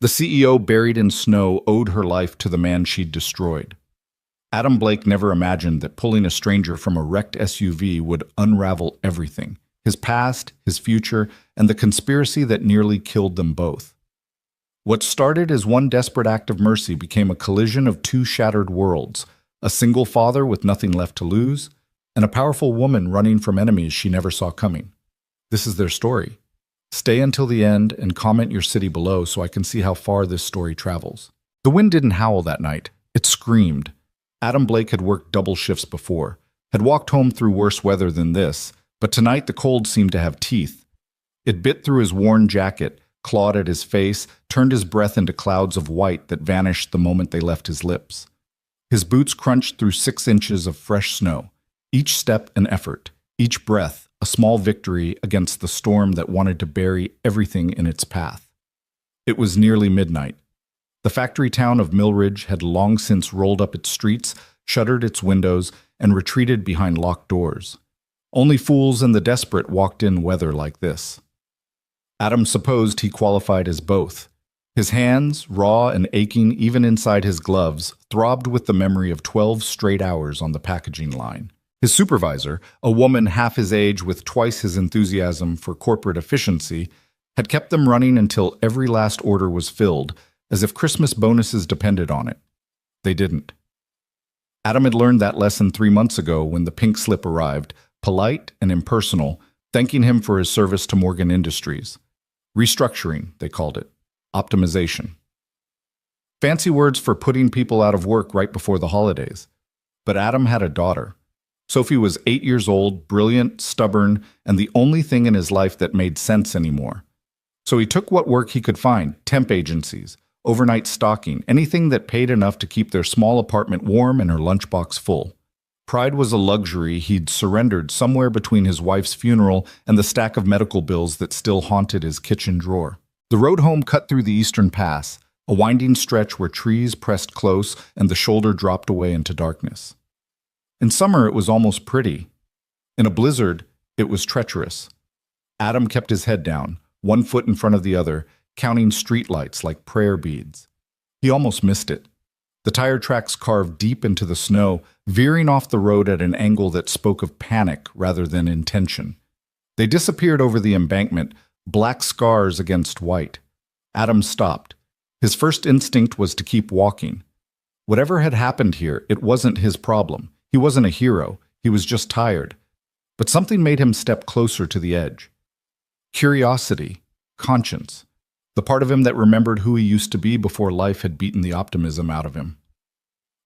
The CEO buried in snow owed her life to the man she'd destroyed. Adam Blake never imagined that pulling a stranger from a wrecked SUV would unravel everything: his past, his future, and the conspiracy that nearly killed them both. What started as one desperate act of mercy became a collision of two shattered worlds: a single father with nothing left to lose, and a powerful woman running from enemies she never saw coming. This is their story. Stay until the end and comment your city below so I can see how far this story travels. The wind didn't howl that night. It screamed. Adam Blake had worked double shifts before, had walked home through worse weather than this, but tonight the cold seemed to have teeth. It bit through his worn jacket, clawed at his face, turned his breath into clouds of white that vanished the moment they left his lips. His boots crunched through 6 inches of fresh snow, each step an effort, each breath a small victory against the storm that wanted to bury everything in its path. It was nearly midnight. The factory town of Millridge had long since rolled up its streets, shuttered its windows, and retreated behind locked doors. Only fools and the desperate walked in weather like this. Adam supposed he qualified as both. His hands, raw and aching even inside his gloves, throbbed with the memory of 12 straight hours on the packaging line. His supervisor, a woman half his age with twice his enthusiasm for corporate efficiency, had kept them running until every last order was filled, as if Christmas bonuses depended on it. They didn't. Adam had learned that lesson 3 months ago when the pink slip arrived, polite and impersonal, thanking him for his service to Morgan Industries. Restructuring, they called it. Optimization. Fancy words for putting people out of work right before the holidays. But Adam had a daughter. Sophie was 8 years old, brilliant, stubborn, and the only thing in his life that made sense anymore. So he took what work he could find: temp agencies, overnight stocking, anything that paid enough to keep their small apartment warm and her lunchbox full. Pride was a luxury he'd surrendered somewhere between his wife's funeral and the stack of medical bills that still haunted his kitchen drawer. The road home cut through the Eastern Pass, a winding stretch where trees pressed close and the shoulder dropped away into darkness. In summer, it was almost pretty. In a blizzard, it was treacherous. Adam kept his head down, one foot in front of the other, counting streetlights like prayer beads. He almost missed it. The tire tracks carved deep into the snow, veering off the road at an angle that spoke of panic rather than intention. They disappeared over the embankment, black scars against white. Adam stopped. His first instinct was to keep walking. Whatever had happened here, it wasn't his problem. He wasn't a hero. He was just tired. But something made him step closer to the edge. Curiosity, conscience, the part of him that remembered who he used to be before life had beaten the optimism out of him.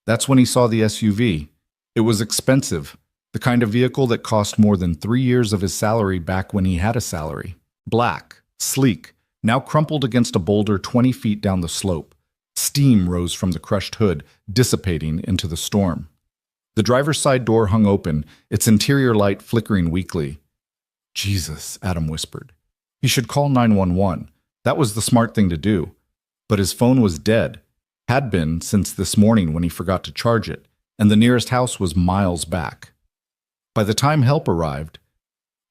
That's when he saw the SUV. It was expensive, the kind of vehicle that cost more than 3 years of his salary back when he had a salary. Black, sleek, now crumpled against a boulder 20 feet down the slope. Steam rose from the crushed hood, dissipating into the storm. The driver's side door hung open, its interior light flickering weakly. Jesus, Adam whispered. He should call 911. That was the smart thing to do. But his phone was dead. Had been since this morning when he forgot to charge it, and the nearest house was miles back. By the time help arrived,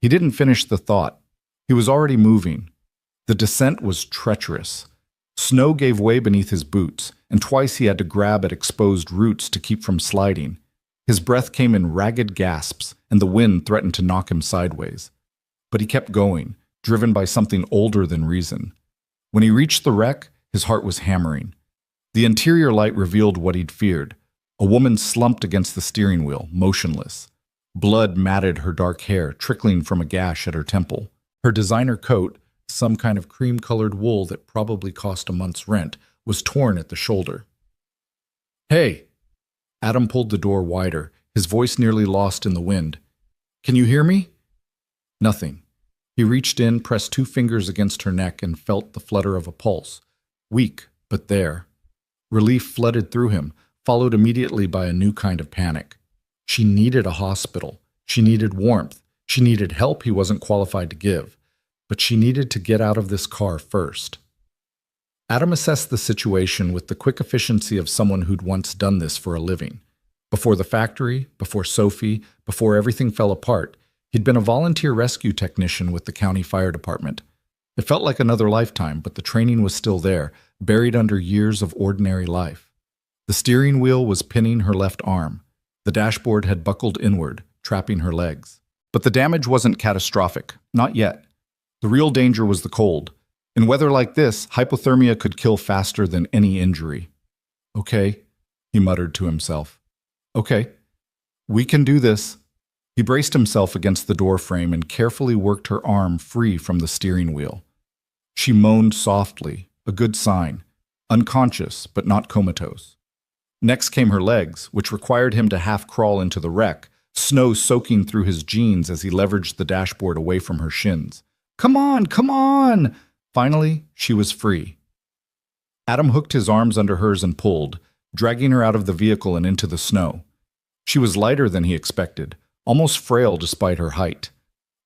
he didn't finish the thought. He was already moving. The descent was treacherous. Snow gave way beneath his boots, and twice he had to grab at exposed roots to keep from sliding. His breath came in ragged gasps, and the wind threatened to knock him sideways. But he kept going, driven by something older than reason. When he reached the wreck, his heart was hammering. The interior light revealed what he'd feared. A woman slumped against the steering wheel, motionless. Blood matted her dark hair, trickling from a gash at her temple. Her designer coat, some kind of cream-colored wool that probably cost a month's rent, was torn at the shoulder. "Hey!" Adam pulled the door wider, his voice nearly lost in the wind. "Can you hear me?" Nothing. He reached in, pressed 2 fingers against her neck, and felt the flutter of a pulse. Weak, but there. Relief flooded through him, followed immediately by a new kind of panic. She needed a hospital. She needed warmth. She needed help he wasn't qualified to give. But she needed to get out of this car first. Adam assessed the situation with the quick efficiency of someone who'd once done this for a living. Before the factory, before Sophie, before everything fell apart, he'd been a volunteer rescue technician with the county fire department. It felt like another lifetime, but the training was still there, buried under years of ordinary life. The steering wheel was pinning her left arm. The dashboard had buckled inward, trapping her legs. But the damage wasn't catastrophic, not yet. The real danger was the cold. In weather like this, hypothermia could kill faster than any injury. "Okay," he muttered to himself. "Okay, we can do this." He braced himself against the door frame and carefully worked her arm free from the steering wheel. She moaned softly, a good sign, unconscious but not comatose. Next came her legs, which required him to half crawl into the wreck, snow soaking through his jeans as he leveraged the dashboard away from her shins. "Come on, come on!" Finally, she was free. Adam hooked his arms under hers and pulled, dragging her out of the vehicle and into the snow. She was lighter than he expected, almost frail despite her height.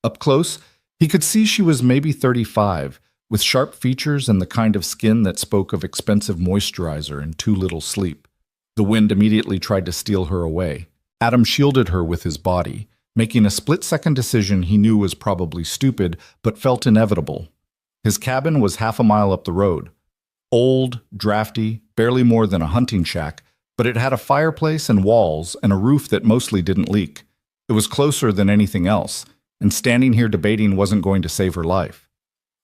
Up close, he could see she was maybe 35, with sharp features and the kind of skin that spoke of expensive moisturizer and too little sleep. The wind immediately tried to steal her away. Adam shielded her with his body, making a split-second decision he knew was probably stupid, but felt inevitable. His cabin was half a mile up the road. Old, drafty, barely more than a hunting shack, but it had a fireplace and walls and a roof that mostly didn't leak. It was closer than anything else, and standing here debating wasn't going to save her life.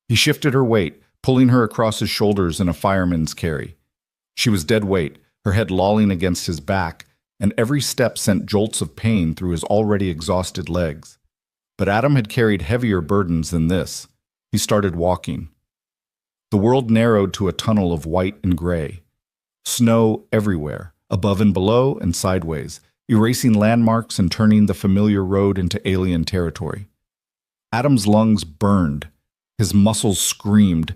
He shifted her weight, pulling her across his shoulders in a fireman's carry. She was dead weight, her head lolling against his back, and every step sent jolts of pain through his already exhausted legs. But Adam had carried heavier burdens than this. He started walking. The world narrowed to a tunnel of white and gray. Snow everywhere, above and below and sideways, erasing landmarks and turning the familiar road into alien territory. Adam's lungs burned. His muscles screamed.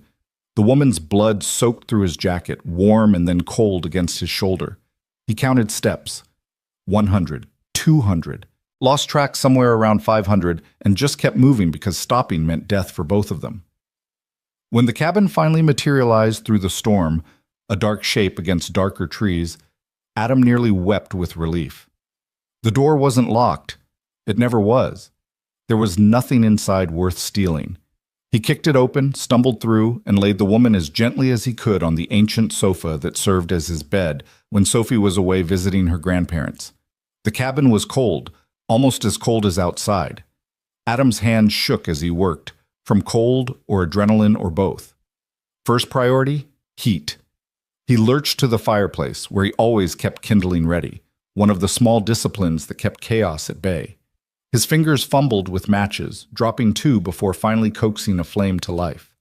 The woman's blood soaked through his jacket, warm and then cold against his shoulder. He counted steps. 100, 200, lost track somewhere around 500, and just kept moving because stopping meant death for both of them. When the cabin finally materialized through the storm, a dark shape against darker trees, Adam nearly wept with relief. The door wasn't locked. It never was. There was nothing inside worth stealing. He kicked it open, stumbled through, and laid the woman as gently as he could on the ancient sofa that served as his bed when Sophie was away visiting her grandparents. The cabin was cold, almost as cold as outside. Adam's hands shook as he worked, from cold or adrenaline or both. First priority, heat. He lurched to the fireplace, where he always kept kindling ready, one of the small disciplines that kept chaos at bay. His fingers fumbled with matches, dropping two before finally coaxing a flame to life.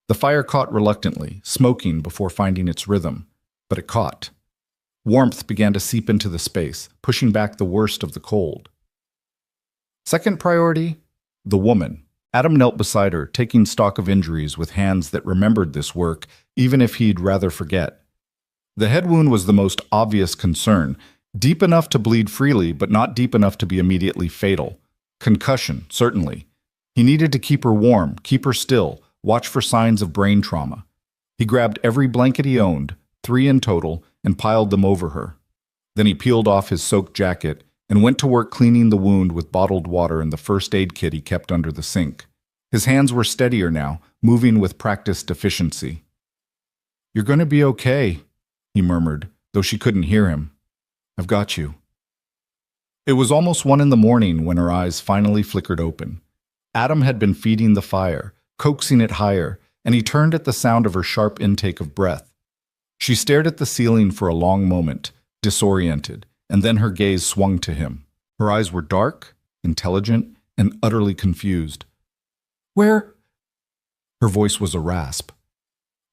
The fire caught reluctantly, smoking before finding its rhythm, but it caught. Warmth began to seep into the space, pushing back the worst of the cold. Second priority, the woman. Adam knelt beside her, taking stock of injuries with hands that remembered this work, even if he'd rather forget. The head wound was the most obvious concern, deep enough to bleed freely, but not deep enough to be immediately fatal. Concussion, certainly. He needed to keep her warm, keep her still, watch for signs of brain trauma. He grabbed every blanket he owned, 3 in total, and piled them over her. Then he peeled off his soaked jacket and went to work cleaning the wound with bottled water and the first aid kit he kept under the sink. His hands were steadier now, moving with practiced efficiency. "You're going to be okay," he murmured, though she couldn't hear him. "I've got you." It was almost 1 in the morning when her eyes finally flickered open. Adam had been feeding the fire, coaxing it higher, and he turned at the sound of her sharp intake of breath. She stared at the ceiling for a long moment, disoriented, and then her gaze swung to him. Her eyes were dark, intelligent, and utterly confused. "Where?" Her voice was a rasp.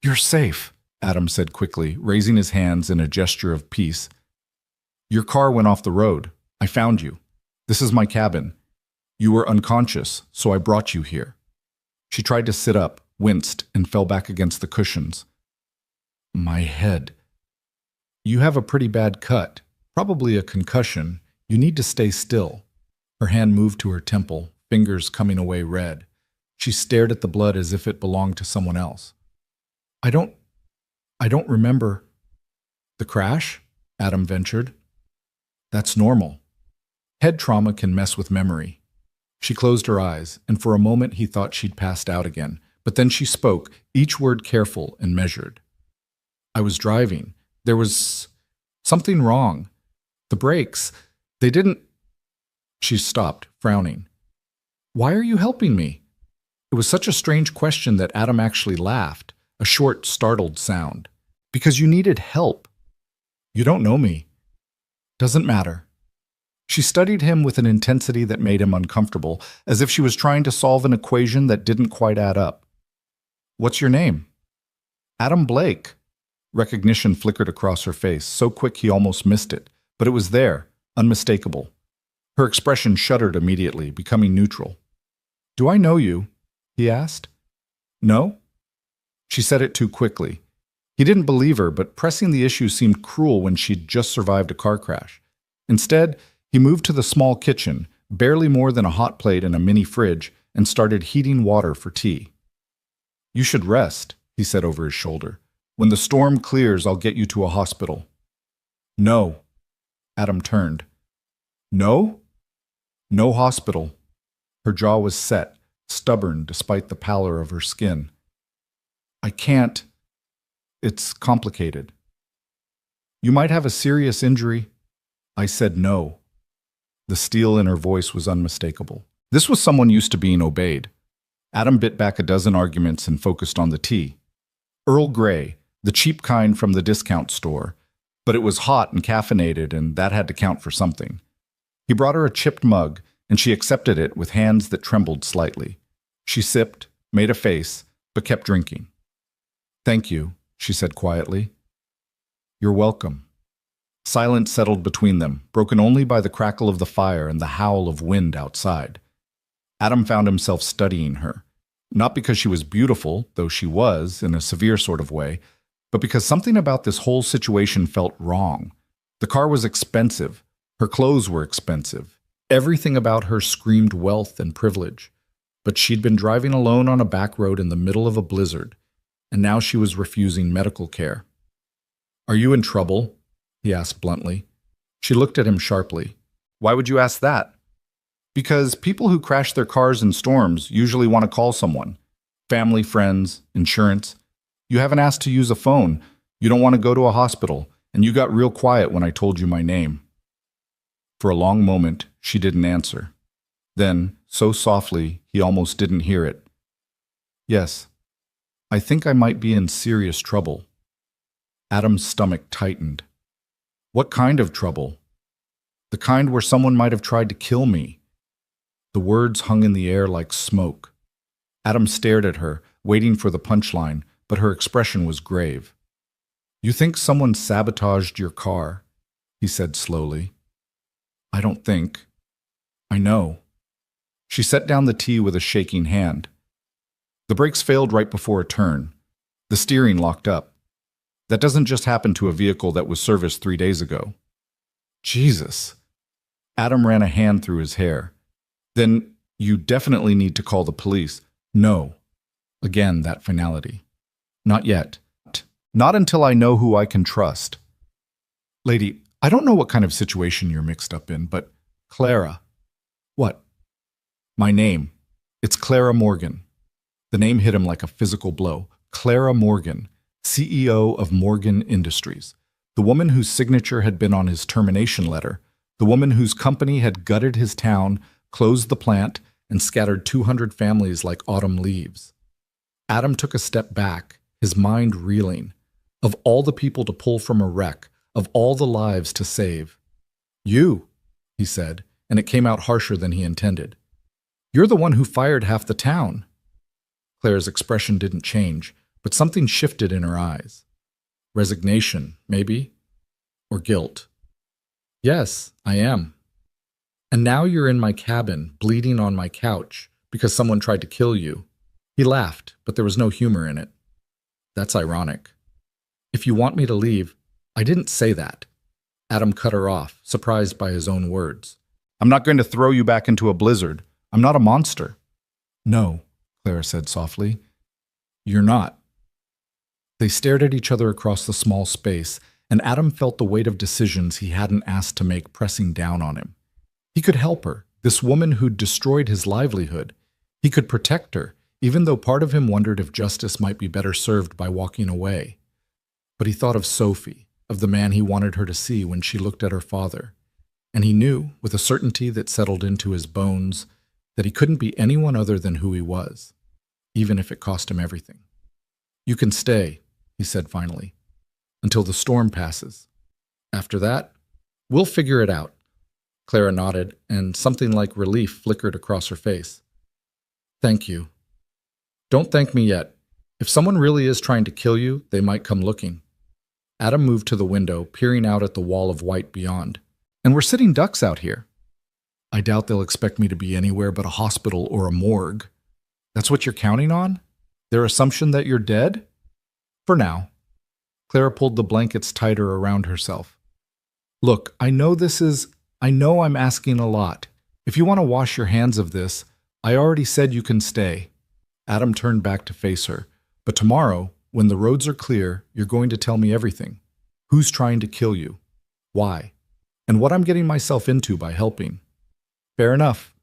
"You're safe," Adam said quickly, raising his hands in a gesture of peace. "Your car went off the road. I found you. This is my cabin. You were unconscious, so I brought you here." She tried to sit up, winced, and fell back against the cushions. "My head." "You have a pretty bad cut, probably a concussion. You need to stay still." Her hand moved to her temple, fingers coming away red. She stared at the blood as if it belonged to someone else. I don't remember." "The crash?" Adam ventured. "That's normal. Head trauma can mess with memory." She closed her eyes, and for a moment he thought she'd passed out again, But then she spoke, each word careful and measured. I was driving. There was something wrong. The brakes, they didn't... She stopped, frowning. Why are you helping me? It was such a strange question that Adam actually laughed, a short, startled sound. Because you needed help. You don't know me. Doesn't matter. She studied him with an intensity that made him uncomfortable, as if she was trying to solve an equation that didn't quite add up. What's your name? Adam Blake. Recognition flickered across her face, so quick he almost missed it, but it was there, unmistakable. Her expression shuddered immediately, becoming neutral. Do I know you? He asked. No? She said it too quickly. He didn't believe her, but pressing the issue seemed cruel when she'd just survived a car crash. Instead, he moved to the small kitchen, barely more than a hot plate and a mini fridge, and started heating water for tea. You should rest, he said over his shoulder. When the storm clears, I'll get you to a hospital. No. Adam turned. No? No hospital. Her jaw was set, stubborn despite the pallor of her skin. I can't. It's complicated. You might have a serious injury. I said no. The steel in her voice was unmistakable. This was someone used to being obeyed. Adam bit back a dozen arguments and focused on the tea. Earl Grey, the cheap kind from the discount store, but it was hot and caffeinated, and that had to count for something. He brought her a chipped mug, and she accepted it with hands that trembled slightly. She sipped, made a face, but kept drinking. Thank you, she said quietly. You're welcome. Silence settled between them, broken only by the crackle of the fire and the howl of wind outside. Adam found himself studying her, not because she was beautiful, though she was, in a severe sort of way, but because something about this whole situation felt wrong. The car was expensive. Her clothes were expensive. Everything about her screamed wealth and privilege. But she'd been driving alone on a back road in the middle of a blizzard, and now she was refusing medical care. Are you in trouble? He asked bluntly. She looked at him sharply. Why would you ask that? Because people who crash their cars in storms usually want to call someone. Family, friends, insurance. You haven't asked to use a phone. You don't want to go to a hospital, and you got real quiet when I told you my name. For a long moment, she didn't answer. Then, so softly, he almost didn't hear it. Yes, I think I might be in serious trouble. Adam's stomach tightened. What kind of trouble? The kind where someone might have tried to kill me. The words hung in the air like smoke. Adam stared at her, waiting for the punchline, but her expression was grave. You think someone sabotaged your car, he said slowly. I don't think. I know. She set down the tea with a shaking hand. The brakes failed right before a turn. The steering locked up. That doesn't just happen to a vehicle that was serviced 3 days ago. Jesus. Adam ran a hand through his hair. Then you definitely need to call the police. No. Again, that finality. Not yet. Not until I know who I can trust. Lady, I don't know what kind of situation you're mixed up in, but Clara. What? My name. It's Clara Morgan. The name hit him like a physical blow. Clara Morgan, CEO of Morgan Industries. The woman whose signature had been on his termination letter. The woman whose company had gutted his town, closed the plant, and scattered 200 families like autumn leaves. Adam took a step back, his mind reeling. Of all the people to pull from a wreck, of all the lives to save. You, he said, and it came out harsher than he intended. You're the one who fired half the town. Claire's expression didn't change, but something shifted in her eyes. Resignation, maybe? Or guilt? Yes, I am. And now you're in my cabin, bleeding on my couch, because someone tried to kill you. He laughed, but there was no humor in it. That's ironic. If you want me to leave, I didn't say that. Adam cut her off, surprised by his own words. I'm not going to throw you back into a blizzard. I'm not a monster. No, Clara said softly. You're not. They stared at each other across the small space, and Adam felt the weight of decisions he hadn't asked to make pressing down on him. He could help her, this woman who'd destroyed his livelihood. He could protect her, even though part of him wondered if justice might be better served by walking away. But he thought of Sophie, of the man he wanted her to see when she looked at her father, and he knew, with a certainty that settled into his bones, that he couldn't be anyone other than who he was, even if it cost him everything. "You can stay," he said finally, "until the storm passes. After that, we'll figure it out." Clara nodded, and something like relief flickered across her face. "Thank you. Don't thank me yet. If someone really is trying to kill you, they might come looking." Adam moved to the window, peering out at the wall of white beyond. "And we're sitting ducks out here. I doubt they'll expect me to be anywhere but a hospital or a morgue. That's what you're counting on? Their assumption that you're dead?" "For now." Clara pulled the blankets tighter around herself. "Look, I know I'm asking a lot. If you want to wash your hands of this, I already said you can stay." Adam turned back to face her. "But tomorrow, when the roads are clear, you're going to tell me everything. Who's trying to kill you? Why? And what I'm getting myself into by helping." "Fair enough."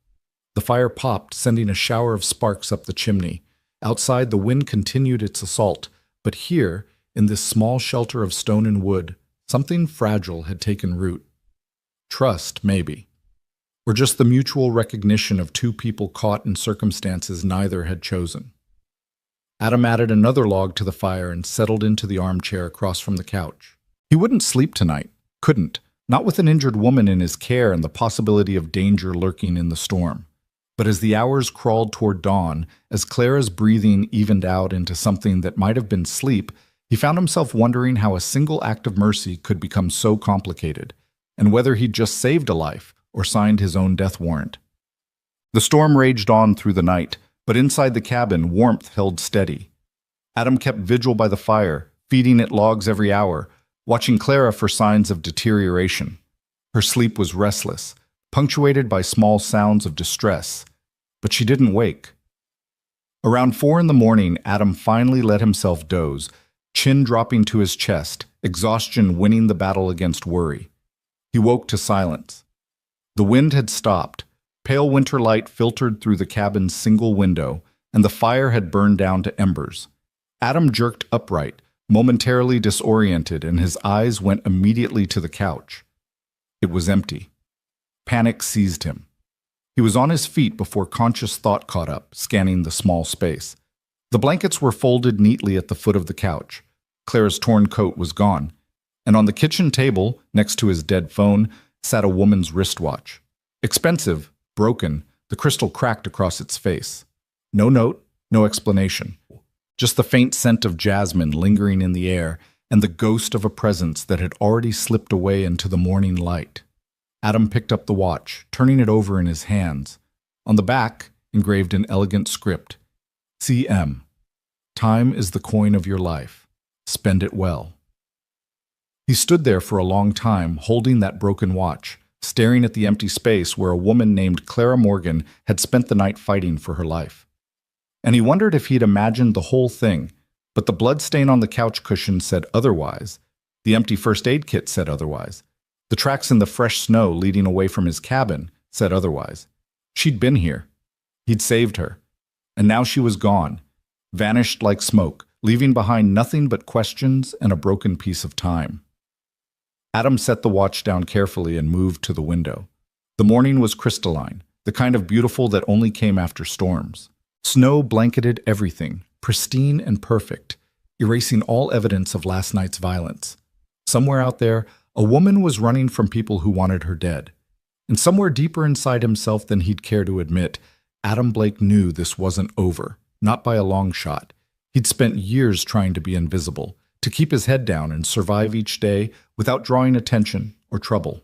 The fire popped, sending a shower of sparks up the chimney. Outside, the wind continued its assault, but here, in this small shelter of stone and wood, something fragile had taken root. Trust, maybe. Or just the mutual recognition of two people caught in circumstances neither had chosen. Adam added another log to the fire and settled into the armchair across from the couch. He wouldn't sleep tonight. Couldn't. Not with an injured woman in his care and the possibility of danger lurking in the storm. But as the hours crawled toward dawn, as Clara's breathing evened out into something that might have been sleep, he found himself wondering how a single act of mercy could become so complicated, and whether he'd just saved a life or signed his own death warrant. The storm raged on through the night, but inside the cabin, warmth held steady. Adam kept vigil by the fire, feeding it logs every hour, watching Clara for signs of deterioration. Her sleep was restless, punctuated by small sounds of distress, but she didn't wake. Around 4 in the morning, Adam finally let himself doze, chin dropping to his chest, exhaustion winning the battle against worry. He woke to silence. The wind had stopped. Pale winter light filtered through the cabin's single window, and the fire had burned down to embers. Adam jerked upright, momentarily disoriented, and his eyes went immediately to the couch. It was empty. Panic seized him. He was on his feet before conscious thought caught up, scanning the small space. The blankets were folded neatly at the foot of the couch. Clara's torn coat was gone, and on the kitchen table, next to his dead phone, sat a woman's wristwatch. Expensive, broken, the crystal cracked across its face. No note, no explanation. Just the faint scent of jasmine lingering in the air and the ghost of a presence that had already slipped away into the morning light. Adam picked up the watch, turning it over in his hands. On the back, engraved in elegant script, CM. Time is the coin of your life. Spend it well. He stood there for a long time, holding that broken watch, staring at the empty space where a woman named Clara Morgan had spent the night fighting for her life. And he wondered if he'd imagined the whole thing, but the blood stain on the couch cushion said otherwise. The empty first aid kit said otherwise. The tracks in the fresh snow leading away from his cabin said otherwise. She'd been here. He'd saved her. And now she was gone, vanished like smoke, leaving behind nothing but questions and a broken piece of time. Adam set the watch down carefully and moved to the window. The morning was crystalline, the kind of beautiful that only came after storms. Snow blanketed everything, pristine and perfect, erasing all evidence of last night's violence. Somewhere out there, a woman was running from people who wanted her dead. And somewhere deeper inside himself than he'd care to admit, Adam Blake knew this wasn't over, not by a long shot. He'd spent years trying to be invisible, to keep his head down and survive each day without drawing attention or trouble.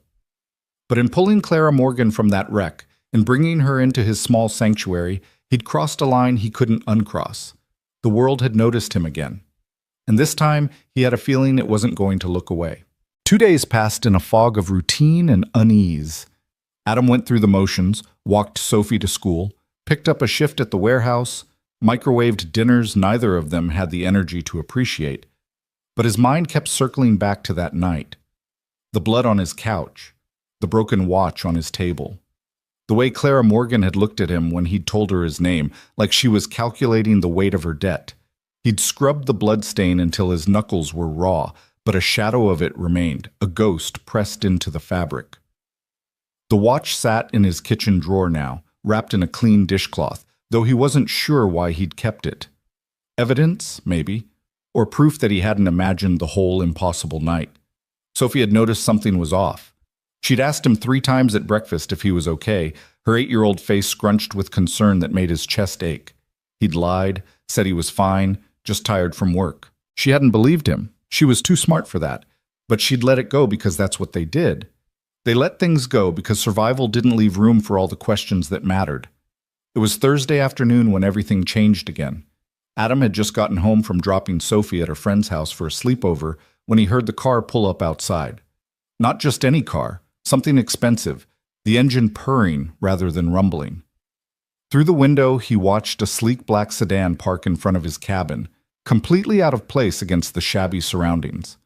But in pulling Clara Morgan from that wreck and bringing her into his small sanctuary, he'd crossed a line he couldn't uncross. The world had noticed him again. And this time, he had a feeling it wasn't going to look away. 2 days passed in a fog of routine and unease. Adam went through the motions, walked Sophie to school, picked up a shift at the warehouse, microwaved dinners neither of them had the energy to appreciate. But his mind kept circling back to that night. The blood on his couch, the broken watch on his table, The way Clara Morgan had looked at him when he'd told her his name, like she was calculating the weight of her debt. He'd scrubbed the bloodstain until his knuckles were raw, but a shadow of it remained, a ghost pressed into the fabric. The watch sat in his kitchen drawer now, wrapped in a clean dishcloth, though he wasn't sure why he'd kept it. Evidence, maybe, or proof that he hadn't imagined the whole impossible night. Sophie had noticed something was off. She'd asked him 3 times at breakfast if he was okay, her 8-year-old face scrunched with concern that made his chest ache. He'd lied, said he was fine, just tired from work. She hadn't believed him. She was too smart for that. But she'd let it go because that's what they did. They let things go because survival didn't leave room for all the questions that mattered. It was Thursday afternoon when everything changed again. Adam had just gotten home from dropping Sophie at her friend's house for a sleepover when he heard the car pull up outside. Not just any car, something expensive, the engine purring rather than rumbling. Through the window, he watched a sleek black sedan park in front of his cabin, completely out of place against the shabby surroundings.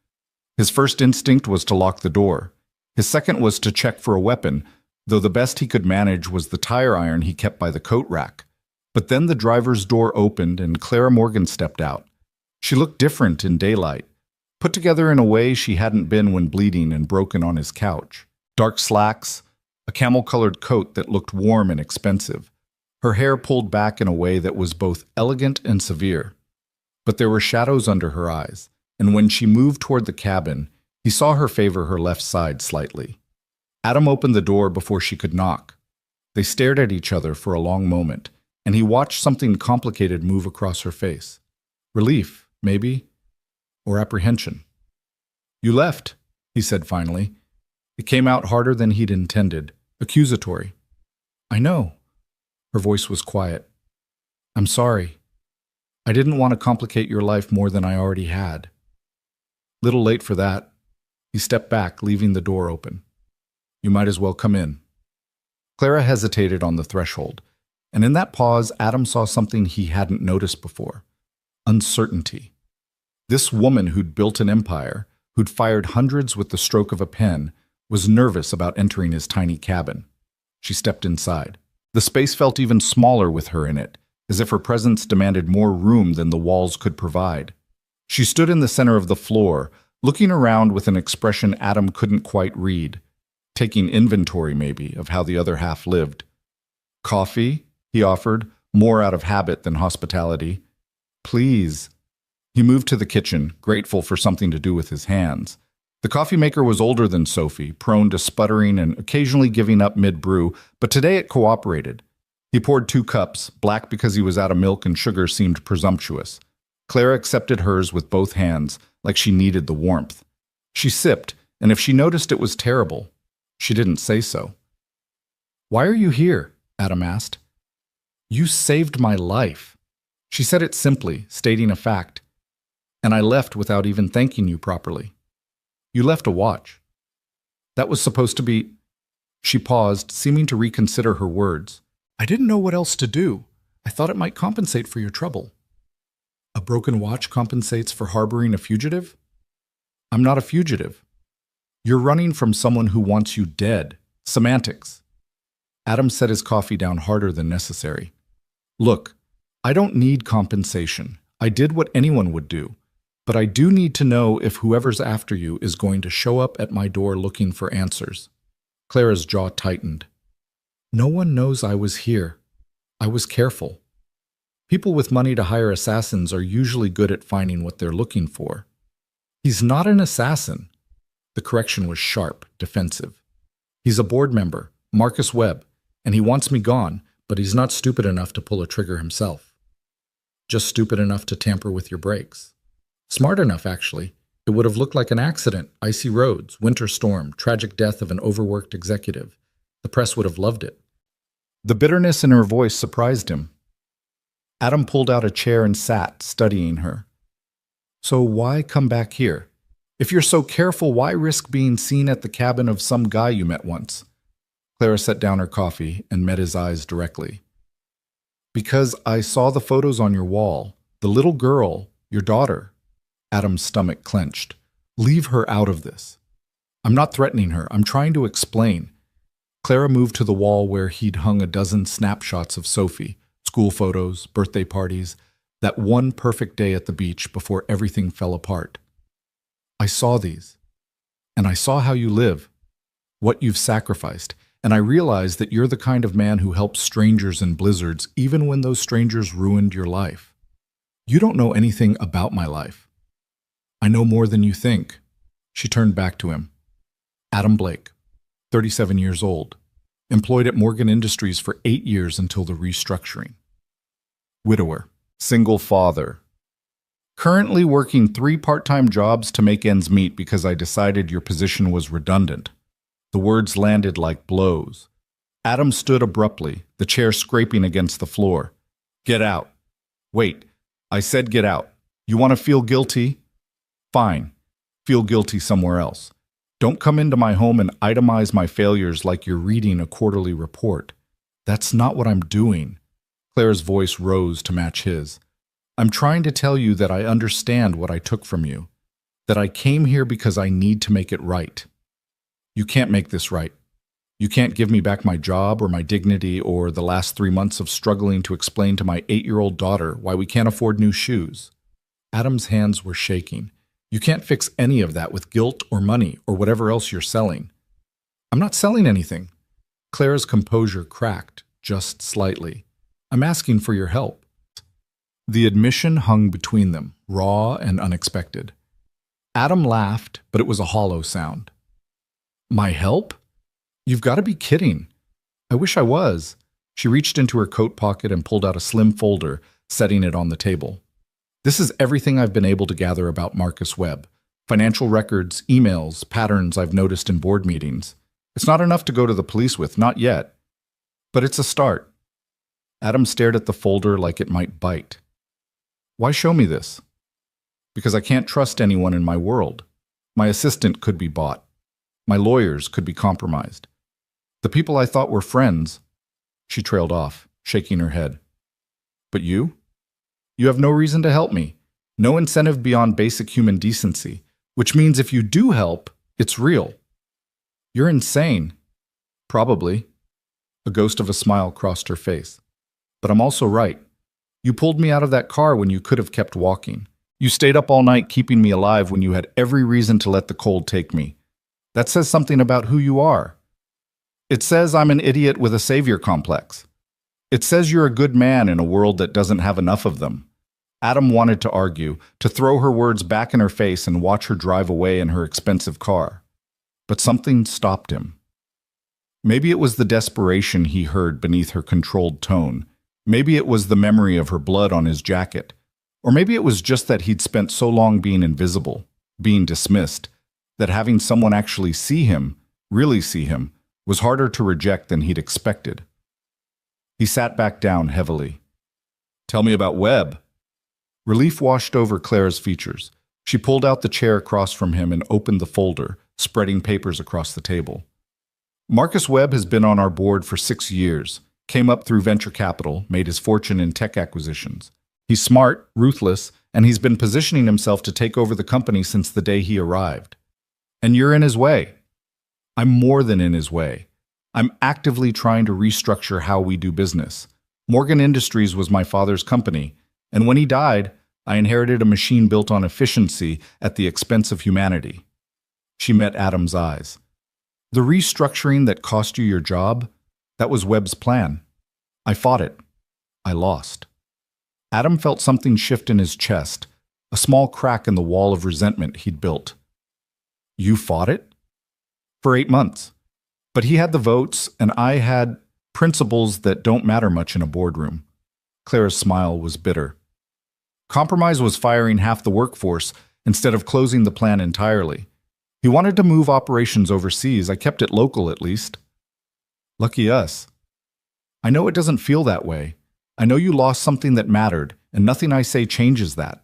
His first instinct was to lock the door. His second was to check for a weapon, though the best he could manage was the tire iron he kept by the coat rack. But then the driver's door opened and Clara Morgan stepped out. She looked different in daylight, put together in a way she hadn't been when bleeding and broken on his couch. Dark slacks, a camel-colored coat that looked warm and expensive. Her hair pulled back in a way that was both elegant and severe. But there were shadows under her eyes, and when she moved toward the cabin, he saw her favor her left side slightly. Adam opened the door before she could knock. They stared at each other for a long moment, and he watched something complicated move across her face. Relief, maybe, or apprehension. "You left," he said finally. It came out harder than he'd intended, accusatory. "I know." Her voice was quiet. "I'm sorry. I didn't want to complicate your life more than I already had." Little late for that. He stepped back, leaving the door open. "You might as well come in." Clara hesitated on the threshold, and in that pause, Adam saw something he hadn't noticed before. Uncertainty. This woman who'd built an empire, who'd fired hundreds with the stroke of a pen, was nervous about entering his tiny cabin. She stepped inside. The space felt even smaller with her in it, as if her presence demanded more room than the walls could provide. She stood in the center of the floor, looking around with an expression Adam couldn't quite read, taking inventory, maybe, of how the other half lived. "Coffee?" he offered, more out of habit than hospitality. "Please." He moved to the kitchen, grateful for something to do with his hands. The coffee maker was older than Sophie, prone to sputtering and occasionally giving up mid-brew, but today it cooperated. He poured 2 cups, black because he was out of milk and sugar seemed presumptuous. Clara accepted hers with both hands, like she needed the warmth. She sipped, and if she noticed it was terrible, she didn't say so. "Why are you here?" Adam asked. "You saved my life." She said it simply, stating a fact. "And I left without even thanking you properly." "You left a watch." "That was supposed to be—" She paused, seeming to reconsider her words. "I didn't know what else to do. I thought it might compensate for your trouble." "A broken watch compensates for harboring a fugitive?" "I'm not a fugitive. You're running from someone who wants you dead. Semantics." Adam set his coffee down harder than necessary. "Look, I don't need compensation. I did what anyone would do. But I do need to know if whoever's after you is going to show up at my door looking for answers." Clara's jaw tightened. "No one knows I was here. I was careful. People with money to hire assassins are usually good at finding what they're looking for." "He's not an assassin." The correction was sharp, defensive. "He's a board member, Marcus Webb, and he wants me gone, but he's not stupid enough to pull a trigger himself. Just stupid enough to tamper with your brakes. Smart enough, actually. It would have looked like an accident, icy roads, winter storm, tragic death of an overworked executive. The press would have loved it." The bitterness in her voice surprised him. Adam pulled out a chair and sat, studying her. "So why come back here? If you're so careful, why risk being seen at the cabin of some guy you met once?" Clara set down her coffee and met his eyes directly. "Because I saw the photos on your wall. The little girl, your daughter." Adam's stomach clenched. "Leave her out of this." "I'm not threatening her. I'm trying to explain. Clara moved to the wall where he'd hung a dozen snapshots of Sophie, school photos, birthday parties, that one perfect day at the beach before everything fell apart. I saw these, and I saw how you live, what you've sacrificed, and I realized that you're the kind of man who helps strangers in blizzards even when those strangers ruined your life. You don't know anything about my life. I know more than you think. She turned back to him. Adam Blake, 37 years old, employed at Morgan Industries for 8 years until the restructuring. Widower, single father. Currently working 3 part-time jobs to make ends meet because I decided your position was redundant. The words landed like blows. Adam stood abruptly, the chair scraping against the floor. Get out. Wait, I said get out. You want to feel guilty? Fine. Feel guilty somewhere else. Don't come into my home and itemize my failures like you're reading a quarterly report. That's not what I'm doing. Claire's voice rose to match his. I'm trying to tell you that I understand what I took from you, that I came here because I need to make it right. You can't make this right. You can't give me back my job or my dignity or the last 3 months of struggling to explain to my 8-year-old daughter why we can't afford new shoes. Adam's hands were shaking. You can't fix any of that with guilt or money or whatever else you're selling. I'm not selling anything. Claire's composure cracked, just slightly. I'm asking for your help. The admission hung between them, raw and unexpected. Adam laughed, but it was a hollow sound. My help? You've got to be kidding. I wish I was. She reached into her coat pocket and pulled out a slim folder, setting it on the table. This is everything I've been able to gather about Marcus Webb. Financial records, emails, patterns I've noticed in board meetings. It's not enough to go to the police with, not yet. But it's a start. Adam stared at the folder like it might bite. Why show me this? Because I can't trust anyone in my world. My assistant could be bought. My lawyers could be compromised. The people I thought were friends. She trailed off, shaking her head. But you? You have no reason to help me. No incentive beyond basic human decency, which means if you do help, it's real. You're insane. Probably. A ghost of a smile crossed her face. But I'm also right. You pulled me out of that car when you could have kept walking. You stayed up all night keeping me alive when you had every reason to let the cold take me. That says something about who you are. It says I'm an idiot with a savior complex. It says you're a good man in a world that doesn't have enough of them. Adam wanted to argue, to throw her words back in her face and watch her drive away in her expensive car. But something stopped him. Maybe it was the desperation he heard beneath her controlled tone. Maybe it was the memory of her blood on his jacket. Or maybe it was just that he'd spent so long being invisible, being dismissed, that having someone actually see him, really see him, was harder to reject than he'd expected. He sat back down heavily. Tell me about Webb. Relief washed over Claire's features. She pulled out the chair across from him and opened the folder, spreading papers across the table. Marcus Webb has been on our board for 6 years, came up through venture capital, made his fortune in tech acquisitions. He's smart, ruthless, and he's been positioning himself to take over the company since the day he arrived. And you're in his way. I'm more than in his way. I'm actively trying to restructure how we do business. Morgan Industries was my father's company, and when he died, I inherited a machine built on efficiency at the expense of humanity. She met Adam's eyes. The restructuring that cost you your job, that was Webb's plan. I fought it. I lost. Adam felt something shift in his chest, a small crack in the wall of resentment he'd built. You fought it? For 8 months. But he had the votes, and I had principles that don't matter much in a boardroom. Claire's smile was bitter. Compromise was firing half the workforce instead of closing the plan entirely. He wanted to move operations overseas. I kept it local, at least. Lucky us. I know it doesn't feel that way. I know you lost something that mattered, and nothing I say changes that.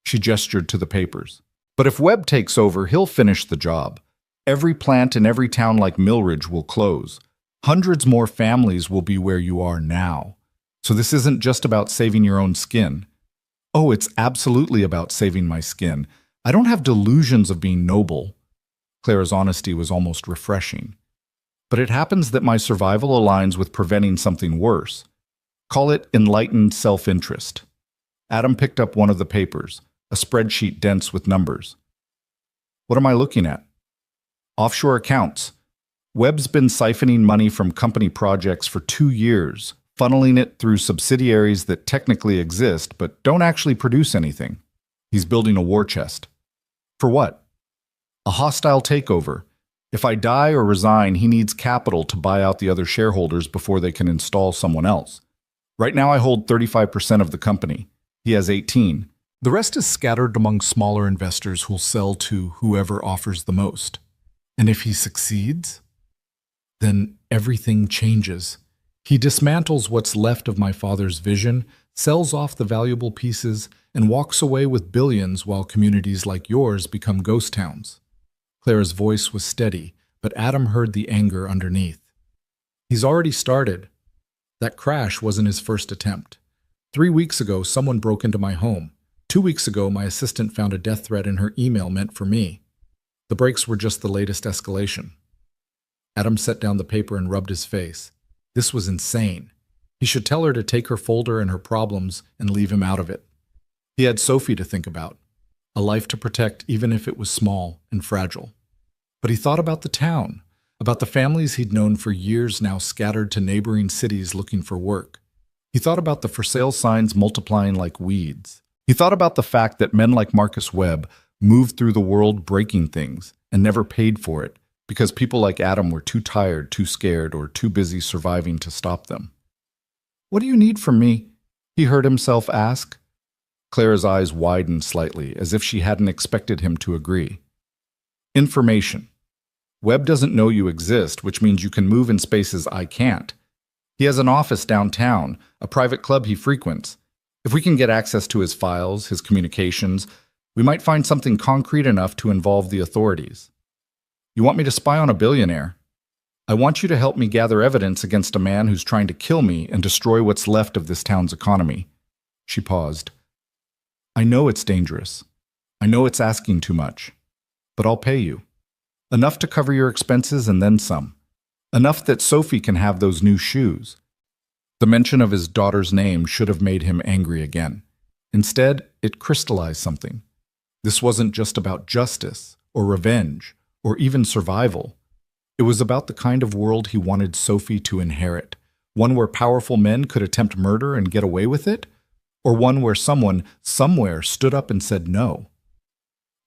She gestured to the papers. But if Webb takes over, he'll finish the job. Every plant in every town like Millridge will close. Hundreds more families will be where you are now. So this isn't just about saving your own skin. Oh, it's absolutely about saving my skin. I don't have delusions of being noble. Claire's honesty was almost refreshing. But it happens that my survival aligns with preventing something worse. Call it enlightened self-interest. Adam picked up one of the papers, a spreadsheet dense with numbers. What am I looking at? Offshore accounts. Webb's been siphoning money from company projects for 2 years, funneling it through subsidiaries that technically exist but don't actually produce anything. He's building a war chest. For what? A hostile takeover. If I die or resign, he needs capital to buy out the other shareholders before they can install someone else. Right now I hold 35% of the company. He has 18. The rest is scattered among smaller investors who'll sell to whoever offers the most. And if he succeeds, then everything changes. He dismantles what's left of my father's vision, sells off the valuable pieces, and walks away with billions while communities like yours become ghost towns. Clara's voice was steady, but Adam heard the anger underneath. He's already started. That crash wasn't his first attempt. 3 weeks ago, someone broke into my home. 2 weeks ago, my assistant found a death threat in her email meant for me. The breaks were just the latest escalation. Adam set down the paper and rubbed his face. This was insane. He should tell her to take her folder and her problems and leave him out of it. He had Sophie to think about, a life to protect even if it was small and fragile. But he thought about the town, about the families he'd known for years now scattered to neighboring cities looking for work. He thought about the for sale signs multiplying like weeds. He thought about the fact that men like Marcus Webb moved through the world breaking things and never paid for it because people like Adam were too tired, too scared, or too busy surviving to stop them. "What do you need from me?" he heard himself ask. Clara's eyes widened slightly, as if she hadn't expected him to agree. Information. Webb doesn't know you exist, which means you can move in spaces I can't. He has an office downtown, a private club he frequents. If we can get access to his files, his communications, we might find something concrete enough to involve the authorities. You want me to spy on a billionaire? I want you to help me gather evidence against a man who's trying to kill me and destroy what's left of this town's economy. She paused. I know it's dangerous. I know it's asking too much. But I'll pay you. Enough to cover your expenses and then some. Enough that Sophie can have those new shoes. The mention of his daughter's name should have made him angry again. Instead, it crystallized something. This wasn't just about justice, or revenge, or even survival. It was about the kind of world he wanted Sophie to inherit. One where powerful men could attempt murder and get away with it? Or one where someone, somewhere, stood up and said no?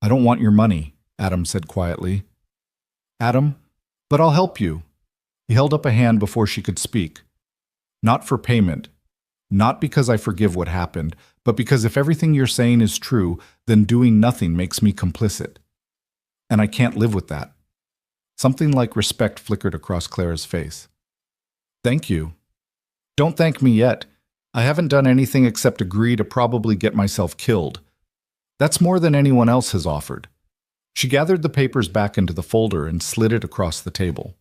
I don't want your money, Adam said quietly. Adam, but I'll help you. He held up a hand before she could speak. Not for payment. Not because I forgive what happened, but because if everything you're saying is true, then doing nothing makes me complicit. And I can't live with that. Something like respect flickered across Clara's face. Thank you. Don't thank me yet. I haven't done anything except agree to probably get myself killed. That's more than anyone else has offered. She gathered the papers back into the folder and slid it across the table.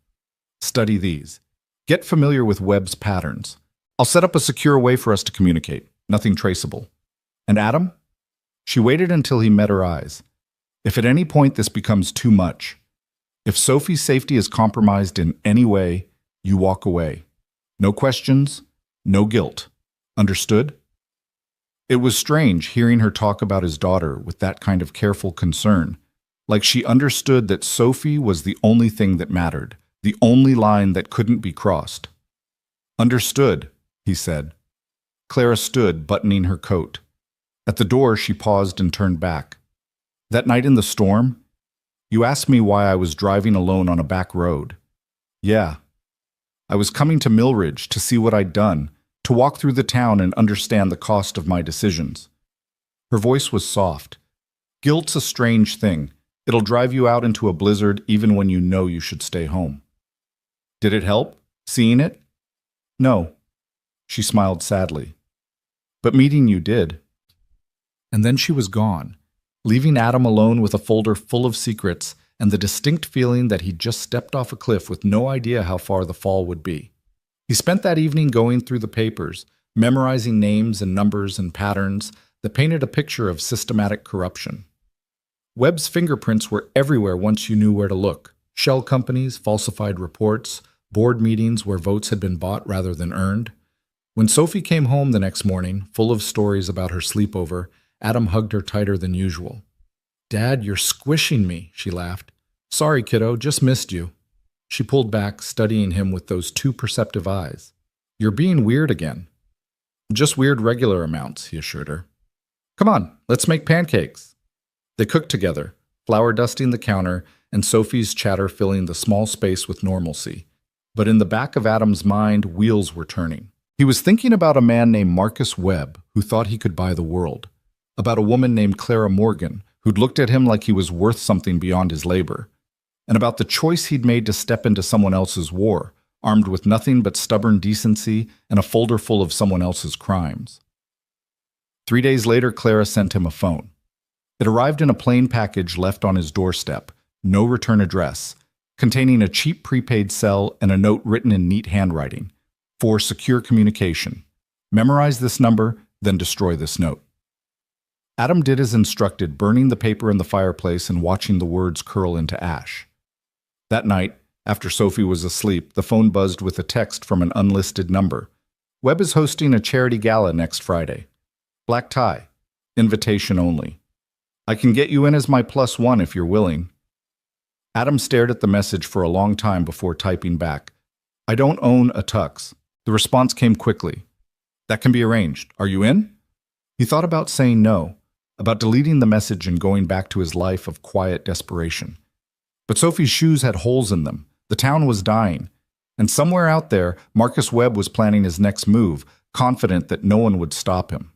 Study these. Get familiar with Webb's patterns. I'll set up a secure way for us to communicate. Nothing traceable. And Adam? She waited until he met her eyes. If at any point this becomes too much, if Sophie's safety is compromised in any way, you walk away. No questions, no guilt. Understood? It was strange hearing her talk about his daughter with that kind of careful concern, like she understood that Sophie was the only thing that mattered, the only line that couldn't be crossed. Understood, he said. Clara stood, buttoning her coat. At the door, she paused and turned back. That night in the storm, you asked me why I was driving alone on a back road. Yeah. I was coming to Millridge to see what I'd done, to walk through the town and understand the cost of my decisions. Her voice was soft. Guilt's a strange thing. It'll drive you out into a blizzard even when you know you should stay home. Did it help, seeing it? No. She smiled sadly. But meeting you did. And then she was gone, leaving Adam alone with a folder full of secrets and the distinct feeling that he'd just stepped off a cliff with no idea how far the fall would be. He spent that evening going through the papers, memorizing names and numbers and patterns that painted a picture of systematic corruption. Webb's fingerprints were everywhere once you knew where to look. Shell companies, falsified reports, board meetings where votes had been bought rather than earned. When Sophie came home the next morning, full of stories about her sleepover, Adam hugged her tighter than usual. "Dad, you're squishing me," she laughed. "Sorry, kiddo, just missed you." She pulled back, studying him with those two perceptive eyes. "You're being weird again." "Just weird regular amounts," he assured her. "Come on, let's make pancakes." They cooked together, flour dusting the counter and Sophie's chatter filling the small space with normalcy. But in the back of Adam's mind, wheels were turning. He was thinking about a man named Marcus Webb who thought he could buy the world, about a woman named Clara Morgan who'd looked at him like he was worth something beyond his labor, and about the choice he'd made to step into someone else's war, armed with nothing but stubborn decency and a folder full of someone else's crimes. 3 days later, Clara sent him a phone. It arrived in a plain package left on his doorstep, no return address, containing a cheap prepaid cell and a note written in neat handwriting. For secure communication. Memorize this number, then destroy this note. Adam did as instructed, burning the paper in the fireplace and watching the words curl into ash. That night, after Sophie was asleep, the phone buzzed with a text from an unlisted number. "Webb is hosting a charity gala next Friday. Black tie. Invitation only. I can get you in as my +1 if you're willing." Adam stared at the message for a long time before typing back, "I don't own a tux." The response came quickly. "That can be arranged. Are you in?" He thought about saying no, about deleting the message and going back to his life of quiet desperation. But Sophie's shoes had holes in them. The town was dying. And somewhere out there, Marcus Webb was planning his next move, confident that no one would stop him.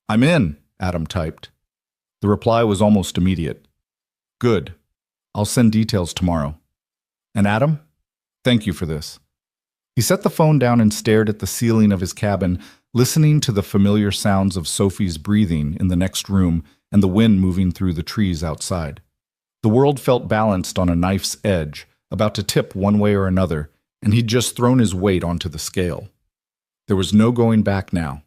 "I'm in," Adam typed. The reply was almost immediate. "Good. I'll send details tomorrow." "And Adam, thank you for this." He set the phone down and stared at the ceiling of his cabin, listening to the familiar sounds of Sophie's breathing in the next room and the wind moving through the trees outside. The world felt balanced on a knife's edge, about to tip one way or another, and he'd just thrown his weight onto the scale. There was no going back now.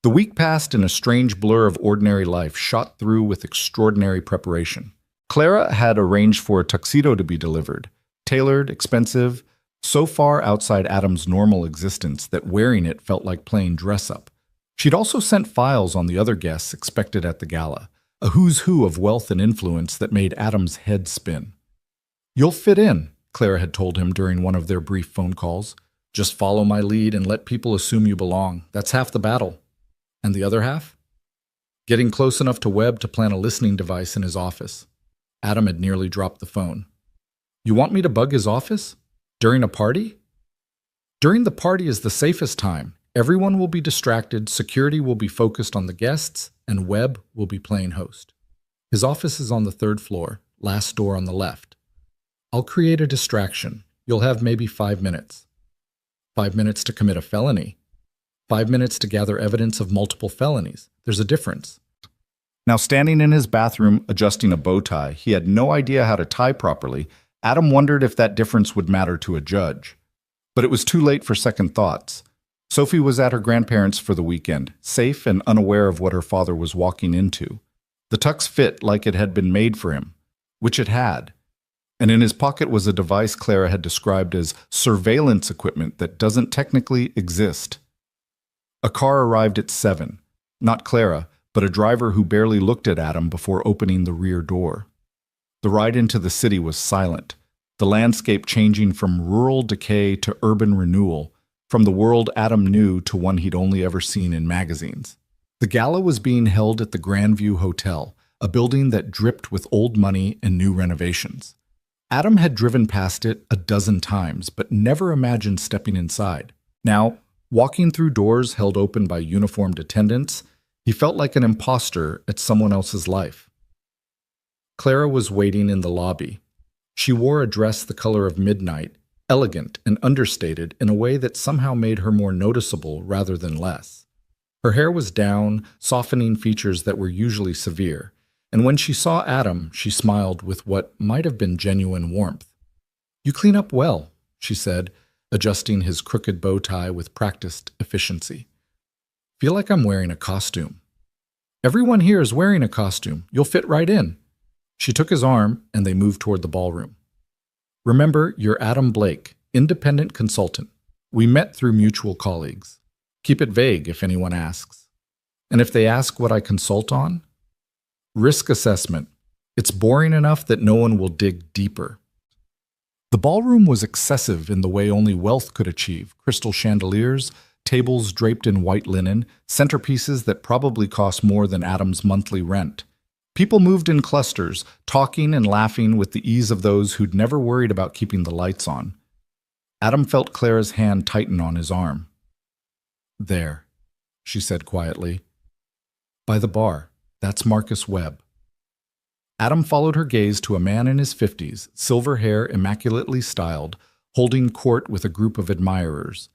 The week passed in a strange blur of ordinary life, shot through with extraordinary preparation. Clara had arranged for a tuxedo to be delivered, tailored, expensive, so far outside Adam's normal existence that wearing it felt like playing dress-up. She'd also sent files on the other guests expected at the gala, a who's who of wealth and influence that made Adam's head spin. "You'll fit in," Clara had told him during one of their brief phone calls. "Just follow my lead and let people assume you belong. That's half the battle." And the other half? Getting close enough to Webb to plant a listening device in his office. Adam had nearly dropped the phone. "You want me to bug his office? During a party?" "During the party is the safest time. Everyone will be distracted, security will be focused on the guests, and Webb will be playing host. His office is on the 3rd floor, last door on the left. I'll create a distraction. You'll have maybe 5 minutes. 5 minutes to commit a felony. 5 minutes to gather evidence of multiple felonies. There's a difference." Now standing in his bathroom, adjusting a bow tie, he had no idea how to tie properly. Adam wondered if that difference would matter to a judge. But it was too late for second thoughts. Sophie was at her grandparents' for the weekend, safe and unaware of what her father was walking into. The tux fit like it had been made for him, which it had. And in his pocket was a device Clara had described as surveillance equipment that doesn't technically exist. A car arrived at 7. Not Clara, but a driver who barely looked at Adam before opening the rear door. The ride into the city was silent, the landscape changing from rural decay to urban renewal, from the world Adam knew to one he'd only ever seen in magazines. The gala was being held at the Grandview Hotel, a building that dripped with old money and new renovations. Adam had driven past it a dozen times, but never imagined stepping inside. Now, walking through doors held open by uniformed attendants, he felt like an imposter at someone else's life. Clara was waiting in the lobby. She wore a dress the color of midnight, elegant and understated in a way that somehow made her more noticeable rather than less. Her hair was down, softening features that were usually severe, and when she saw Adam, she smiled with what might have been genuine warmth. "You clean up well," she said, adjusting his crooked bow tie with practiced efficiency. "Feel like I'm wearing a costume." "Everyone here is wearing a costume. You'll fit right in." She took his arm, and they moved toward the ballroom. "Remember, you're Adam Blake. independent consultant. We met through mutual colleagues. Keep it vague if anyone asks. And if they ask what I consult on? Risk assessment. It's boring enough that no one will dig deeper. The ballroom was excessive in the way only wealth could achieve. Crystal chandeliers, tables draped in white linen, centerpieces that probably cost more than Adam's monthly rent. People moved in clusters, talking and laughing with the ease of those who'd never worried about keeping the lights on. Adam felt Clara's hand tighten on his arm. "There," she said quietly. "By the bar. That's Marcus Webb." Adam followed her gaze to a man in his 50s, silver hair immaculately styled, holding court with a group of admirers.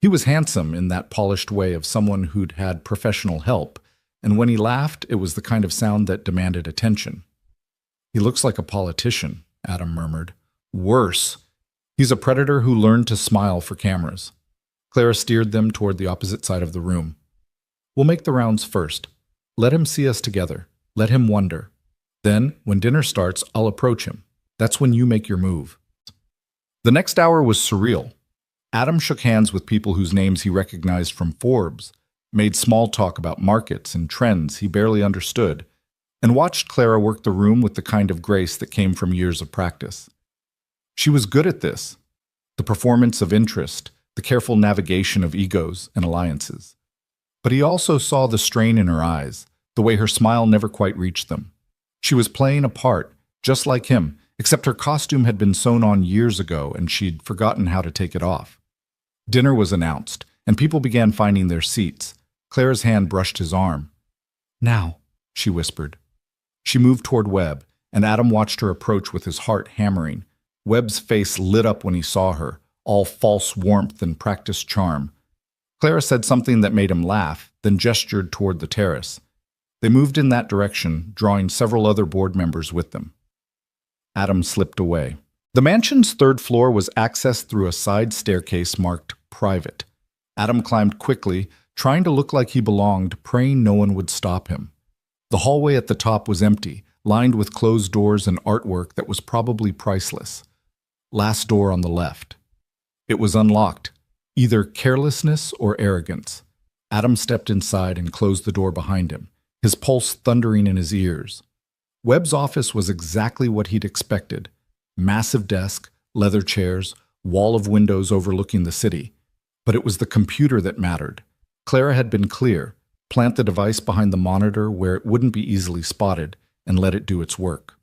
He was handsome in that polished way of someone who'd had professional help, and when he laughed, it was the kind of sound that demanded attention. "He looks like a politician," Adam murmured. "Worse. He's a predator who learned to smile for cameras." Clara steered them toward the opposite side of the room. "We'll make the rounds first. Let him see us together. Let him wonder. Then, when dinner starts, I'll approach him. That's when you make your move." The next hour was surreal. Adam shook hands with people whose names he recognized from Forbes, made small talk about markets and trends he barely understood, and watched Clara work the room with the kind of grace that came from years of practice. She was good at this, the performance of interest, the careful navigation of egos and alliances. But he also saw the strain in her eyes, the way her smile never quite reached them. She was playing a part, just like him, except her costume had been sewn on years ago and she'd forgotten how to take it off. Dinner was announced, and people began finding their seats. Clara's hand brushed his arm. "Now," she whispered. She moved toward Webb, and Adam watched her approach with his heart hammering. Webb's face lit up when he saw her, all false warmth and practiced charm. Clara said something that made him laugh, then gestured toward the terrace. They moved in that direction, drawing several other board members with them. Adam slipped away. The mansion's third floor was accessed through a side staircase marked private. Adam climbed quickly, trying to look like he belonged, praying no one would stop him. The hallway at the top was empty, lined with closed doors and artwork that was probably priceless. Last door on the left. It was unlocked, either carelessness or arrogance. Adam stepped inside and closed the door behind him, his pulse thundering in his ears. Webb's office was exactly what he'd expected. Massive desk, leather chairs, wall of windows overlooking the city. But it was the computer that mattered. Clara had been clear. Plant the device behind the monitor where it wouldn't be easily spotted, and let it do its work.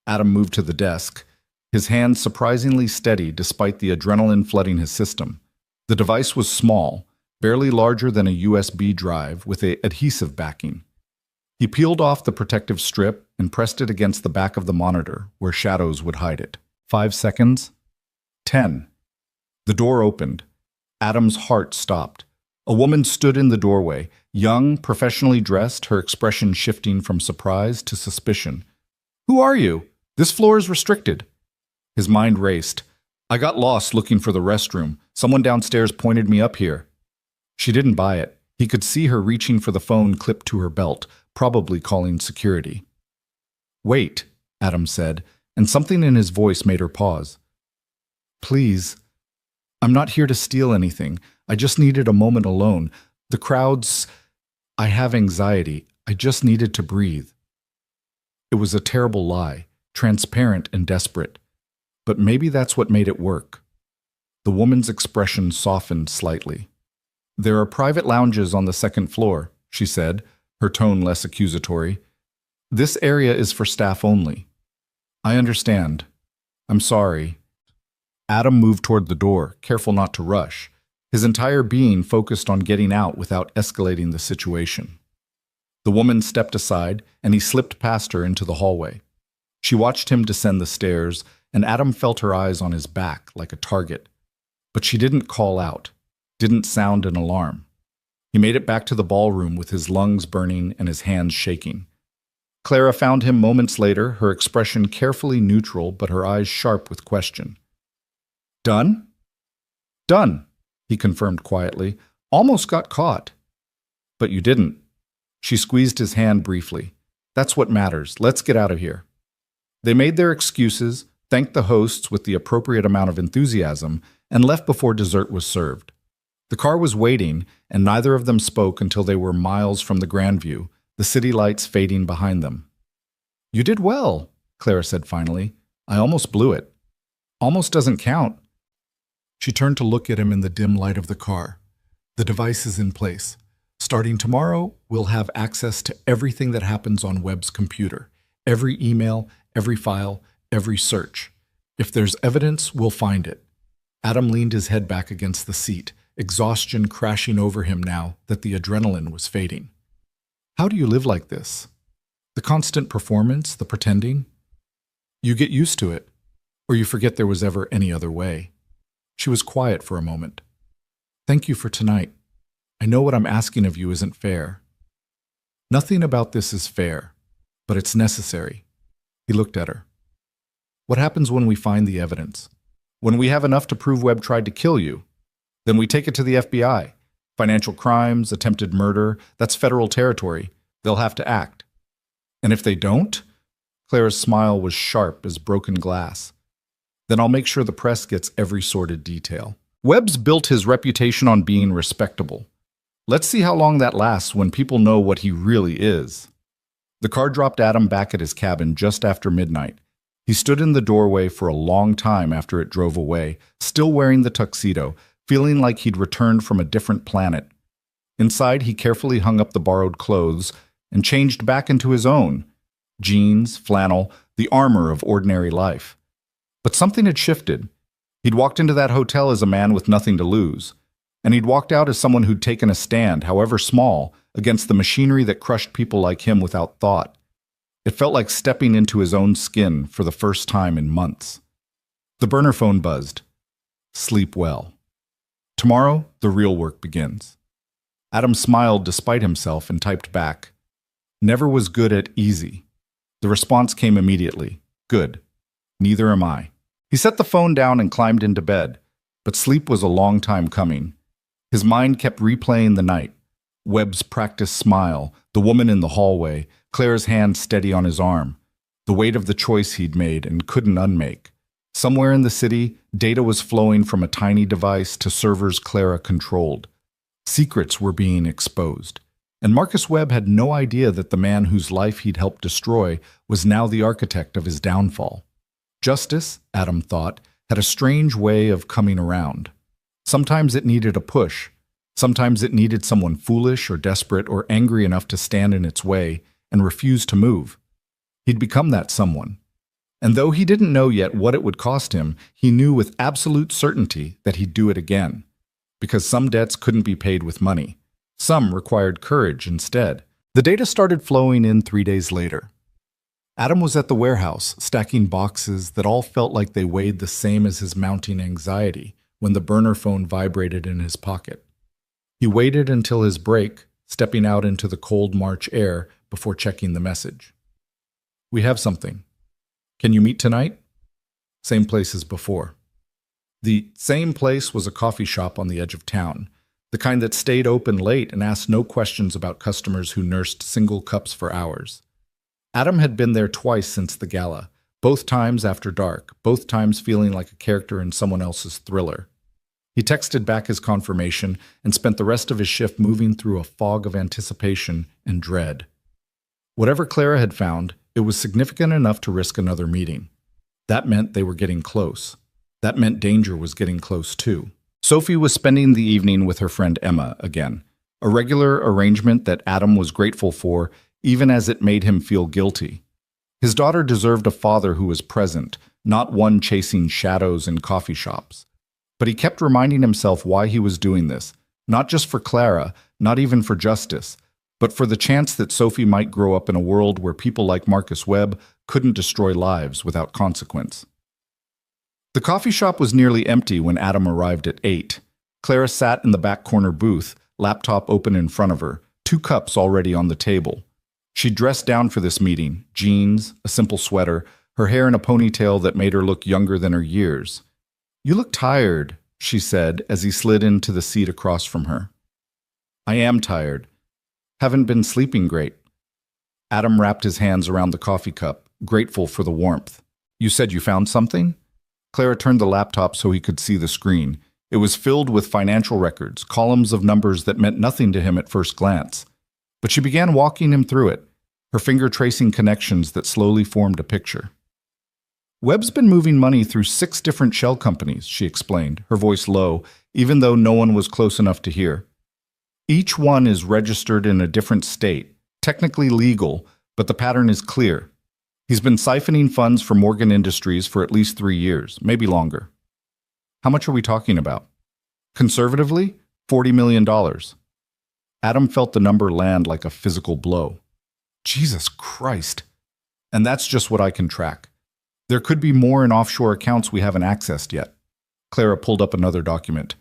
Adam moved to the desk, his hands surprisingly steady despite the adrenaline flooding his system. The device was small, barely larger than a USB drive with an adhesive backing. He peeled off the protective strip and pressed it against the back of the monitor where shadows would hide it. 5 seconds. 10. The door opened. Adam's heart stopped. A woman stood in the doorway, young, professionally dressed, her expression shifting from surprise to suspicion. "Who are you? This floor is restricted." His mind raced. "I got lost looking for the restroom. Someone downstairs pointed me up here." She didn't buy it. He could see her reaching for the phone clipped to her belt, probably calling security. "Wait," Adam said, and something in his voice made her pause. "Please. I'm not here to steal anything. I just needed a moment alone. The crowds... I have anxiety. I just needed to breathe." It was a terrible lie, transparent and desperate. But maybe that's what made it work. The woman's expression softened slightly. "There are private lounges on the second floor," she said, her tone less accusatory. "This area is for staff only." "I understand. I'm sorry." Adam moved toward the door, careful not to rush, his entire being focused on getting out without escalating the situation. The woman stepped aside, and he slipped past her into the hallway. She watched him descend the stairs, and Adam felt her eyes on his back like a target. But she didn't call out, didn't sound an alarm. He made it back to the ballroom with his lungs burning and his hands shaking. Clara found him moments later, her expression carefully neutral but her eyes sharp with question. "Done?" "Done," he confirmed quietly. "Almost got caught." "But you didn't." She squeezed his hand briefly. "That's what matters. Let's get out of here." They made their excuses, thanked the hosts with the appropriate amount of enthusiasm, and left before dessert was served. The car was waiting, and neither of them spoke until they were miles from the Grandview, the city lights fading behind them. "You did well," Clara said finally. "I almost blew it." "Almost doesn't count." She turned to look at him in the dim light of the car. "The device is in place. Starting tomorrow, we'll have access to everything that happens on Webb's computer. Every email, every file, every search. If there's evidence, we'll find it." Adam leaned his head back against the seat, exhaustion crashing over him now that the adrenaline was fading. "How do you live like this? The constant performance, the pretending? You get used to it, or you forget there was ever any other way." She was quiet for a moment. "Thank you for tonight. I know what I'm asking of you isn't fair." "Nothing about this is fair, but it's necessary." He looked at her. "What happens when we find the evidence? When we have enough to prove Webb tried to kill you? Then we take it to the FBI. Financial crimes, attempted murder, that's federal territory. They'll have to act. And if they don't?" Clara's smile was sharp as broken glass. "Then I'll make sure the press gets every sordid detail. Webb's built his reputation on being respectable. Let's see how long that lasts when people know what he really is." The car dropped Adam back at his cabin just after midnight. He stood in the doorway for a long time after it drove away, still wearing the tuxedo, feeling like he'd returned from a different planet. Inside, he carefully hung up the borrowed clothes and changed back into his own. Jeans, flannel, the armor of ordinary life. But something had shifted. He'd walked into that hotel as a man with nothing to lose. And he'd walked out as someone who'd taken a stand, however small, against the machinery that crushed people like him without thought. It felt like stepping into his own skin for the first time in months. The burner phone buzzed. "Sleep well. Tomorrow, the real work begins." Adam smiled despite himself and typed back, "Never was good at easy." The response came immediately. "Good. Neither am I." He set the phone down and climbed into bed, but sleep was a long time coming. His mind kept replaying the night. Webb's practiced smile, the woman in the hallway, Clara's hand steady on his arm, the weight of the choice he'd made and couldn't unmake. Somewhere in the city, data was flowing from a tiny device to servers Clara controlled. Secrets were being exposed. And Marcus Webb had no idea that the man whose life he'd helped destroy was now the architect of his downfall. Justice, Adam thought, had a strange way of coming around. Sometimes it needed a push. Sometimes it needed someone foolish or desperate or angry enough to stand in its way and refuse to move. He'd become that someone. And though he didn't know yet what it would cost him, he knew with absolute certainty that he'd do it again. Because some debts couldn't be paid with money. Some required courage instead. The data started flowing in 3 days later. Adam was at the warehouse, stacking boxes that all felt like they weighed the same as his mounting anxiety when the burner phone vibrated in his pocket. He waited until his break, stepping out into the cold March air before checking the message. "We have something. Can you meet tonight?" Same place as before. The same place was a coffee shop on the edge of town, the kind that stayed open late and asked no questions about customers who nursed single cups for hours. Adam had been there twice since the gala, both times after dark, both times feeling like a character in someone else's thriller. He texted back his confirmation and spent the rest of his shift moving through a fog of anticipation and dread. Whatever Clara had found, it was significant enough to risk another meeting. That meant they were getting close. That meant danger was getting close too. Sophie was spending the evening with her friend Emma again, a regular arrangement that Adam was grateful for, even as it made him feel guilty. His daughter deserved a father who was present, not one chasing shadows in coffee shops. But he kept reminding himself why he was doing this, not just for Clara, not even for justice, but for the chance that Sophie might grow up in a world where people like Marcus Webb couldn't destroy lives without consequence. The coffee shop was nearly empty when Adam arrived at 8. Clara sat in the back corner booth, laptop open in front of her, 2 cups already on the table. She dressed down for this meeting, jeans, a simple sweater, her hair in a ponytail that made her look younger than her years. "You look tired," she said as he slid into the seat across from her. "I am tired. Haven't been sleeping great." Adam wrapped his hands around the coffee cup, grateful for the warmth. You said you found something? Clara turned the laptop so he could see the screen. It was filled with financial records, columns of numbers that meant nothing to him at first glance. But she began walking him through it, her finger tracing connections that slowly formed a picture. Webb's been moving money through 6 different shell companies, she explained, her voice low, even though no one was close enough to hear. Each one is registered in a different state, technically legal, but the pattern is clear. He's been siphoning funds from Morgan Industries for at least 3 years, maybe longer. How much are we talking about? Conservatively, $40 million. Adam felt the number land like a physical blow. Jesus Christ. And that's just what I can track. There could be more in offshore accounts we haven't accessed yet. Clara pulled up another document.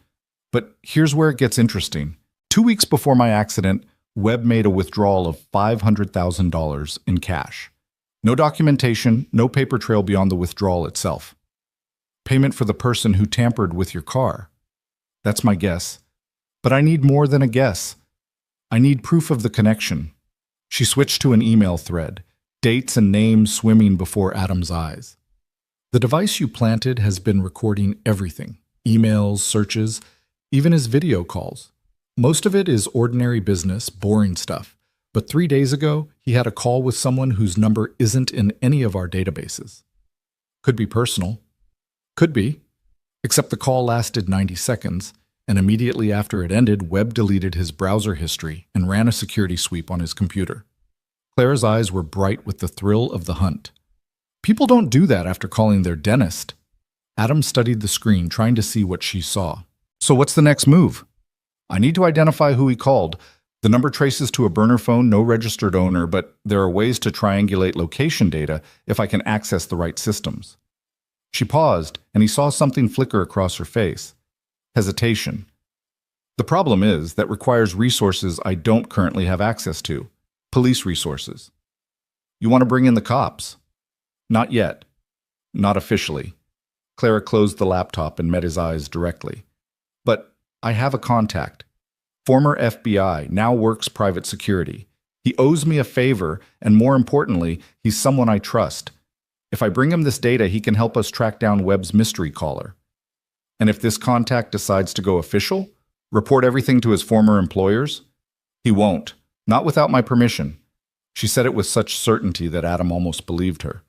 But here's where it gets interesting. 2 weeks before my accident, Webb made a withdrawal of $500,000 in cash. No documentation, no paper trail beyond the withdrawal itself. Payment for the person who tampered with your car. That's my guess. But I need more than a guess. I need proof of the connection. She switched to an email thread, dates and names swimming before Adam's eyes. The device you planted has been recording everything. Emails, searches, even his video calls. Most of it is ordinary business, boring stuff. But 3 days ago, he had a call with someone whose number isn't in any of our databases. Could be personal. Could be. Except the call lasted 90 seconds, and immediately after it ended, Webb deleted his browser history and ran a security sweep on his computer. Clara's eyes were bright with the thrill of the hunt. People don't do that after calling their dentist. Adam studied the screen, trying to see what she saw. So what's the next move? I need to identify who he called. The number traces to a burner phone, no registered owner, but there are ways to triangulate location data if I can access the right systems. She paused, and he saw something flicker across her face. Hesitation. The problem is that requires resources I don't currently have access to. Police resources. You want to bring in the cops? Not yet. Not officially. Clara closed the laptop and met his eyes directly. But I have a contact. Former FBI, now works private security. He owes me a favor, and more importantly, he's someone I trust. If I bring him this data, he can help us track down Webb's mystery caller. And if this contact decides to go official, report everything to his former employers, he won't. Not without my permission. She said it with such certainty that Adam almost believed her.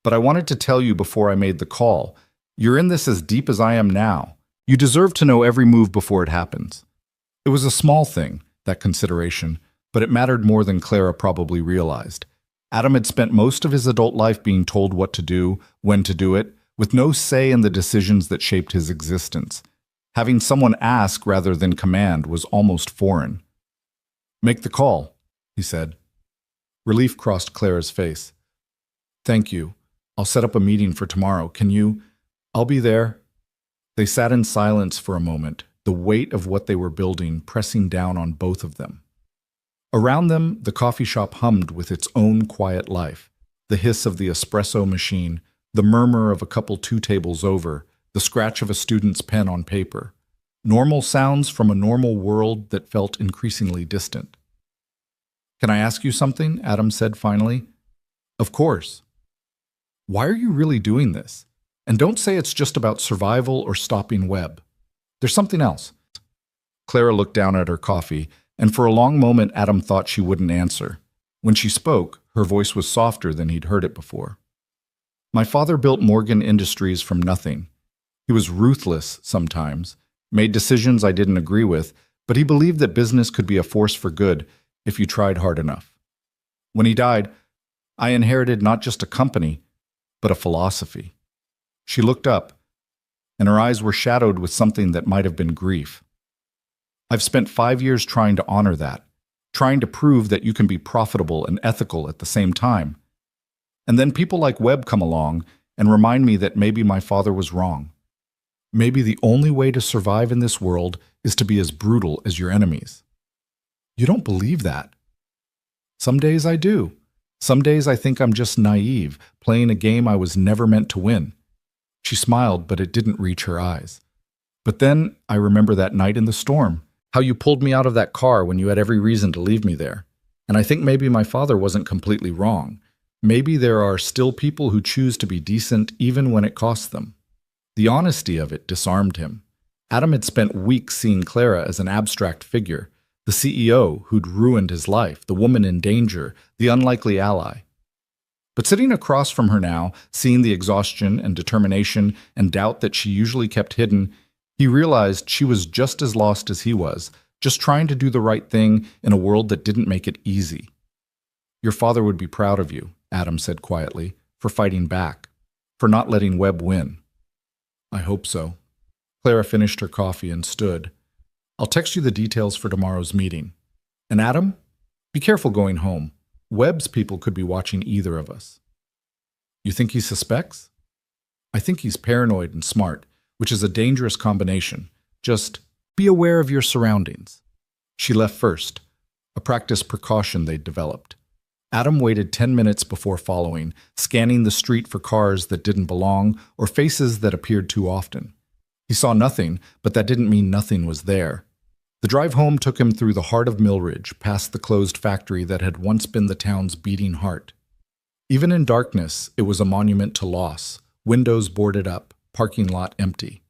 But I wanted to tell you before I made the call, you're in this as deep as I am now. You deserve to know every move before it happens. It was a small thing, that consideration, but it mattered more than Clara probably realized. Adam had spent most of his adult life being told what to do, when to do it, with no say in the decisions that shaped his existence. Having someone ask rather than command was almost foreign. Make the call, he said. Relief crossed Clara's face. Thank you. I'll set up a meeting for tomorrow. Can you? I'll be there. They sat in silence for a moment, the weight of what they were building pressing down on both of them. Around them, the coffee shop hummed with its own quiet life, the hiss of the espresso machine, the murmur of a couple 2 tables over, the scratch of a student's pen on paper. Normal sounds from a normal world that felt increasingly distant. Can I ask you something? Adam said finally. Of course. Why are you really doing this? And don't say it's just about survival or stopping Webb. There's something else. Clara looked down at her coffee, and for a long moment Adam thought she wouldn't answer. When she spoke, her voice was softer than he'd heard it before. My father built Morgan Industries from nothing. He was ruthless sometimes, made decisions I didn't agree with, but he believed that business could be a force for good if you tried hard enough. When he died, I inherited not just a company, but a philosophy. She looked up, and her eyes were shadowed with something that might have been grief. I've spent 5 years trying to honor that, trying to prove that you can be profitable and ethical at the same time. And then people like Webb come along and remind me that maybe my father was wrong. Maybe the only way to survive in this world is to be as brutal as your enemies. You don't believe that. Some days I do. Some days I think I'm just naive, playing a game I was never meant to win. She smiled, but it didn't reach her eyes. But then I remember that night in the storm, how you pulled me out of that car when you had every reason to leave me there. And I think maybe my father wasn't completely wrong. Maybe there are still people who choose to be decent even when it costs them. The honesty of it disarmed him. Adam had spent weeks seeing Clara as an abstract figure, the CEO who'd ruined his life, the woman in danger, the unlikely ally. But sitting across from her now, seeing the exhaustion and determination and doubt that she usually kept hidden, he realized she was just as lost as he was, just trying to do the right thing in a world that didn't make it easy. "Your father would be proud of you," Adam said quietly, "for fighting back, for not letting Webb win." "I hope so." Clara finished her coffee and stood. "I'll text you the details for tomorrow's meeting. And Adam, be careful going home. Webb's people could be watching either of us." "You think he suspects?" "I think he's paranoid and smart, which is a dangerous combination. Just be aware of your surroundings." She left first, a practiced precaution they'd developed. Adam waited 10 minutes before following, scanning the street for cars that didn't belong or faces that appeared too often. He saw nothing, but that didn't mean nothing was there. The drive home took him through the heart of Millridge, past the closed factory that had once been the town's beating heart. Even in darkness, it was a monument to loss, windows boarded up, parking lot empty.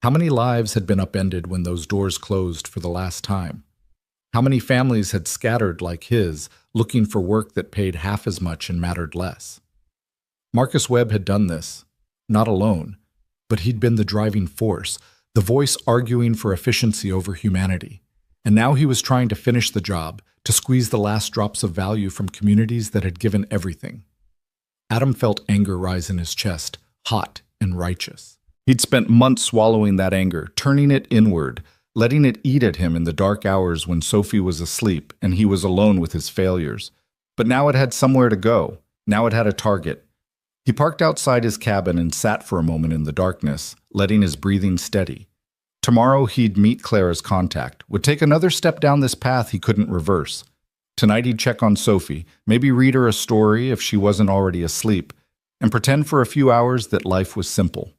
How many lives had been upended when those doors closed for the last time? How many families had scattered like his, looking for work that paid half as much and mattered less? Marcus Webb had done this, not alone, but he'd been the driving force, the voice arguing for efficiency over humanity. And now he was trying to finish the job, to squeeze the last drops of value from communities that had given everything. Adam felt anger rise in his chest, hot and righteous. He'd spent months swallowing that anger, turning it inward, letting it eat at him in the dark hours when Sophie was asleep and he was alone with his failures. But now it had somewhere to go. Now it had a target. He parked outside his cabin and sat for a moment in the darkness, letting his breathing steady. Tomorrow he'd meet Clara's contact, would take another step down this path he couldn't reverse. Tonight he'd check on Sophie, maybe read her a story if she wasn't already asleep, and pretend for a few hours that life was simple.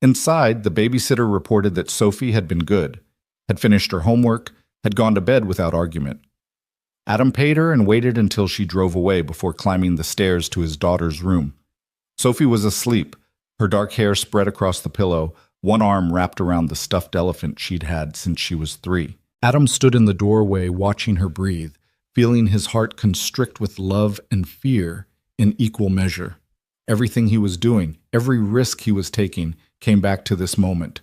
Inside, the babysitter reported that Sophie had been good, had finished her homework, had gone to bed without argument. Adam paid her and waited until she drove away before climbing the stairs to his daughter's room. Sophie was asleep, her dark hair spread across the pillow, one arm wrapped around the stuffed elephant she'd had since she was 3. Adam stood in the doorway watching her breathe, feeling his heart constrict with love and fear in equal measure. Everything he was doing, every risk he was taking, came back to this moment,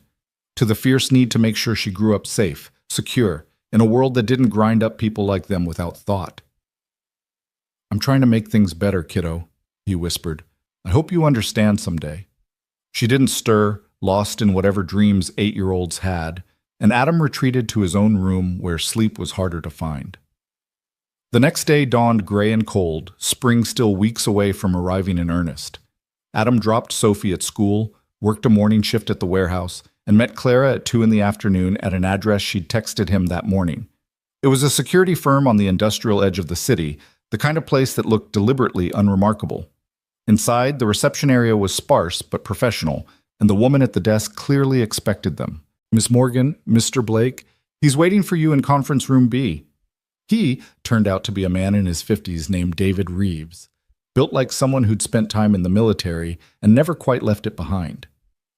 to the fierce need to make sure she grew up safe, secure, in a world that didn't grind up people like them without thought. "I'm trying to make things better, kiddo," he whispered. "I hope you understand someday." She didn't stir, lost in whatever dreams 8-year-olds had, and Adam retreated to his own room where sleep was harder to find. The next day dawned gray and cold, spring still weeks away from arriving in earnest. Adam dropped Sophie at school, worked a morning shift at the warehouse, and met Clara at 2 in the afternoon at an address she'd texted him that morning. It was a security firm on the industrial edge of the city, the kind of place that looked deliberately unremarkable. Inside, the reception area was sparse but professional, and the woman at the desk clearly expected them. "Miss Morgan, Mr. Blake, he's waiting for you in conference room B." He turned out to be a man in his 50s named David Reeves, built like someone who'd spent time in the military and never quite left it behind.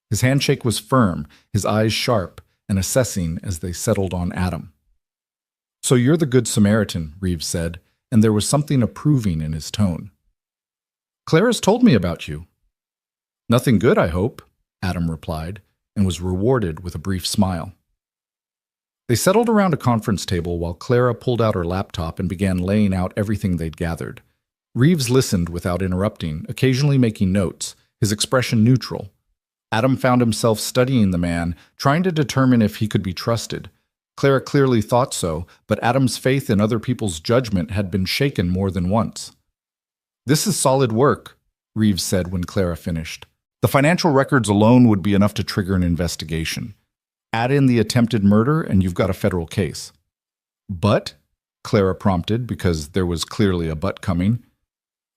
His handshake was firm, his eyes sharp and assessing as they settled on Adam. "So you're the Good Samaritan," Reeves said, and there was something approving in his tone. "Clara's told me about you." "Nothing good, I hope," Adam replied, and was rewarded with a brief smile. They settled around a conference table while Clara pulled out her laptop and began laying out everything they'd gathered. Reeves listened without interrupting, occasionally making notes, his expression neutral. Adam found himself studying the man, trying to determine if he could be trusted. Clara clearly thought so, but Adam's faith in other people's judgment had been shaken more than once. "This is solid work," Reeves said when Clara finished. "The financial records alone would be enough to trigger an investigation. Add in the attempted murder and you've got a federal case." "But," Clara prompted, because there was clearly a but coming.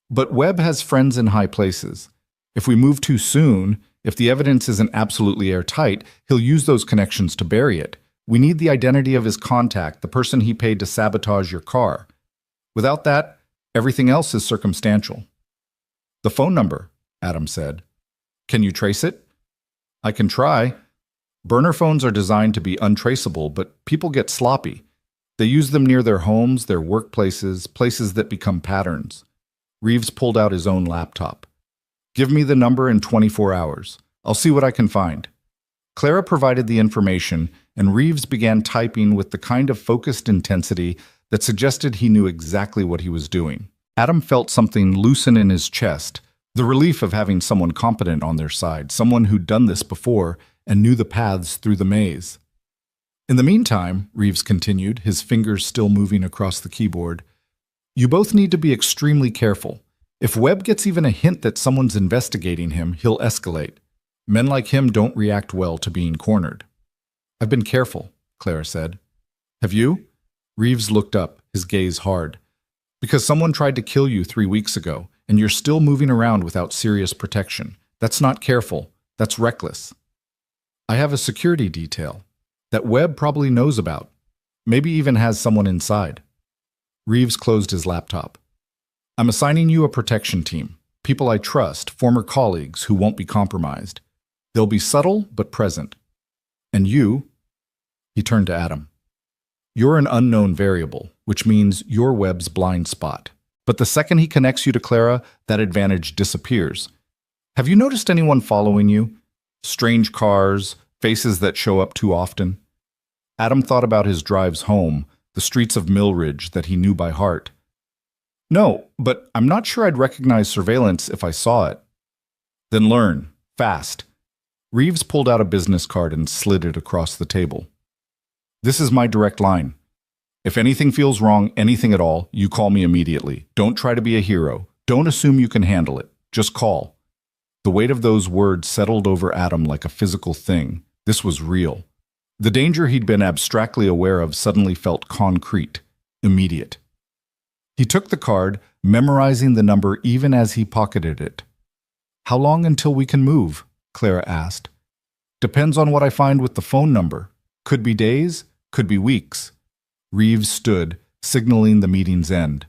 "But Webb has friends in high places. If we move too soon, if the evidence isn't absolutely airtight, he'll use those connections to bury it. We need the identity of his contact, the person he paid to sabotage your car. Without that, Everything else is circumstantial. The phone number, Adam said. Can you trace it? I can try. Burner phones are designed to be untraceable, but people get sloppy. They use them near their homes, their workplaces, places that become patterns. Reeves pulled out his own laptop. Give me the number in 24 hours. I'll see what I can find. Clara provided the information, and Reeves began typing with the kind of focused intensity that suggested he knew exactly what he was doing. Adam felt something loosen in his chest, the relief of having someone competent on their side, someone who'd done this before and knew the paths through the maze. In the meantime, Reeves continued, his fingers still moving across the keyboard, you both need to be extremely careful. If Webb gets even a hint that someone's investigating him, he'll escalate. Men like him don't react well to being cornered. I've been careful, Clara said. Have you? Reeves looked up, his gaze hard. Because someone tried to kill you 3 weeks ago, and you're still moving around without serious protection. That's not careful. That's reckless. I have a security detail that Webb probably knows about. Maybe even has someone inside. Reeves closed his laptop. I'm assigning you a protection team. People I trust, former colleagues who won't be compromised. They'll be subtle but present. And you, he turned to Adam. You're an unknown variable, which means you're Webb's blind spot. But the second he connects you to Clara, that advantage disappears. Have you noticed anyone following you? Strange cars, faces that show up too often? Adam thought about his drives home, the streets of Millridge that he knew by heart. No, but I'm not sure I'd recognize surveillance if I saw it. Then learn, fast. Reeves pulled out a business card and slid it across the table. This is my direct line. If anything feels wrong, anything at all, you call me immediately. Don't try to be a hero. Don't assume you can handle it. Just call. The weight of those words settled over Adam like a physical thing. This was real. The danger he'd been abstractly aware of suddenly felt concrete, immediate. He took the card, memorizing the number even as he pocketed it. How long until we can move? Clara asked. Depends on what I find with the phone number. Could be days, could be weeks. Reeves stood, signaling the meeting's end.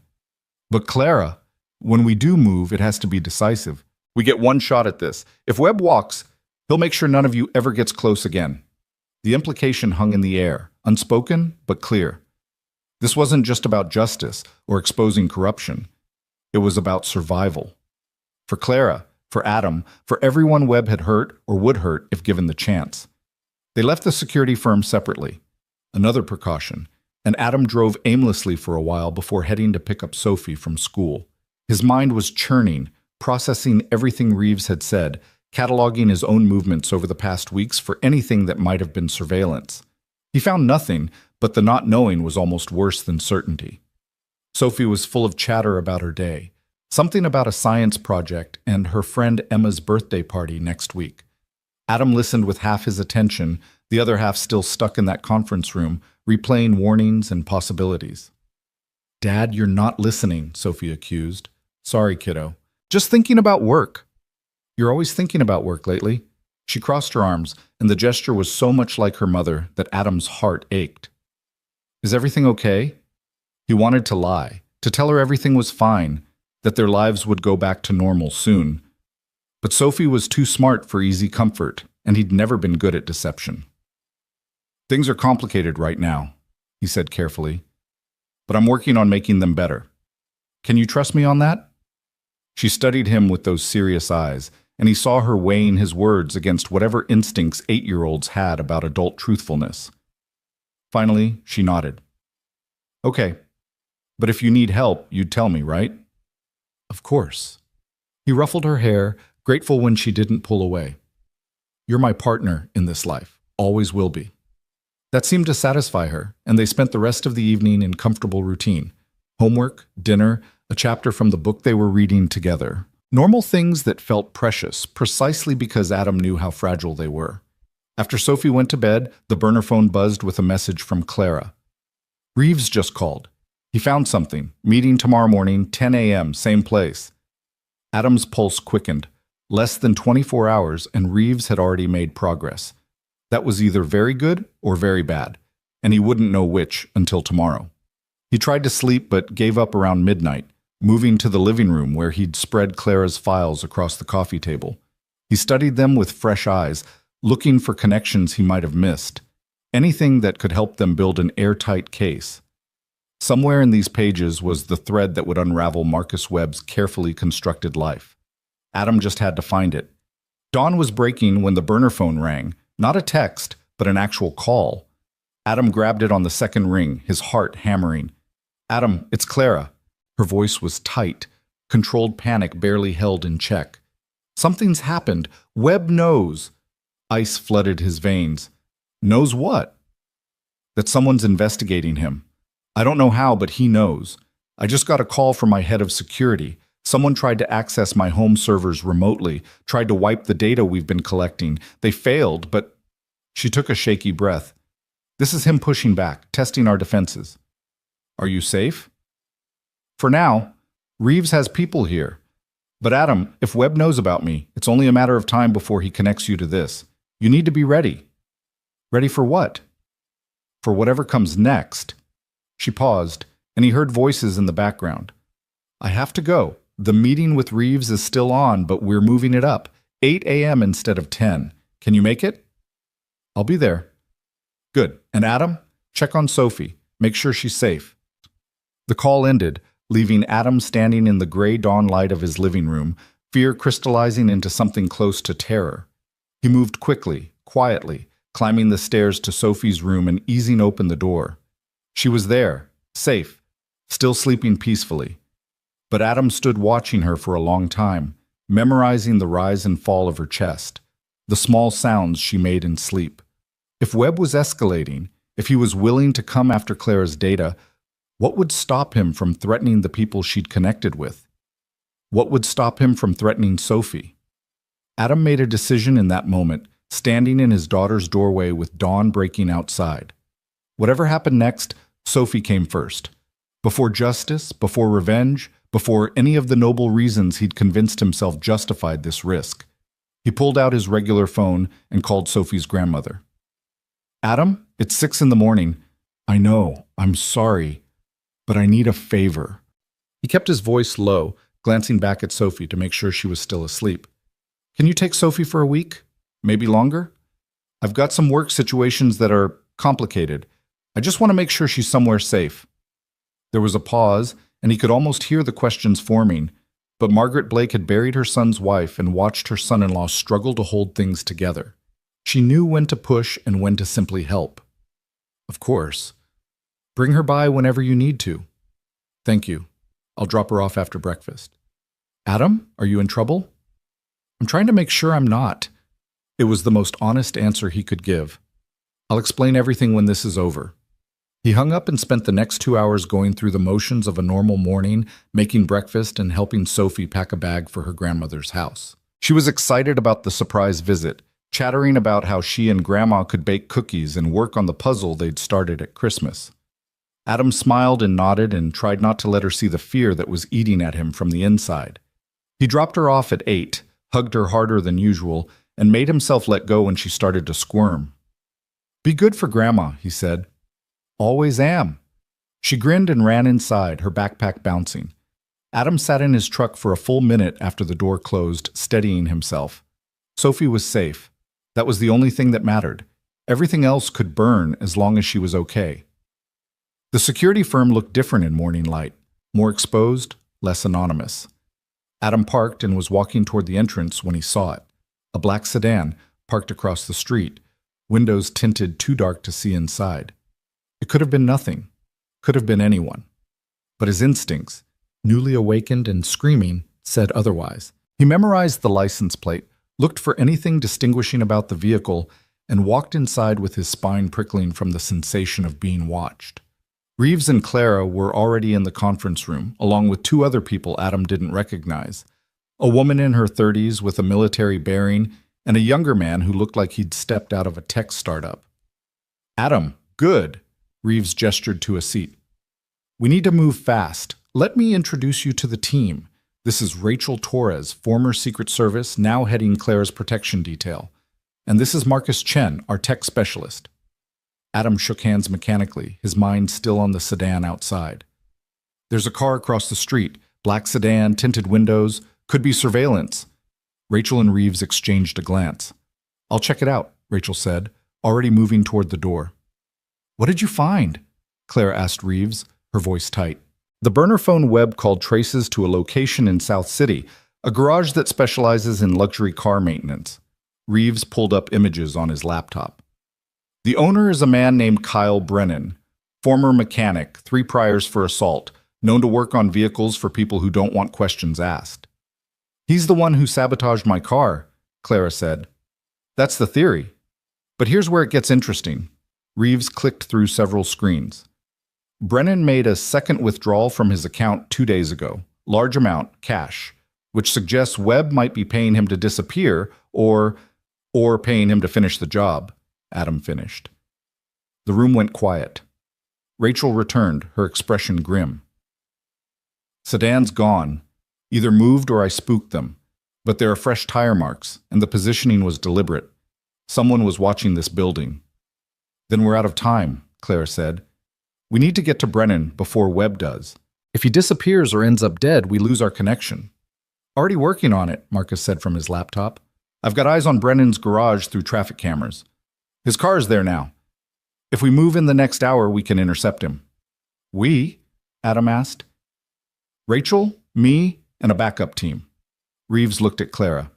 But Clara, when we do move, it has to be decisive. We get one shot at this. If Webb walks, he'll make sure none of you ever gets close again. The implication hung in the air, unspoken but clear. This wasn't just about justice or exposing corruption. It was about survival. For Clara, for Adam, for everyone Webb had hurt or would hurt if given the chance. They left the security firm separately. Another precaution, and Adam drove aimlessly for a while before heading to pick up Sophie from school. His mind was churning, processing everything Reeves had said, cataloging his own movements over the past weeks for anything that might have been surveillance. He found nothing, but the not knowing was almost worse than certainty. Sophie was full of chatter about her day, something about a science project and her friend Emma's birthday party next week. Adam listened with half his attention, the other half still stuck in that conference room, replaying warnings and possibilities. Dad, you're not listening, Sophie accused. Sorry, kiddo. Just thinking about work. You're always thinking about work lately. She crossed her arms, and the gesture was so much like her mother that Adam's heart ached. Is everything okay? He wanted to lie, to tell her everything was fine, that their lives would go back to normal soon. But Sophie was too smart for easy comfort, and he'd never been good at deception. Things are complicated right now, he said carefully, but I'm working on making them better. Can you trust me on that? She studied him with those serious eyes, and he saw her weighing his words against whatever instincts 8-year-olds had about adult truthfulness. Finally, she nodded. Okay, but if you need help, you'd tell me, right? Of course. He ruffled her hair, grateful when she didn't pull away. You're my partner in this life, always will be. That seemed to satisfy her, and they spent the rest of the evening in comfortable routine. Homework, dinner, a chapter from the book they were reading together. Normal things that felt precious, precisely because Adam knew how fragile they were. After Sophie went to bed, the burner phone buzzed with a message from Clara. Reeves just called. He found something. Meeting tomorrow morning, 10 a.m., same place. Adam's pulse quickened. Less than 24 hours, and Reeves had already made progress. That was either very good or very bad, and he wouldn't know which until tomorrow. He tried to sleep but gave up around midnight, moving to the living room where he'd spread Clara's files across the coffee table. He studied them with fresh eyes, looking for connections he might have missed, anything that could help them build an airtight case. Somewhere in these pages was the thread that would unravel Marcus Webb's carefully constructed life. Adam just had to find it. Dawn was breaking when the burner phone rang, not a text, but an actual call. Adam grabbed it on the second ring, his heart hammering. "Adam, it's Clara." Her voice was tight, controlled panic barely held in check. "Something's happened. Webb knows." Ice flooded his veins. "Knows what?" "That someone's investigating him. I don't know how, but he knows. I just got a call from my head of security. Someone tried to access my home servers remotely, tried to wipe the data we've been collecting. They failed, but..." She took a shaky breath. "This is him pushing back, testing our defenses." "Are you safe?" "For now. Reeves has people here. But Adam, if Webb knows about me, it's only a matter of time before he connects you to this. You need to be ready." "Ready for what?" "For whatever comes next." She paused, and he heard voices in the background. "I have to go. The meeting with Reeves is still on, but we're moving it up. 8 a.m. instead of 10. Can you make it?" "I'll be there." "Good. And Adam, check on Sophie. Make sure she's safe." The call ended, leaving Adam standing in the gray dawn light of his living room, fear crystallizing into something close to terror. He moved quickly, quietly, climbing the stairs to Sophie's room and easing open the door. She was there, safe, still sleeping peacefully. But Adam stood watching her for a long time, memorizing the rise and fall of her chest, the small sounds she made in sleep. If Webb was escalating, if he was willing to come after Clara's data, what would stop him from threatening the people she'd connected with? What would stop him from threatening Sophie? Adam made a decision in that moment, standing in his daughter's doorway with dawn breaking outside. Whatever happened next, Sophie came first. Before justice, before revenge, before any of the noble reasons he'd convinced himself justified this risk. He pulled out his regular phone and called Sophie's grandmother. "Adam, it's 6 in the morning. I know, I'm sorry, but I need a favor." He kept his voice low, glancing back at Sophie to make sure she was still asleep. "Can you take Sophie for a week? Maybe longer? I've got some work situations that are complicated. I just want to make sure she's somewhere safe." There was a pause, and he could almost hear the questions forming, but Margaret Blake had buried her son's wife and watched her son-in-law struggle to hold things together. She knew when to push and when to simply help. "Of course. Bring her by whenever you need to." "Thank you. I'll drop her off after breakfast." "Adam, are you in trouble?" "I'm trying to make sure I'm not." It was the most honest answer he could give. "I'll explain everything when this is over." He hung up and spent the next 2 hours going through the motions of a normal morning, making breakfast and helping Sophie pack a bag for her grandmother's house. She was excited about the surprise visit, chattering about how she and Grandma could bake cookies and work on the puzzle they'd started at Christmas. Adam smiled and nodded and tried not to let her see the fear that was eating at him from the inside. He dropped her off at 8, hugged her harder than usual, and made himself let go when she started to squirm. "Be good for Grandma," he said. "Always am." She grinned and ran inside, her backpack bouncing. Adam sat in his truck for a full minute after the door closed, steadying himself. Sophie was safe. That was the only thing that mattered. Everything else could burn as long as she was okay. The security firm looked different in morning light, more exposed, less anonymous. Adam parked and was walking toward the entrance when he saw it. A black sedan, parked across the street, windows tinted too dark to see inside. It could have been nothing, could have been anyone. But his instincts, newly awakened and screaming, said otherwise. He memorized the license plate, looked for anything distinguishing about the vehicle, and walked inside with his spine prickling from the sensation of being watched. Reeves and Clara were already in the conference room, along with 2 other people Adam didn't recognize. A woman in her 30s with a military bearing, and a younger man who looked like he'd stepped out of a tech startup. "Adam, good." Reeves gestured to a seat. "We need to move fast. Let me introduce you to the team. This is Rachel Torres, former Secret Service, now heading Clara's protection detail. And this is Marcus Chen, our tech specialist." Adam shook hands mechanically, his mind still on the sedan outside. "There's a car across the street. Black sedan, tinted windows, could be surveillance. Rachel and Reeves exchanged a glance. "I'll check it out," Rachel said, already moving toward the door. "What did you find?" Clara asked Reeves, her voice tight. The burner phone Webb called traces to a location in South City, a garage that specializes in luxury car maintenance. Reeves pulled up images on his laptop. The owner is a man named Kyle Brennan, former mechanic, 3 priors for assault, known to work on vehicles for people who don't want questions asked. "He's the one who sabotaged my car," Clara said. "That's the theory. But here's where it gets interesting." Reeves clicked through several screens. Brennan made a second withdrawal from his account 2 days ago, large amount, cash, which suggests Webb might be paying him to disappear or paying him to finish the job, Adam finished. The room went quiet. Rachel returned, her expression grim. "Sedan's gone. Either moved or I spooked them. But there are fresh tire marks, and the positioning was deliberate. Someone was watching this building." "Then we're out of time," Clara said. "We need to get to Brennan before Webb does. If he disappears or ends up dead, we lose our connection." "Already working on it," Marcus said from his laptop. "I've got eyes on Brennan's garage through traffic cameras. His car is there now. If we move in the next hour, we can intercept him." "We?" Adam asked. "Rachel, me, and a backup team." Reeves looked at Clara.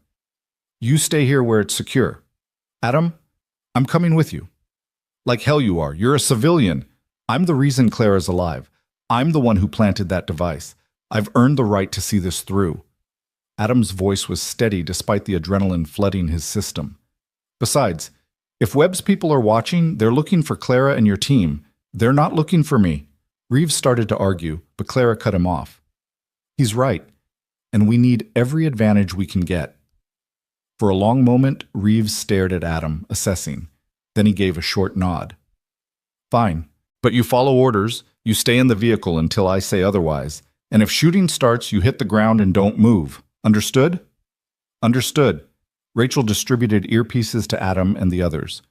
"You stay here where it's secure. Adam, I'm coming with you." "Like hell you are. You're a civilian. I'm the reason Clara's alive. I'm the one who planted that device. I've earned the right to see this through." Adam's voice was steady despite the adrenaline flooding his system. "Besides, if Webb's people are watching, they're looking for Clara and your team. They're not looking for me." Reeves started to argue, but Clara cut him off. "He's right, and we need every advantage we can get." For a long moment, Reeves stared at Adam, assessing. Then he gave a short nod. "Fine, but you follow orders, you stay in the vehicle until I say otherwise, and if shooting starts, you hit the ground and don't move. Understood?" "Understood." Rachel distributed earpieces to Adam and the others.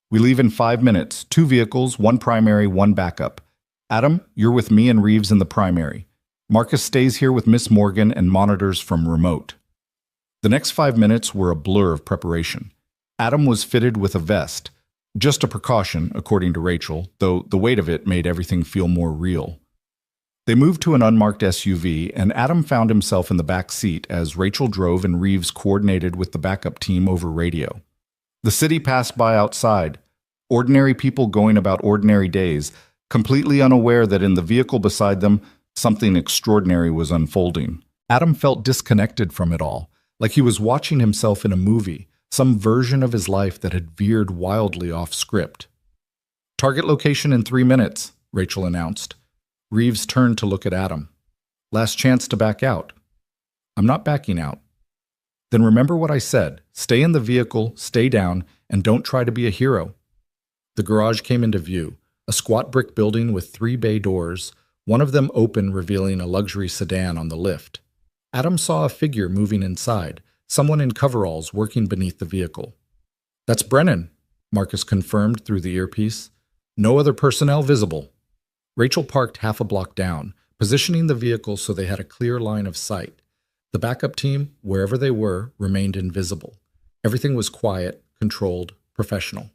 "We leave in 5 minutes, 2 vehicles, 1 primary, 1 backup. Adam, you're with me and Reeves in the primary. Marcus stays here with Miss Morgan and monitors from remote." The next 5 minutes were a blur of preparation. Adam was fitted with a vest. Just a precaution, according to Rachel, though the weight of it made everything feel more real. They moved to an unmarked SUV, and Adam found himself in the back seat as Rachel drove and Reeves coordinated with the backup team over radio. The city passed by outside, ordinary people going about ordinary days, completely unaware that in the vehicle beside them, something extraordinary was unfolding. Adam felt disconnected from it all, like he was watching himself in a movie, some version of his life that had veered wildly off script. "Target location in 3 minutes," Rachel announced. Reeves turned to look at Adam. "Last chance to back out." "I'm not backing out." "Then remember what I said. Stay in the vehicle, stay down, and don't try to be a hero." The garage came into view, a squat brick building with 3 bay doors, one of them open, revealing a luxury sedan on the lift. Adam saw a figure moving inside, someone in coveralls working beneath the vehicle. "That's Brennan," Marcus confirmed through the earpiece. "No other personnel visible." Rachel parked half a block down, positioning the vehicle so they had a clear line of sight. The backup team, wherever they were, remained invisible. Everything was quiet, controlled, professional.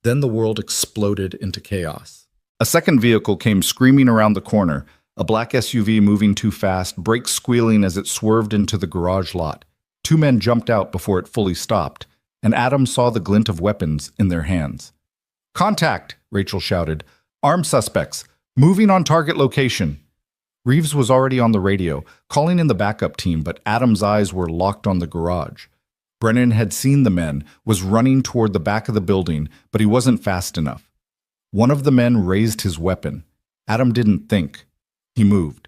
Then the world exploded into chaos. A second vehicle came screaming around the corner, a black SUV moving too fast, brakes squealing as it swerved into the garage lot. 2 men jumped out before it fully stopped, and Adam saw the glint of weapons in their hands. "Contact!" Rachel shouted. "Armed suspects, moving on target location." Reeves was already on the radio, calling in the backup team, but Adam's eyes were locked on the garage. Brennan had seen the men, was running toward the back of the building, but he wasn't fast enough. One of the men raised his weapon. Adam didn't think. He moved.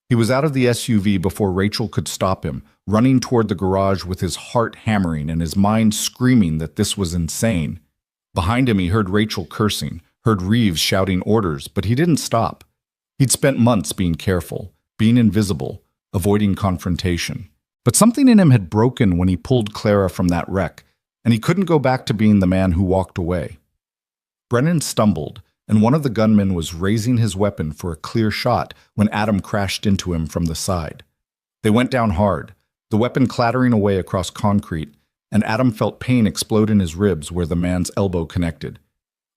He was out of the SUV before Rachel could stop him, running toward the garage with his heart hammering and his mind screaming that this was insane. Behind him, he heard Rachel cursing, heard Reeves shouting orders, but he didn't stop. He'd spent months being careful, being invisible, avoiding confrontation. But something in him had broken when he pulled Clara from that wreck, and he couldn't go back to being the man who walked away. Brennan stumbled, and one of the gunmen was raising his weapon for a clear shot when Adam crashed into him from the side. They went down hard, the weapon clattering away across concrete, and Adam felt pain explode in his ribs where the man's elbow connected.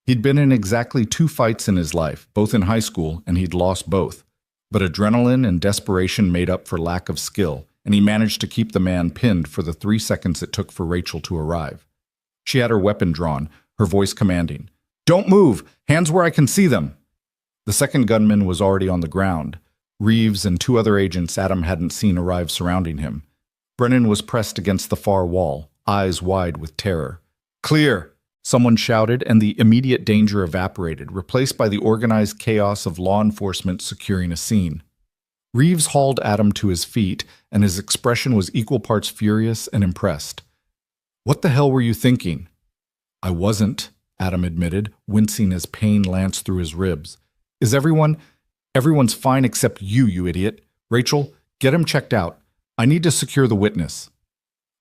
He'd been in exactly 2 fights in his life, both in high school, and he'd lost both. But adrenaline and desperation made up for lack of skill, and he managed to keep the man pinned for the 3 seconds it took for Rachel to arrive. She had her weapon drawn, her voice commanding, "Don't move! Hands where I can see them!" The second gunman was already on the ground. Reeves and 2 other agents Adam hadn't seen arrive surrounding him. Brennan was pressed against the far wall, eyes wide with terror. "Clear!" someone shouted, and the immediate danger evaporated, replaced by the organized chaos of law enforcement securing a scene. Reeves hauled Adam to his feet, and his expression was equal parts furious and impressed. "What the hell were you thinking?" "I wasn't," Adam admitted, wincing as pain lanced through his ribs. "Is everyone? Everyone's fine except you, you idiot. Rachel, get him checked out. I need to secure the witness."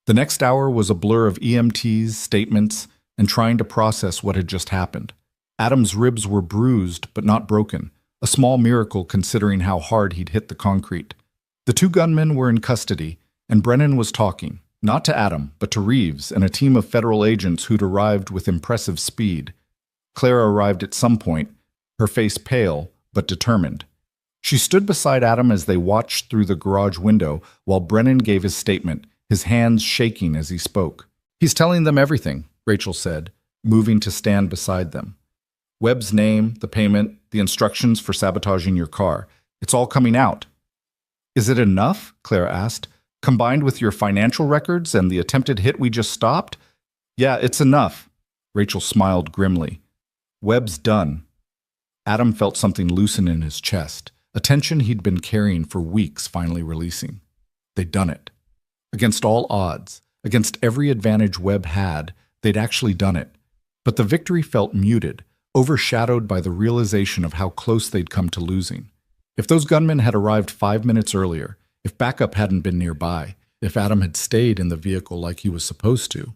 The next hour was a blur of EMTs, statements, and trying to process what had just happened. Adam's ribs were bruised but not broken, a small miracle considering how hard he'd hit the concrete. The 2 gunmen were in custody, and Brennan was talking, not to Adam, but to Reeves and a team of federal agents who'd arrived with impressive speed. Clara arrived at some point, her face pale but determined. She stood beside Adam as they watched through the garage window while Brennan gave his statement, his hands shaking as he spoke. "He's telling them everything," Rachel said, moving to stand beside them. "Webb's name, the payment, the instructions for sabotaging your car. It's all coming out." "Is it enough?" Clara asked. "Combined with your financial records and the attempted hit we just stopped?" "Yeah, it's enough." Rachel smiled grimly. "Webb's done." Adam felt something loosen in his chest, a tension he'd been carrying for weeks finally releasing. They'd done it. Against all odds, against every advantage Webb had, they'd actually done it. But the victory felt muted, overshadowed by the realization of how close they'd come to losing. If those gunmen had arrived 5 minutes earlier, if backup hadn't been nearby, if Adam had stayed in the vehicle like he was supposed to.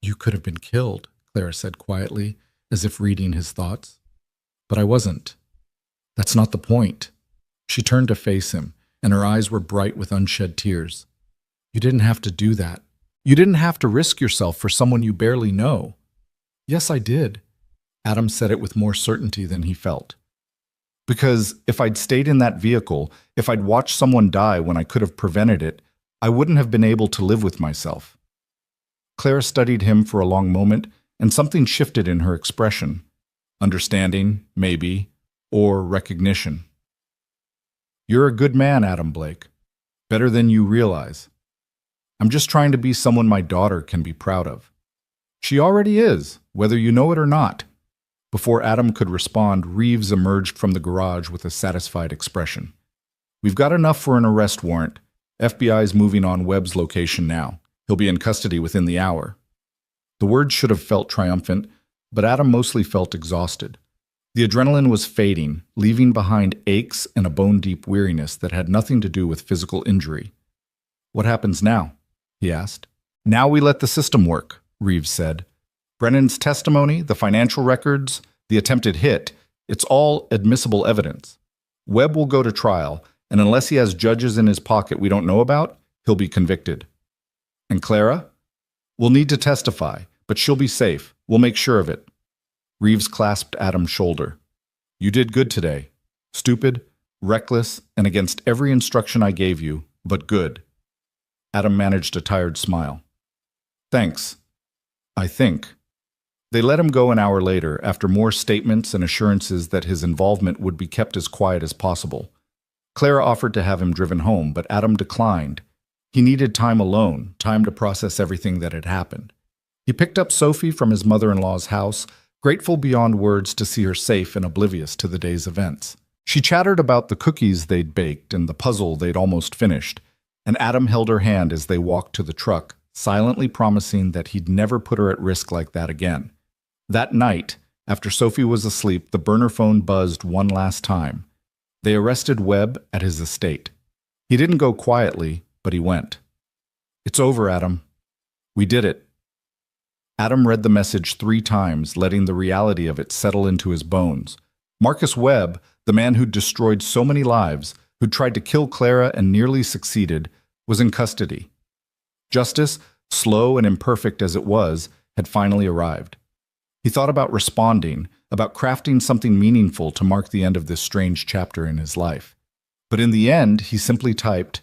"You could have been killed," Clara said quietly, as if reading his thoughts. "But I wasn't. That's not the point." She turned to face him, and her eyes were bright with unshed tears. "You didn't have to do that. You didn't have to risk yourself for someone you barely know." "Yes, I did." Adam said it with more certainty than he felt. "Because if I'd stayed in that vehicle, if I'd watched someone die when I could have prevented it, I wouldn't have been able to live with myself." Clara studied him for a long moment, and something shifted in her expression. Understanding, maybe, or recognition. "You're a good man, Adam Blake. Better than you realize. I'm just trying to be someone my daughter can be proud of. She already is, whether you know it or not." Before Adam could respond, Reeves emerged from the garage with a satisfied expression. "We've got enough for an arrest warrant. FBI's moving on Webb's location now. He'll be in custody within the hour." The words should have felt triumphant, but Adam mostly felt exhausted. The adrenaline was fading, leaving behind aches and a bone-deep weariness that had nothing to do with physical injury. "What happens now?" he asked. "Now we let the system work," Reeves said. "Brennan's testimony, the financial records, the attempted hit, it's all admissible evidence. Webb will go to trial, and unless he has judges in his pocket we don't know about, he'll be convicted. And Clara? We'll need to testify, but she'll be safe. We'll make sure of it." Reeves clasped Adam's shoulder. "You did good today. Stupid, reckless, and against every instruction I gave you, but good." Adam managed a tired smile. "Thanks. I think." They let him go an hour later, after more statements and assurances that his involvement would be kept as quiet as possible. Clara offered to have him driven home, but Adam declined. He needed time alone, time to process everything that had happened. He picked up Sophie from his mother-in-law's house, grateful beyond words to see her safe and oblivious to the day's events. She chattered about the cookies they'd baked and the puzzle they'd almost finished, and Adam held her hand as they walked to the truck, silently promising that he'd never put her at risk like that again. That night, after Sophie was asleep, the burner phone buzzed one last time. They arrested Webb at his estate. He didn't go quietly, but he went. "It's over, Adam. We did it." Adam read the message 3 times, letting the reality of it settle into his bones. Marcus Webb, the man who'd destroyed so many lives, who'd tried to kill Clara and nearly succeeded, was in custody. Justice, slow and imperfect as it was, had finally arrived. He thought about responding, about crafting something meaningful to mark the end of this strange chapter in his life. But in the end, he simply typed,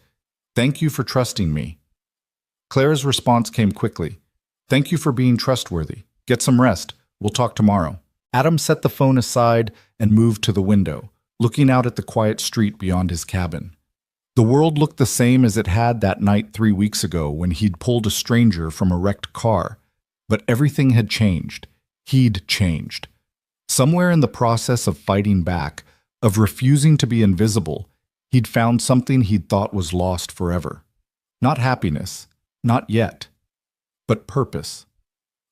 "Thank you for trusting me." Clara's response came quickly. "Thank you for being trustworthy. Get some rest. We'll talk tomorrow." Adam set the phone aside and moved to the window, looking out at the quiet street beyond his cabin. The world looked the same as it had that night 3 weeks ago when he'd pulled a stranger from a wrecked car. But everything had changed. He'd changed. Somewhere in the process of fighting back, of refusing to be invisible, he'd found something he'd thought was lost forever. Not happiness, not yet, but purpose.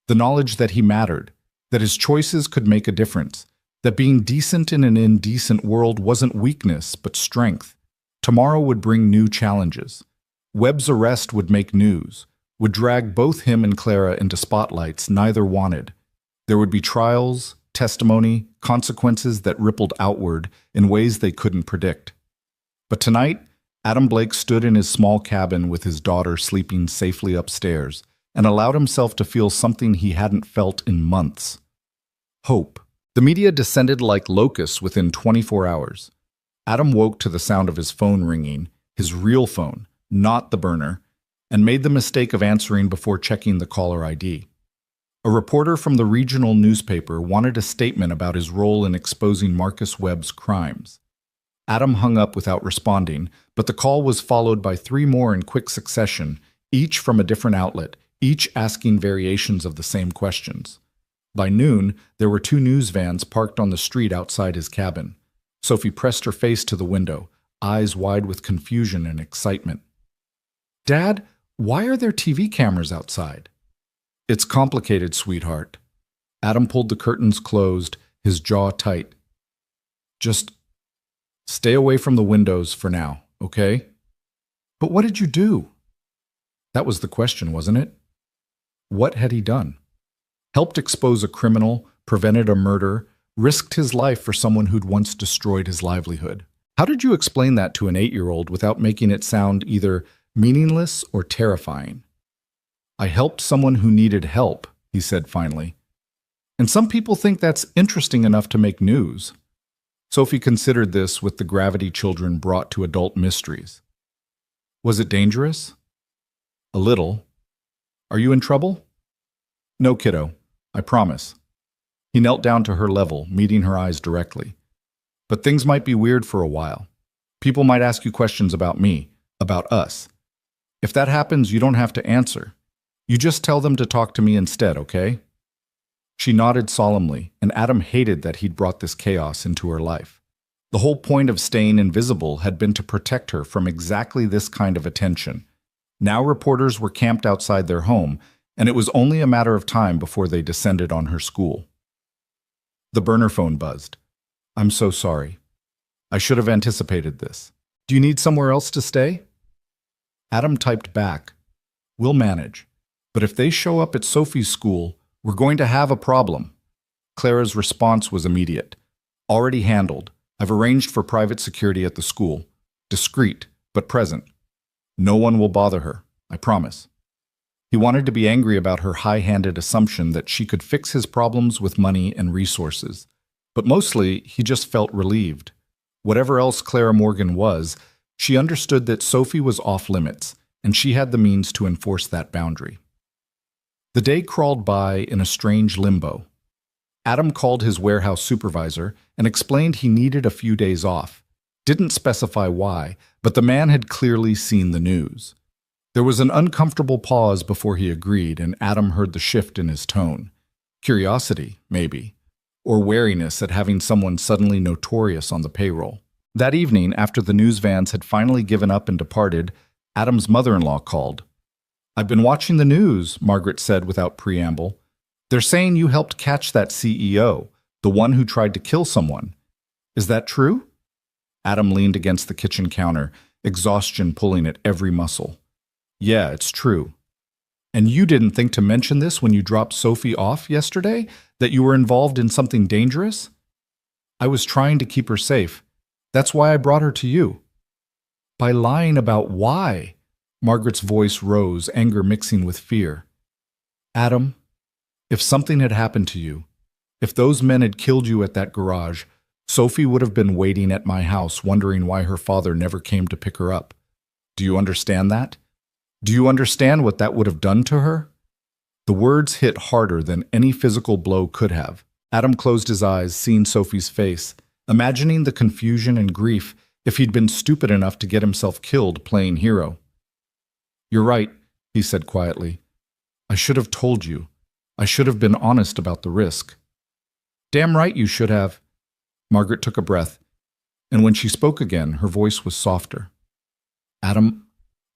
The knowledge that he mattered, that his choices could make a difference, that being decent in an indecent world wasn't weakness, but strength. Tomorrow would bring new challenges. Webb's arrest would make news, would drag both him and Clara into spotlights neither wanted. There would be trials, testimony, consequences that rippled outward in ways they couldn't predict. But tonight, Adam Blake stood in his small cabin with his daughter sleeping safely upstairs and allowed himself to feel something he hadn't felt in months. Hope. The media descended like locusts within 24 hours. Adam woke to the sound of his phone ringing, his real phone, not the burner, and made the mistake of answering before checking the caller ID. A reporter from the regional newspaper wanted a statement about his role in exposing Marcus Webb's crimes. Adam hung up without responding, but the call was followed by 3 more in quick succession, each from a different outlet, each asking variations of the same questions. By noon, there were 2 news vans parked on the street outside his cabin. Sophie pressed her face to the window, eyes wide with confusion and excitement. "Dad, why are there TV cameras outside?" "It's complicated, sweetheart." Adam pulled the curtains closed, his jaw tight. "Just stay away from the windows for now, okay?" "But what did you do?" That was the question, wasn't it? What had he done? Helped expose a criminal, prevented a murder, risked his life for someone who'd once destroyed his livelihood. How did you explain that to an 8-year-old without making it sound either meaningless or terrifying? "I helped someone who needed help," he said finally. "And some people think that's interesting enough to make news." Sophie considered this with the gravity children brought to adult mysteries. "Was it dangerous?" "A little." "Are you in trouble?" "No, kiddo. I promise." He knelt down to her level, meeting her eyes directly. "But things might be weird for a while. People might ask you questions about me, about us. If that happens, you don't have to answer. You just tell them to talk to me instead, okay?" She nodded solemnly, and Adam hated that he'd brought this chaos into her life. The whole point of staying invisible had been to protect her from exactly this kind of attention. Now reporters were camped outside their home, and it was only a matter of time before they descended on her school. The burner phone buzzed. "I'm so sorry. I should have anticipated this. Do you need somewhere else to stay?" Adam typed back, "We'll manage. But if they show up at Sophie's school, we're going to have a problem." Clara's response was immediate. "Already handled. I've arranged for private security at the school. Discreet, but present. No one will bother her, I promise." He wanted to be angry about her high-handed assumption that she could fix his problems with money and resources. But mostly, he just felt relieved. Whatever else Clara Morgan was, she understood that Sophie was off-limits, and she had the means to enforce that boundary. The day crawled by in a strange limbo. Adam called his warehouse supervisor and explained he needed a few days off. Didn't specify why, but the man had clearly seen the news. There was an uncomfortable pause before he agreed, and Adam heard the shift in his tone. Curiosity, maybe, or wariness at having someone suddenly notorious on the payroll. That evening, after the news vans had finally given up and departed, Adam's mother-in-law called. "I've been watching the news," Margaret said without preamble. "They're saying you helped catch that CEO, the one who tried to kill someone. Is that true?" Adam leaned against the kitchen counter, exhaustion pulling at every muscle. "Yeah, it's true." And you didn't think to mention this when you dropped Sophie off yesterday, that you were involved in something dangerous? I was trying to keep her safe. That's why I brought her to you. By lying about why? Margaret's voice rose, anger mixing with fear. Adam, if something had happened to you, if those men had killed you at that garage, Sophie would have been waiting at my house wondering why her father never came to pick her up. Do you understand that? Do you understand what that would have done to her? The words hit harder than any physical blow could have. Adam closed his eyes, seeing Sophie's face, imagining the confusion and grief if he'd been stupid enough to get himself killed playing hero. You're right, he said quietly. I should have told you. I should have been honest about the risk. Damn right you should have. Margaret took a breath, and when she spoke again, her voice was softer. Adam,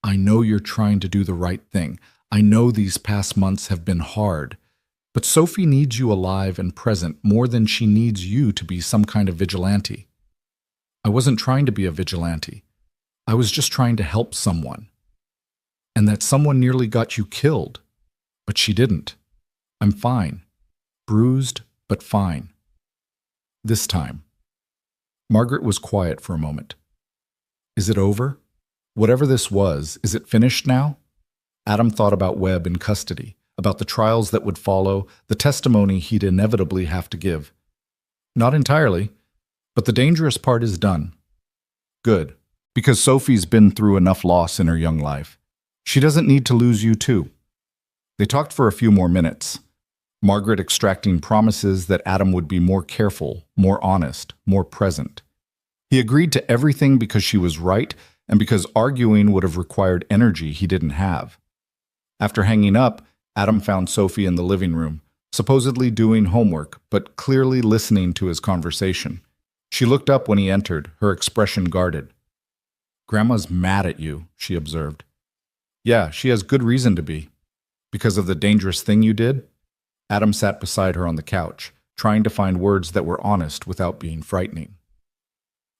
I know you're trying to do the right thing. I know these past months have been hard, but Sophie needs you alive and present more than she needs you to be some kind of vigilante. I wasn't trying to be a vigilante. I was just trying to help someone. And that someone nearly got you killed, but she didn't. I'm fine. Bruised, but fine. This time. Margaret was quiet for a moment. Is it over? Whatever this was, is it finished now? Adam thought about Webb in custody, about the trials that would follow, the testimony he'd inevitably have to give. Not entirely, but the dangerous part is done. Good, because Sophie's been through enough loss in her young life. She doesn't need to lose you too. They talked for a few more minutes, Margaret extracting promises that Adam would be more careful, more honest, more present. He agreed to everything because she was right and because arguing would have required energy he didn't have. After hanging up, Adam found Sophie in the living room, supposedly doing homework, but clearly listening to his conversation. She looked up when he entered, her expression guarded. Grandma's mad at you, she observed. Yeah, she has good reason to be. Because of the dangerous thing you did? Adam sat beside her on the couch, trying to find words that were honest without being frightening.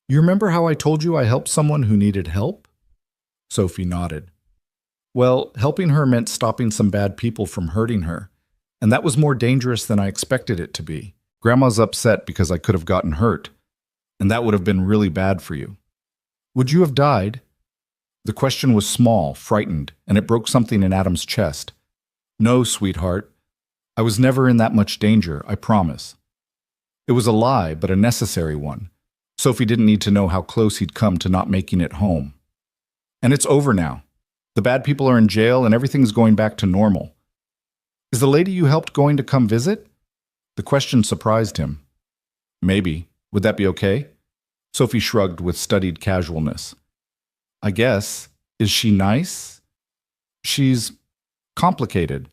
You remember how I told you I helped someone who needed help? Sophie nodded. Well, helping her meant stopping some bad people from hurting her, and that was more dangerous than I expected it to be. Grandma's upset because I could have gotten hurt, and that would have been really bad for you. Would you have died? The question was small, frightened, and it broke something in Adam's chest. No, sweetheart. I was never in that much danger, I promise. It was a lie, but a necessary one. Sophie didn't need to know how close he'd come to not making it home. And it's over now. The bad people are in jail and everything's going back to normal. Is the lady you helped going to come visit? The question surprised him. Maybe. Would that be okay? Sophie shrugged with studied casualness. I guess. Is she nice? She's complicated.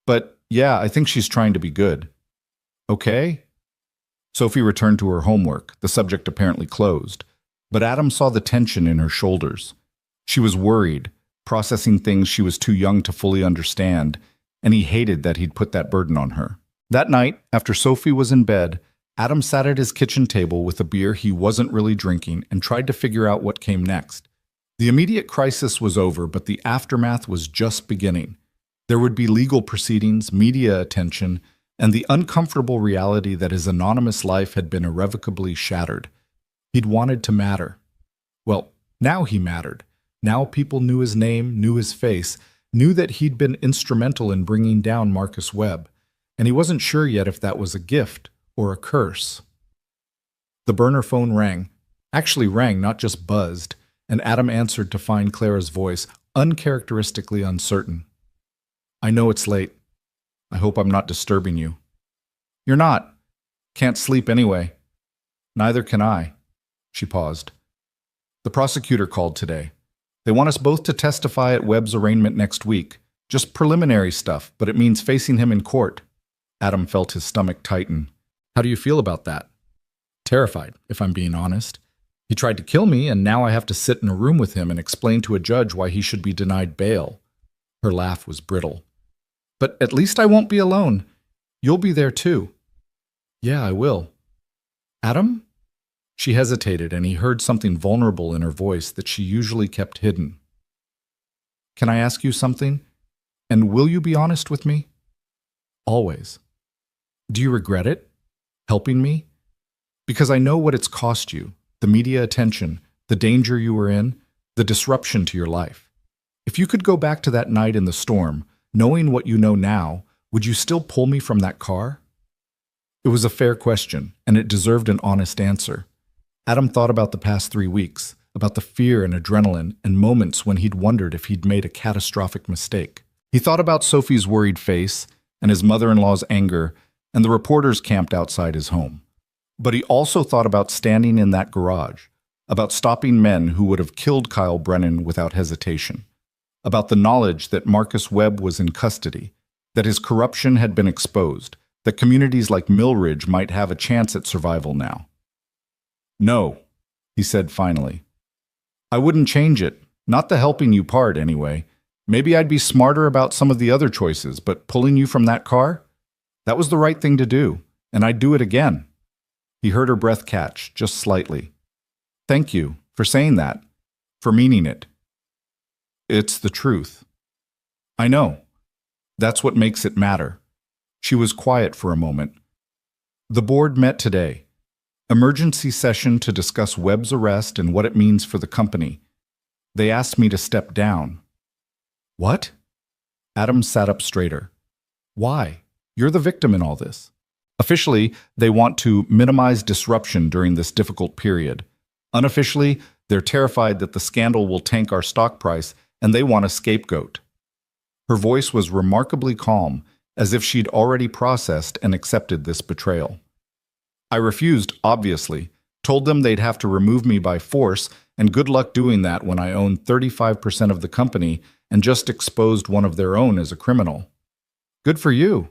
But yeah, I think she's trying to be good. Okay? Sophie returned to her homework, the subject apparently closed, but Adam saw the tension in her shoulders. She was worried, processing things she was too young to fully understand, and he hated that he'd put that burden on her. That night, after Sophie was in bed, Adam sat at his kitchen table with a beer he wasn't really drinking and tried to figure out what came next. The immediate crisis was over, but the aftermath was just beginning. There would be legal proceedings, media attention, and the uncomfortable reality that his anonymous life had been irrevocably shattered. He'd wanted to matter. Well, now he mattered. Now people knew his name, knew his face, knew that he'd been instrumental in bringing down Marcus Webb, and he wasn't sure yet if that was a gift or a curse. The burner phone rang. Actually rang, not just buzzed, and Adam answered to find Clara's voice, uncharacteristically uncertain. I know it's late. I hope I'm not disturbing you. You're not. Can't sleep anyway. Neither can I. She paused. The prosecutor called today. They want us both to testify at Webb's arraignment next week. Just preliminary stuff, but it means facing him in court. Adam felt his stomach tighten. How do you feel about that? Terrified, if I'm being honest. He tried to kill me, and now I have to sit in a room with him and explain to a judge why he should be denied bail. Her laugh was brittle. But at least I won't be alone. You'll be there too. Yeah, I will. Adam? She hesitated, and he heard something vulnerable in her voice that she usually kept hidden. Can I ask you something? And will you be honest with me? Always. Do you regret it? Helping me? Because I know what it's cost you, the media attention, the danger you were in, the disruption to your life. If you could go back to that night in the storm, knowing what you know now, would you still pull me from that car? It was a fair question, and it deserved an honest answer. Adam thought about the past 3 weeks, about the fear and adrenaline and moments when he'd wondered if he'd made a catastrophic mistake. He thought about Sophie's worried face and his mother-in-law's anger and the reporters camped outside his home. But he also thought about standing in that garage, about stopping men who would have killed Kyle Brennan without hesitation, about the knowledge that Marcus Webb was in custody, that his corruption had been exposed, that communities like Millridge might have a chance at survival now. No, he said finally. I wouldn't change it, not the helping you part anyway. Maybe I'd be smarter about some of the other choices, but pulling you from that car? That was the right thing to do, and I'd do it again. He heard her breath catch, just slightly. Thank you for saying that, for meaning it. It's the truth. I know. That's what makes it matter. She was quiet for a moment. The board met today. Emergency session to discuss Webb's arrest and what it means for the company. They asked me to step down. What? Adam sat up straighter. Why? You're the victim in all this. Officially, they want to minimize disruption during this difficult period. Unofficially, they're terrified that the scandal will tank our stock price and they want a scapegoat. Her voice was remarkably calm, as if she'd already processed and accepted this betrayal. I refused, obviously, told them they'd have to remove me by force, and good luck doing that when I own 35% of the company and just exposed one of their own as a criminal. Good for you.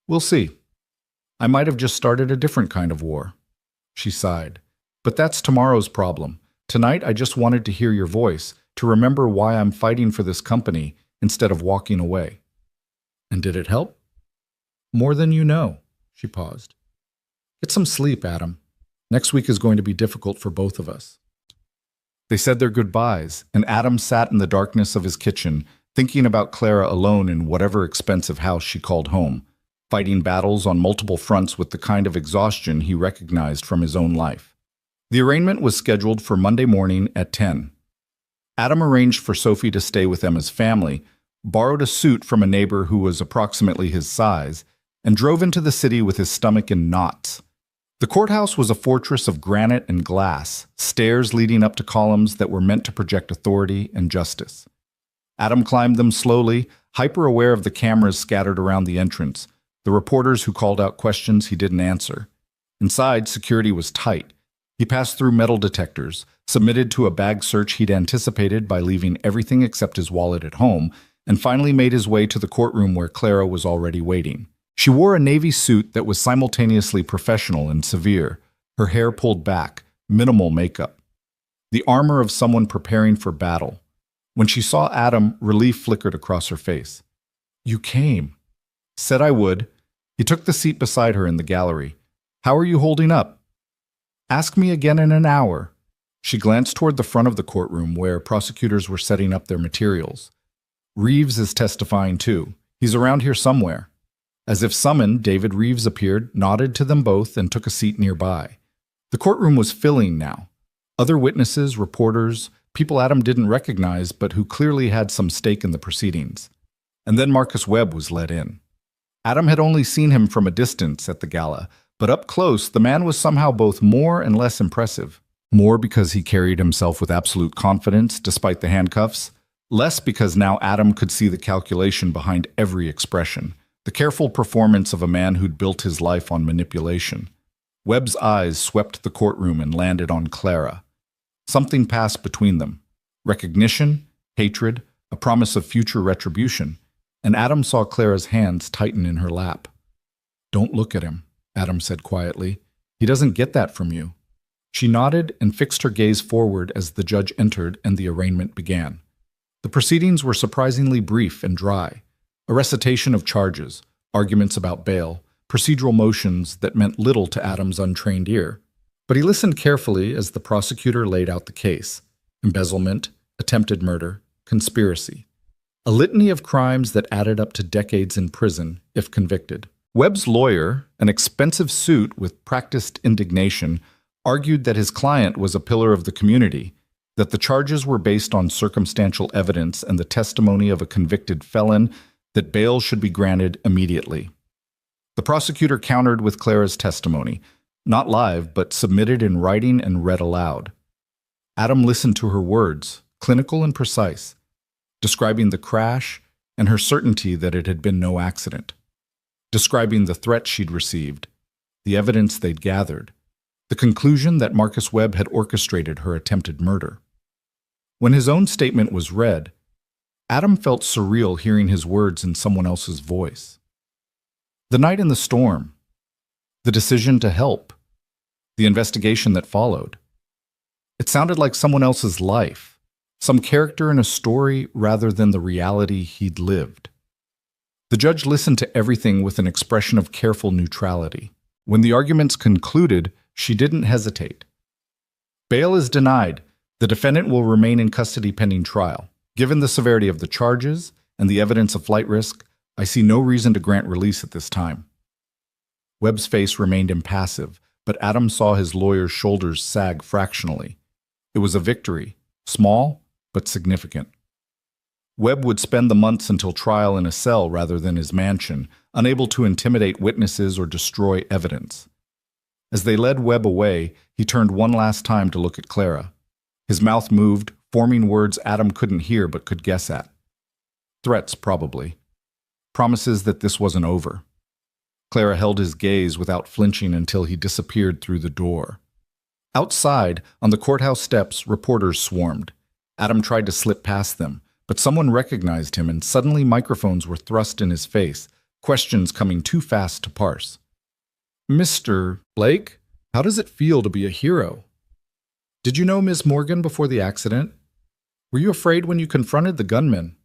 We'll see. I might have just started a different kind of war. She sighed. But that's tomorrow's problem. Tonight I just wanted to hear your voice, to remember why I'm fighting for this company instead of walking away. And did it help? More than you know, she paused. Get some sleep, Adam. Next week is going to be difficult for both of us. They said their goodbyes, and Adam sat in the darkness of his kitchen, thinking about Clara alone in whatever expensive house she called home, fighting battles on multiple fronts with the kind of exhaustion he recognized from his own life. The arraignment was scheduled for Monday morning at 10. Adam arranged for Sophie to stay with Emma's family, borrowed a suit from a neighbor who was approximately his size, and drove into the city with his stomach in knots. The courthouse was a fortress of granite and glass, stairs leading up to columns that were meant to project authority and justice. Adam climbed them slowly, hyper-aware of the cameras scattered around the entrance, the reporters who called out questions he didn't answer. Inside, security was tight. He passed through metal detectors, submitted to a bag search he'd anticipated by leaving everything except his wallet at home, and finally made his way to the courtroom where Clara was already waiting. She wore a navy suit that was simultaneously professional and severe, her hair pulled back, minimal makeup. The armor of someone preparing for battle. When she saw Adam, relief flickered across her face. You came. Said I would. He took the seat beside her in the gallery. How are you holding up? Ask me again in an hour. She glanced toward the front of the courtroom where prosecutors were setting up their materials. Reeves is testifying too. He's around here somewhere. As if summoned, David Reeves appeared, nodded to them both, and took a seat nearby. The courtroom was filling now. Other witnesses, reporters, people Adam didn't recognize but who clearly had some stake in the proceedings. And then Marcus Webb was let in. Adam had only seen him from a distance at the gala, but up close the man was somehow both more and less impressive. More because he carried himself with absolute confidence despite the handcuffs, less because now Adam could see the calculation behind every expression. The careful performance of a man who'd built his life on manipulation. Webb's eyes swept the courtroom and landed on Clara. Something passed between them. Recognition, hatred, a promise of future retribution. And Adam saw Clara's hands tighten in her lap. Don't look at him, Adam said quietly. He doesn't get that from you. She nodded and fixed her gaze forward as the judge entered and the arraignment began. The proceedings were surprisingly brief and dry. A recitation of charges, arguments about bail, procedural motions that meant little to Adam's untrained ear. But he listened carefully as the prosecutor laid out the case. Embezzlement, attempted murder, conspiracy. a litany of crimes that added up to decades in prison if convicted. Webb's lawyer, an expensive suit with practiced indignation, argued that his client was a pillar of the community, that the charges were based on circumstantial evidence and the testimony of a convicted felon, that bail should be granted immediately. The prosecutor countered with Clara's testimony, not live, but submitted in writing and read aloud. Adam listened to her words, clinical and precise, describing the crash and her certainty that it had been no accident, describing the threat she'd received, the evidence they'd gathered, the conclusion that Marcus Webb had orchestrated her attempted murder. When his own statement was read, Adam felt surreal hearing his words in someone else's voice. The night in the storm, the decision to help, the investigation that followed. It sounded like someone else's life, some character in a story rather than the reality he'd lived. The judge listened to everything with an expression of careful neutrality. When the arguments concluded, she didn't hesitate. Bail is denied. The defendant will remain in custody pending trial. Given the severity of the charges and the evidence of flight risk, I see no reason to grant release at this time. Webb's face remained impassive, but Adam saw his lawyer's shoulders sag fractionally. It was a victory, small but significant. Webb would spend the months until trial in a cell rather than his mansion, unable to intimidate witnesses or destroy evidence. As they led Webb away, he turned one last time to look at Clara. His mouth moved, forming words Adam couldn't hear but could guess at. Threats, probably. Promises that this wasn't over. Clara held his gaze without flinching until he disappeared through the door. Outside, on the courthouse steps, reporters swarmed. Adam tried to slip past them, but someone recognized him and suddenly microphones were thrust in his face, questions coming too fast to parse. Mr. Blake, how does it feel to be a hero? Did you know Miss Morgan before the accident? Were you afraid when you confronted the gunman?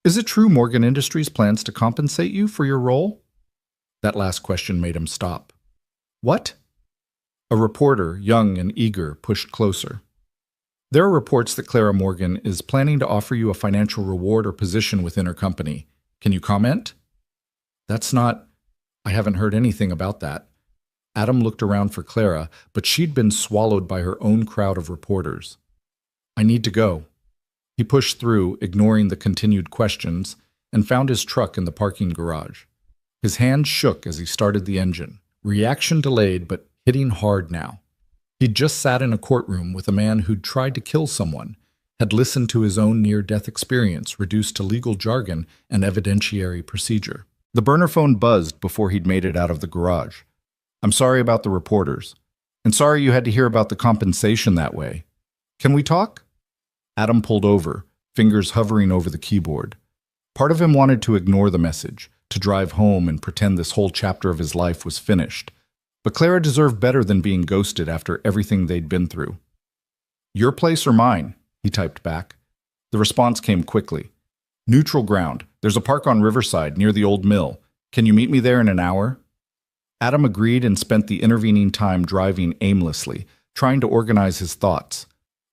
Is it true Morgan Industries plans to compensate you for your role? That last question made him stop. What? A reporter, young and eager, pushed closer. There are reports that Clara Morgan is planning to offer you a financial reward or position within her company. Can you comment? That's not... I haven't heard anything about that. Adam looked around for Clara, but she'd been swallowed by her own crowd of reporters. I need to go. He pushed through, ignoring the continued questions, and found his truck in the parking garage. His hand shook as he started the engine. Reaction delayed, but hitting hard now. He'd just sat in a courtroom with a man who'd tried to kill someone, had listened to his own near-death experience reduced to legal jargon and evidentiary procedure. The burner phone buzzed before he'd made it out of the garage. I'm sorry about the reporters. And sorry you had to hear about the compensation that way. Can we talk? Adam pulled over, fingers hovering over the keyboard. Part of him wanted to ignore the message, to drive home and pretend this whole chapter of his life was finished. But Clara deserved better than being ghosted after everything they'd been through. Your place or mine? He typed back. The response came quickly. Neutral ground. There's a park on Riverside near the old mill. Can you meet me there in an hour? Adam agreed and spent the intervening time driving aimlessly, trying to organize his thoughts.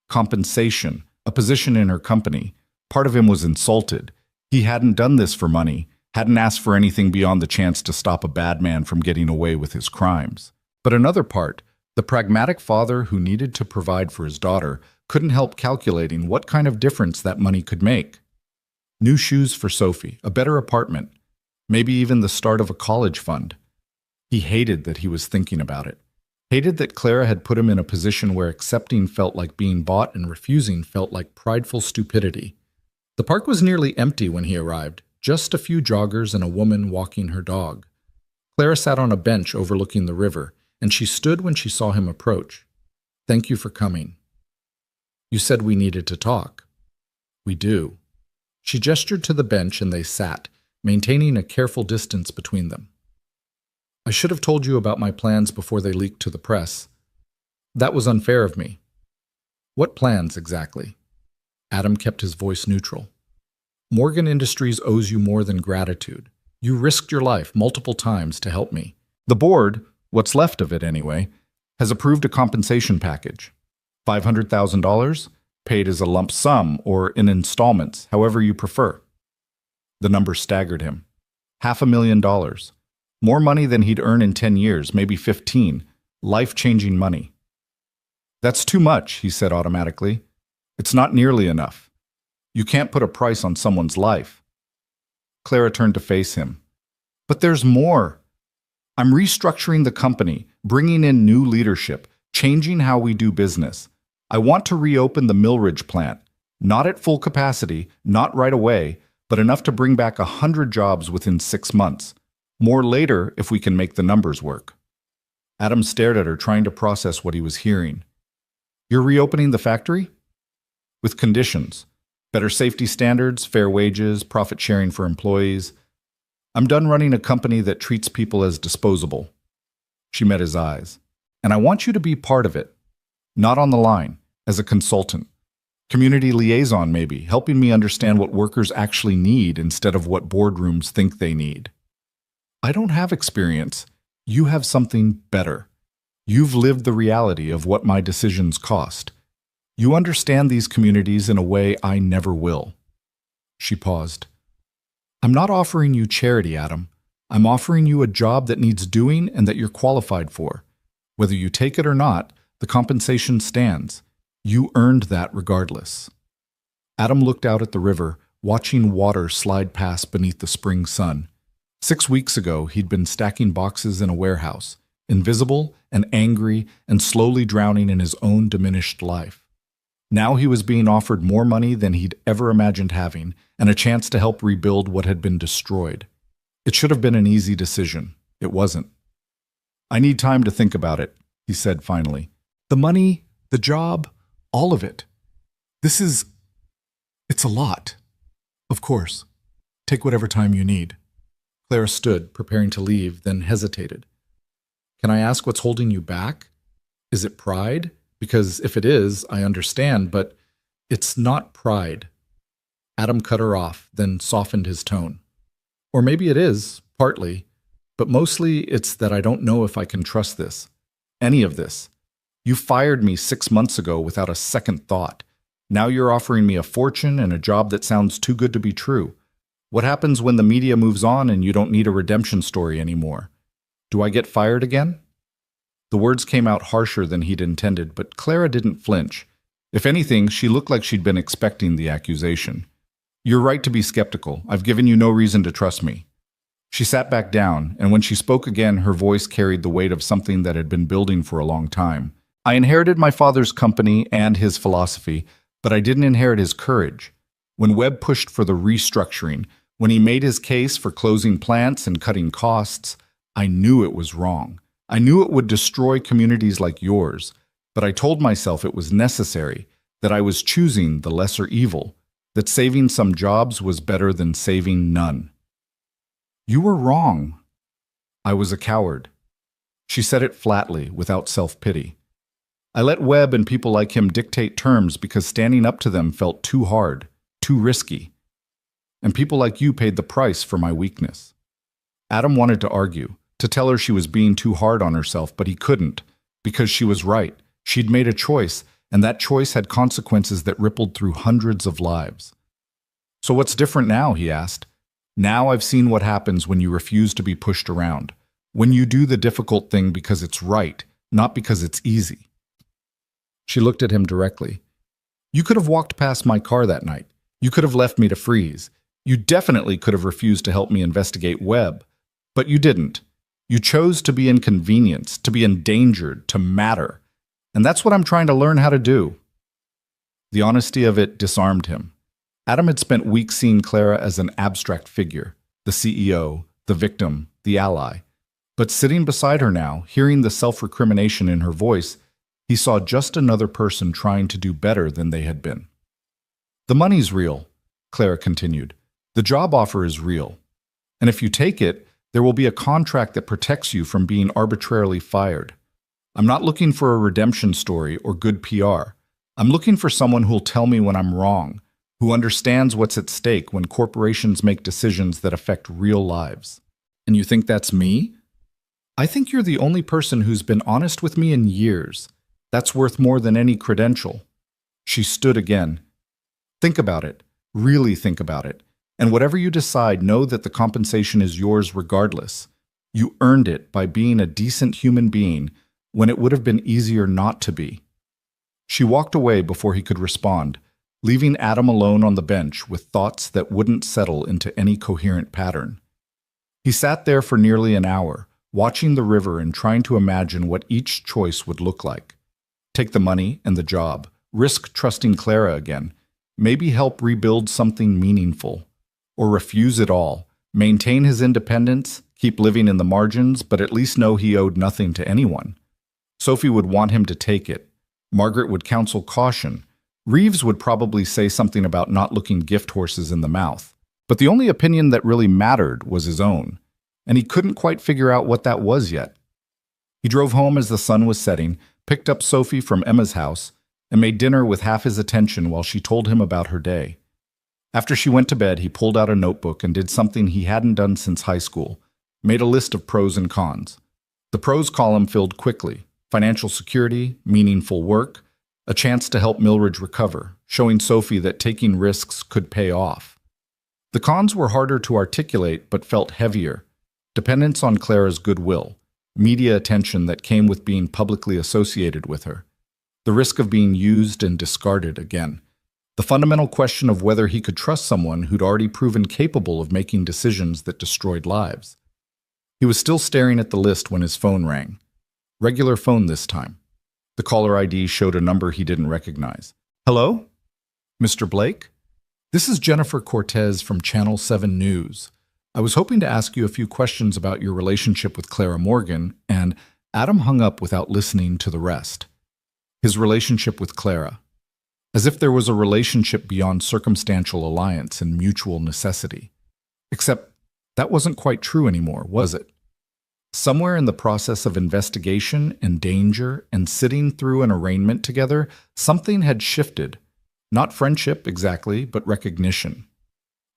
Compensation, a position in her company. Part of him was insulted. He hadn't done this for money, hadn't asked for anything beyond the chance to stop a bad man from getting away with his crimes. But another part, the pragmatic father who needed to provide for his daughter, couldn't help calculating what kind of difference that money could make. New shoes for Sophie, a better apartment, maybe even the start of a college fund. He hated that he was thinking about it. Hated that Clara had put him in a position where accepting felt like being bought and refusing felt like prideful stupidity. The park was nearly empty when he arrived, just a few joggers and a woman walking her dog. Clara sat on a bench overlooking the river, and she stood when she saw him approach. Thank you for coming. You said we needed to talk. We do. She gestured to the bench and they sat, maintaining a careful distance between them. I should have told you about my plans before they leaked to the press. That was unfair of me. What plans exactly? Adam kept his voice neutral. Morgan Industries owes you more than gratitude. You risked your life multiple times to help me. The board, what's left of it anyway, has approved a compensation package. $500,000, paid as a lump sum or in installments, however you prefer. The number staggered him. $500,000. More money than he'd earn in 10 years, maybe 15. Life-changing money. That's too much, he said automatically. It's not nearly enough. You can't put a price on someone's life. Clara turned to face him. But there's more. I'm restructuring the company, bringing in new leadership, changing how we do business. I want to reopen the Millridge plant. Not at full capacity, not right away, but enough to bring back 100 jobs within 6 months. More later if we can make the numbers work. Adam stared at her, trying to process what he was hearing. You're reopening the factory? With conditions. Better safety standards, fair wages, profit sharing for employees. I'm done running a company that treats people as disposable. She met his eyes. And I want you to be part of it. Not on the line, as a consultant. Community liaison, maybe, helping me understand what workers actually need instead of what boardrooms think they need. I don't have experience. You have something better. You've lived the reality of what my decisions cost. You understand these communities in a way I never will. She paused. I'm not offering you charity, Adam. I'm offering you a job that needs doing and that you're qualified for. Whether you take it or not, the compensation stands. You earned that regardless. Adam looked out at the river, watching water slide past beneath the spring sun. 6 weeks ago, he'd been stacking boxes in a warehouse, invisible and angry and slowly drowning in his own diminished life. Now he was being offered more money than he'd ever imagined having, and a chance to help rebuild what had been destroyed. It should have been an easy decision. It wasn't. I need time to think about it, he said finally. The money, the job, all of it. It's a lot. Of course. Take whatever time you need. Clara stood, preparing to leave, then hesitated. Can I ask what's holding you back? Is it pride? Because if it is, I understand, but it's not pride. Adam cut her off, then softened his tone. Or maybe it is, partly, but mostly it's that I don't know if I can trust this. Any of this. You fired me 6 months ago without a second thought. Now you're offering me a fortune and a job that sounds too good to be true. What happens when the media moves on and you don't need a redemption story anymore? Do I get fired again? The words came out harsher than he'd intended, but Clara didn't flinch. If anything, she looked like she'd been expecting the accusation. You're right to be skeptical. I've given you no reason to trust me. She sat back down, and when she spoke again, her voice carried the weight of something that had been building for a long time. I inherited my father's company and his philosophy, but I didn't inherit his courage. When Webb pushed for the restructuring, when he made his case for closing plants and cutting costs, I knew it was wrong. I knew it would destroy communities like yours, but I told myself it was necessary, that I was choosing the lesser evil, that saving some jobs was better than saving none. You were wrong. I was a coward. She said it flatly, without self-pity. I let Webb and people like him dictate terms because standing up to them felt too hard, too risky. And people like you paid the price for my weakness. Adam wanted to argue, to tell her she was being too hard on herself, but he couldn't, because she was right. She'd made a choice, and that choice had consequences that rippled through hundreds of lives. So what's different now, he asked. Now I've seen what happens when you refuse to be pushed around, when you do the difficult thing because it's right, not because it's easy. She looked at him directly. You could have walked past my car that night. You could have left me to freeze. You definitely could have refused to help me investigate Webb. But you didn't. You chose to be inconvenienced, to be endangered, to matter. And that's what I'm trying to learn how to do. The honesty of it disarmed him. Adam had spent weeks seeing Clara as an abstract figure, the CEO, the victim, the ally. But sitting beside her now, hearing the self-recrimination in her voice, he saw just another person trying to do better than they had been. The money's real, Clara continued. The job offer is real. And if you take it, there will be a contract that protects you from being arbitrarily fired. I'm not looking for a redemption story or good PR. I'm looking for someone who'll tell me when I'm wrong, who understands what's at stake when corporations make decisions that affect real lives. And you think that's me? I think you're the only person who's been honest with me in years. That's worth more than any credential. She stood again. Think about it. Really think about it. And whatever you decide, know that the compensation is yours regardless. You earned it by being a decent human being when it would have been easier not to be. She walked away before he could respond, leaving Adam alone on the bench with thoughts that wouldn't settle into any coherent pattern. He sat there for nearly an hour, watching the river and trying to imagine what each choice would look like. Take the money and the job, risk trusting Clara again, maybe help rebuild something meaningful, or refuse it all, maintain his independence, keep living in the margins, but at least know he owed nothing to anyone. Sophie would want him to take it. Margaret would counsel caution. Reeves would probably say something about not looking gift horses in the mouth. But the only opinion that really mattered was his own, and he couldn't quite figure out what that was yet. He drove home as the sun was setting, picked up Sophie from Emma's house, and made dinner with half his attention while she told him about her day. After she went to bed, he pulled out a notebook and did something he hadn't done since high school, made a list of pros and cons. The pros column filled quickly: financial security, meaningful work, a chance to help Milridge recover, showing Sophie that taking risks could pay off. The cons were harder to articulate but felt heavier: dependence on Clara's goodwill, media attention that came with being publicly associated with her, the risk of being used and discarded again, the fundamental question of whether he could trust someone who'd already proven capable of making decisions that destroyed lives. He was still staring at the list when his phone rang. Regular phone this time. The caller ID showed a number he didn't recognize. "Hello? Mr. Blake? This is Jennifer Cortez from Channel 7 News. I was hoping to ask you a few questions about your relationship with Clara Morgan," and Adam hung up without listening to the rest. His relationship with Clara. As if there was a relationship beyond circumstantial alliance and mutual necessity. Except that wasn't quite true anymore, was it? Somewhere in the process of investigation and danger and sitting through an arraignment together, something had shifted. Not friendship exactly, but recognition.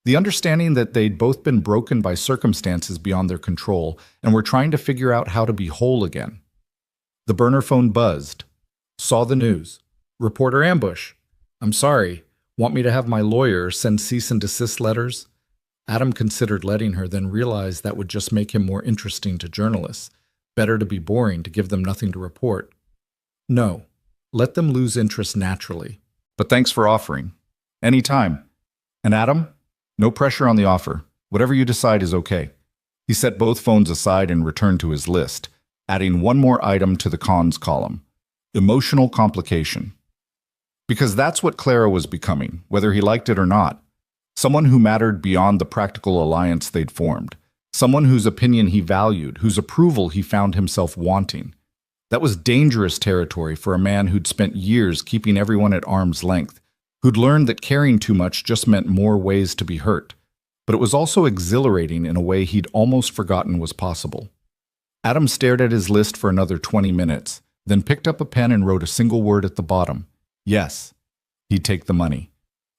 The understanding that they'd both been broken by circumstances beyond their control and were trying to figure out how to be whole again. The burner phone buzzed. Saw the news. Reporter ambush. I'm sorry. Want me to have my lawyer send cease and desist letters? Adam considered letting her, then realized that would just make him more interesting to journalists. Better to be boring, to give them nothing to report. No. Let them lose interest naturally. But thanks for offering. Anytime. And Adam? No pressure on the offer. Whatever you decide is okay. He set both phones aside and returned to his list, adding one more item to the cons column: emotional complication. Because that's what Clara was becoming, whether he liked it or not. Someone who mattered beyond the practical alliance they'd formed. Someone whose opinion he valued, whose approval he found himself wanting. That was dangerous territory for a man who'd spent years keeping everyone at arm's length, who'd learned that caring too much just meant more ways to be hurt. But it was also exhilarating in a way he'd almost forgotten was possible. Adam stared at his list for another 20 minutes, then picked up a pen and wrote a single word at the bottom. Yes. He'd take the money.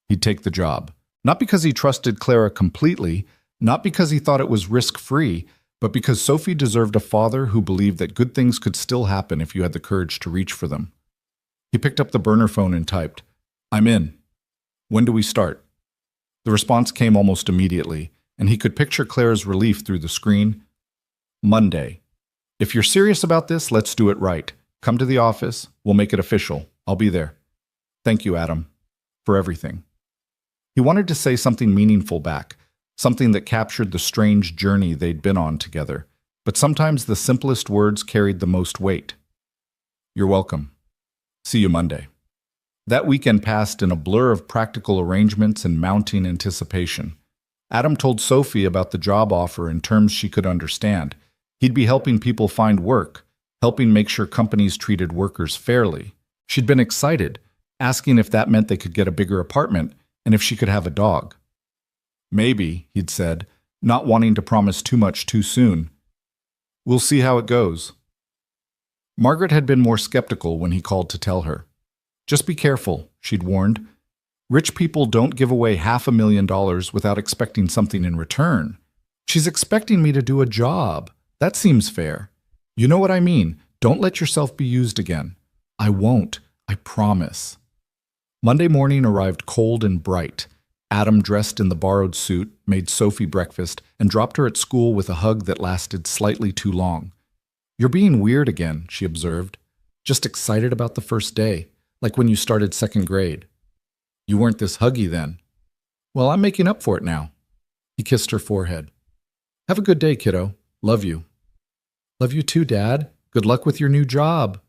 He'd take the job. Not because he trusted Clara completely, not because he thought it was risk-free, but because Sophie deserved a father who believed that good things could still happen if you had the courage to reach for them. He picked up the burner phone and typed, "I'm in. When do we start?" The response came almost immediately, and he could picture Clara's relief through the screen. "Monday. If you're serious about this, let's do it right. Come to the office. We'll make it official. I'll be there. Thank you, Adam, for everything." He wanted to say something meaningful back, something that captured the strange journey they'd been on together, but sometimes the simplest words carried the most weight. "You're welcome. See you Monday." That weekend passed in a blur of practical arrangements and mounting anticipation. Adam told Sophie about the job offer in terms she could understand. He'd be helping people find work, helping make sure companies treated workers fairly. She'd been excited, asking if that meant they could get a bigger apartment and if she could have a dog. "Maybe," he'd said, not wanting to promise too much too soon. "We'll see how it goes." Margaret had been more skeptical when he called to tell her. "Just be careful," she'd warned. "Rich people don't give away $500,000 without expecting something in return. She's expecting me to do a job. That seems fair. You know what I mean. Don't let yourself be used again." "I won't. I promise." Monday morning arrived cold and bright. Adam, dressed in the borrowed suit, made Sophie breakfast and dropped her at school with a hug that lasted slightly too long. "You're being weird again," she observed. "Just excited about the first day, like when you started second grade." "You weren't this huggy then." "Well, I'm making up for it now." He kissed her forehead. "Have a good day, kiddo. Love you." "Love you too, Dad. Good luck with your new job."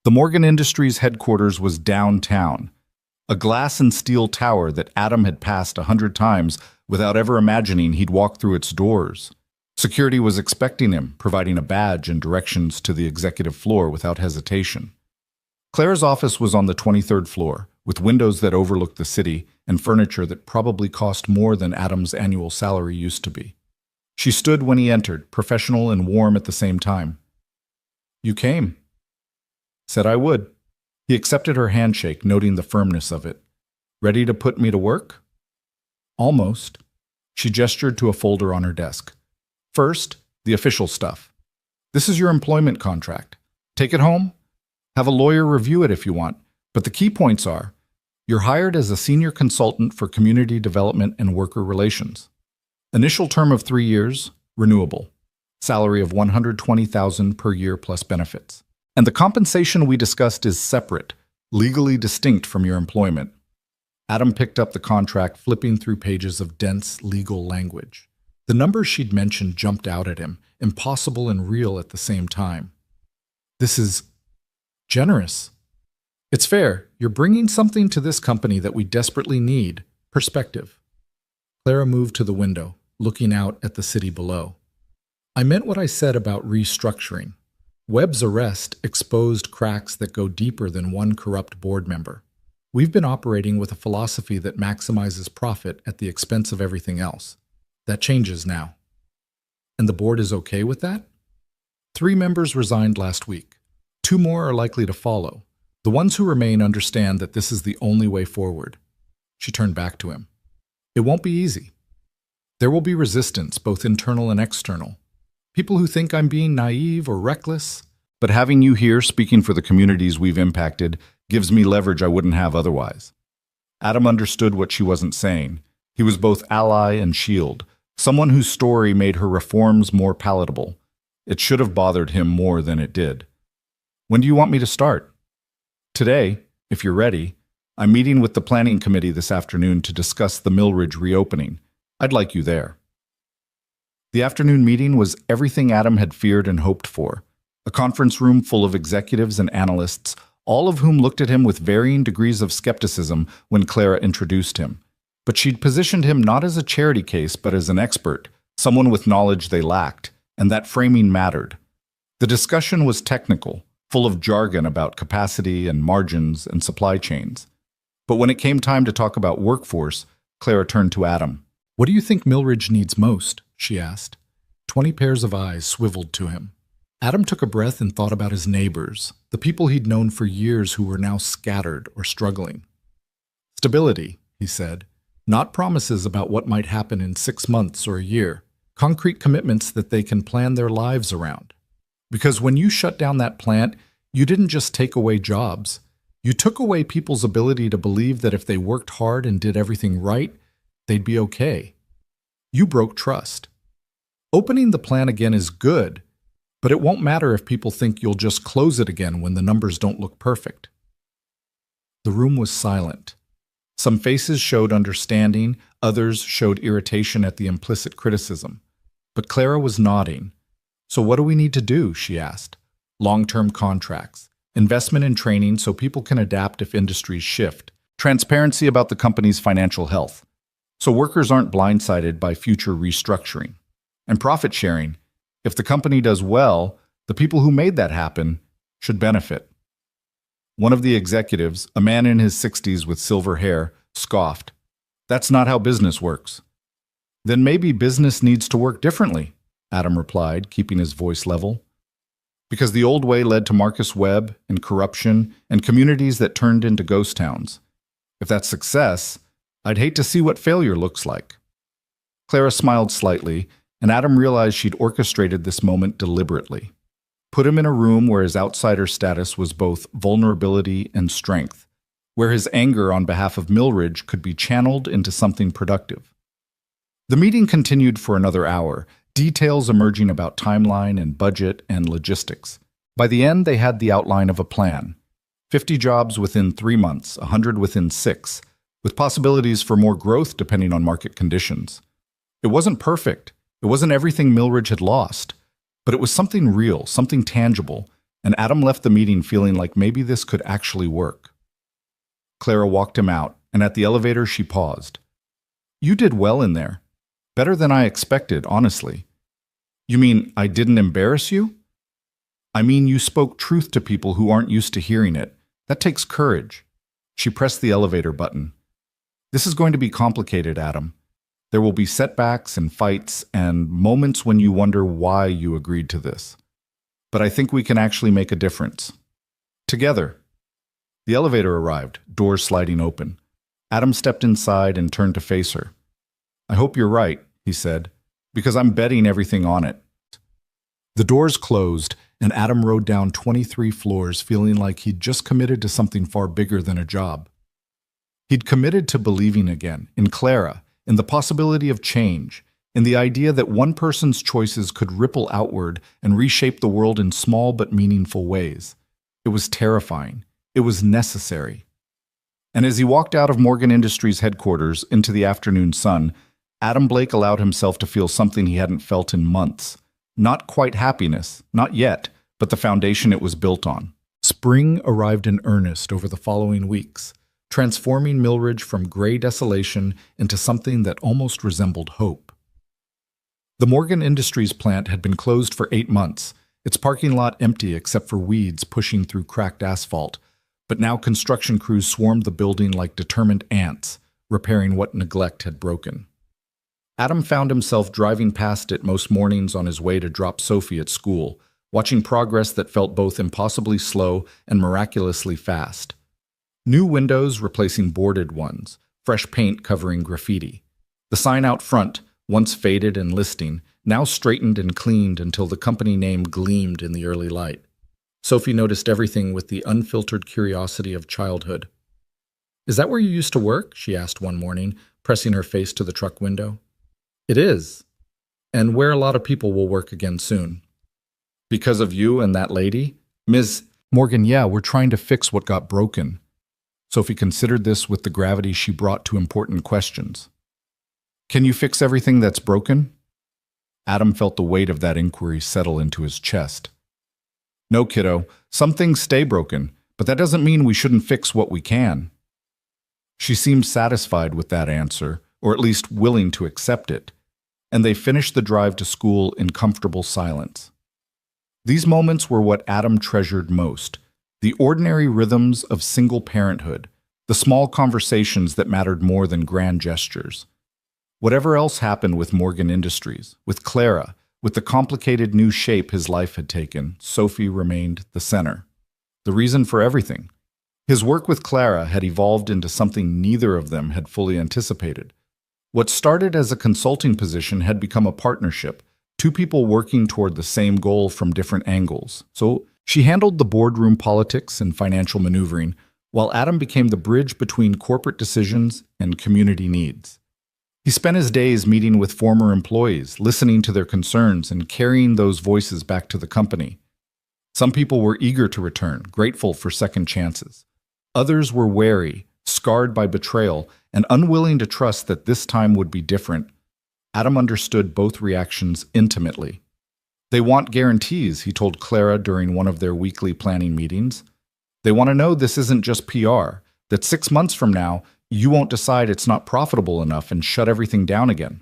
The Morgan Industries headquarters was downtown, a glass and steel tower that Adam had passed 100 times without ever imagining he'd walk through its doors. Security was expecting him, providing a badge and directions to the executive floor without hesitation. Clara's office was on the 23rd floor, with windows that overlooked the city and furniture that probably cost more than Adam's annual salary used to be. She stood when he entered, professional and warm at the same time. "You came." "Said I would." He accepted her handshake, noting the firmness of it. "Ready to put me to work?" "Almost." She gestured to a folder on her desk. "First, the official stuff. This is your employment contract. Take it home. Have a lawyer review it if you want, but the key points are, you're hired as a senior consultant for community development and worker relations. Initial term of 3 years, renewable. Salary of $120,000 per year plus benefits. And the compensation we discussed is separate, legally distinct from your employment." Adam picked up the contract, flipping through pages of dense legal language. The numbers she'd mentioned jumped out at him, impossible and real at the same time. "This is generous." "It's fair. You're bringing something to this company that we desperately need, perspective." Clara moved to the window, looking out at the city below. "I meant what I said about restructuring. Webb's arrest exposed cracks that go deeper than one corrupt board member. We've been operating with a philosophy that maximizes profit at the expense of everything else. That changes now." "And the board is okay with that?" 3 members resigned last week. 2 more are likely to follow. The ones who remain understand that this is the only way forward. She turned back to him. "It won't be easy. There will be resistance, both internal and external. People who think I'm being naive or reckless. But having you here speaking for the communities we've impacted gives me leverage I wouldn't have otherwise." Adam understood what she wasn't saying. He was both ally and shield, someone whose story made her reforms more palatable. It should have bothered him more than it did. "When do you want me to start?" "Today, if you're ready. I'm meeting with the planning committee this afternoon to discuss the Millridge reopening. I'd like you there." The afternoon meeting was everything Adam had feared and hoped for. A conference room full of executives and analysts, all of whom looked at him with varying degrees of skepticism when Clara introduced him. But she'd positioned him not as a charity case, but as an expert, someone with knowledge they lacked, and that framing mattered. The discussion was technical, full of jargon about capacity and margins and supply chains. But when it came time to talk about workforce, Clara turned to Adam. "What do you think Millridge needs most?" she asked. 20 pairs of eyes swiveled to him. Adam took a breath and thought about his neighbors, the people he'd known for years who were now scattered or struggling. "Stability," he said. "Not promises about what might happen in 6 months or a year. Concrete commitments that they can plan their lives around. Because when you shut down that plant, you didn't just take away jobs. You took away people's ability to believe that if they worked hard and did everything right, they'd be okay. You broke trust. Opening the plant again is good, but it won't matter if people think you'll just close it again when the numbers don't look perfect." The room was silent. Some faces showed understanding, others showed irritation at the implicit criticism. But Clara was nodding. "So what do we need to do?" she asked. "Long-term contracts, investment in training so people can adapt if industries shift, transparency about the company's financial health, so workers aren't blindsided by future restructuring, and profit sharing. If the company does well, the people who made that happen should benefit." One of the executives, a man in his 60s with silver hair, scoffed. "That's not how business works." "Then maybe business needs to work differently," Adam replied, keeping his voice level. "Because the old way led to Marcus Webb and corruption and communities that turned into ghost towns. If that's success, I'd hate to see what failure looks like." Clara smiled slightly, and Adam realized she'd orchestrated this moment deliberately. Put him in a room where his outsider status was both vulnerability and strength. where his anger on behalf of Millridge could be channeled into something productive. The meeting continued for another hour, details emerging about timeline and budget and logistics. By the end, they had the outline of a plan. 50 jobs within 3 months, 100 within 6, with possibilities for more growth depending on market conditions. It wasn't perfect. It wasn't everything Millridge had lost. But it was something real, something tangible, and Adam left the meeting feeling like maybe this could actually work. Clara walked him out, and at the elevator she paused. "You did well in there. Better than I expected, honestly." "You mean I didn't embarrass you?" "I mean you spoke truth to people who aren't used to hearing it. That takes courage." She pressed the elevator button. "This is going to be complicated, Adam. There will be setbacks and fights and moments when you wonder why you agreed to this. But I think we can actually make a difference. Together." The elevator arrived, doors sliding open. Adam stepped inside and turned to face her. "I hope you're right," he said, "because I'm betting everything on it." The doors closed, and Adam rode down 23 floors feeling like he'd just committed to something far bigger than a job. He'd committed to believing again, in Clara, in the possibility of change, in the idea that one person's choices could ripple outward and reshape the world in small but meaningful ways. It was terrifying. It was necessary. And as he walked out of Morgan Industries headquarters into the afternoon sun, Adam Blake allowed himself to feel something he hadn't felt in months. Not quite happiness, not yet, but the foundation it was built on. Spring arrived in earnest over the following weeks, transforming Millridge from gray desolation into something that almost resembled hope. The Morgan Industries plant had been closed for 8 months, its parking lot empty except for weeds pushing through cracked asphalt, but now construction crews swarmed the building like determined ants, repairing what neglect had broken. Adam found himself driving past it most mornings on his way to drop Sophie at school, watching progress that felt both impossibly slow and miraculously fast. New windows replacing boarded ones, fresh paint covering graffiti. The sign out front, once faded and listing, now straightened and cleaned until the company name gleamed in the early light. Sophie noticed everything with the unfiltered curiosity of childhood. "Is that where you used to work?" she asked one morning, pressing her face to the truck window. "It is. And where a lot of people will work again soon." "Because of you and that lady? Ms. Morgan, yeah, we're trying to fix what got broken." Sophie considered this with the gravity she brought to important questions. "Can you fix everything that's broken?" Adam felt the weight of that inquiry settle into his chest. "No, kiddo. Some things stay broken, but that doesn't mean we shouldn't fix what we can." She seemed satisfied with that answer, or at least willing to accept it, and they finished the drive to school in comfortable silence. These moments were what Adam treasured most, the ordinary rhythms of single parenthood, the small conversations that mattered more than grand gestures. Whatever else happened with Morgan Industries, with Clara, with the complicated new shape his life had taken, Sophie remained the center. The reason for everything. His work with Clara had evolved into something neither of them had fully anticipated. What started as a consulting position had become a partnership, two people working toward the same goal from different angles. So she handled the boardroom politics and financial maneuvering, while Adam became the bridge between corporate decisions and community needs. He spent his days meeting with former employees, listening to their concerns and carrying those voices back to the company. Some people were eager to return, grateful for second chances. Others were wary, scarred by betrayal, and unwilling to trust that this time would be different. Adam understood both reactions intimately. "They want guarantees," he told Clara during one of their weekly planning meetings. "They want to know this isn't just PR, that 6 months from now, you won't decide it's not profitable enough and shut everything down again."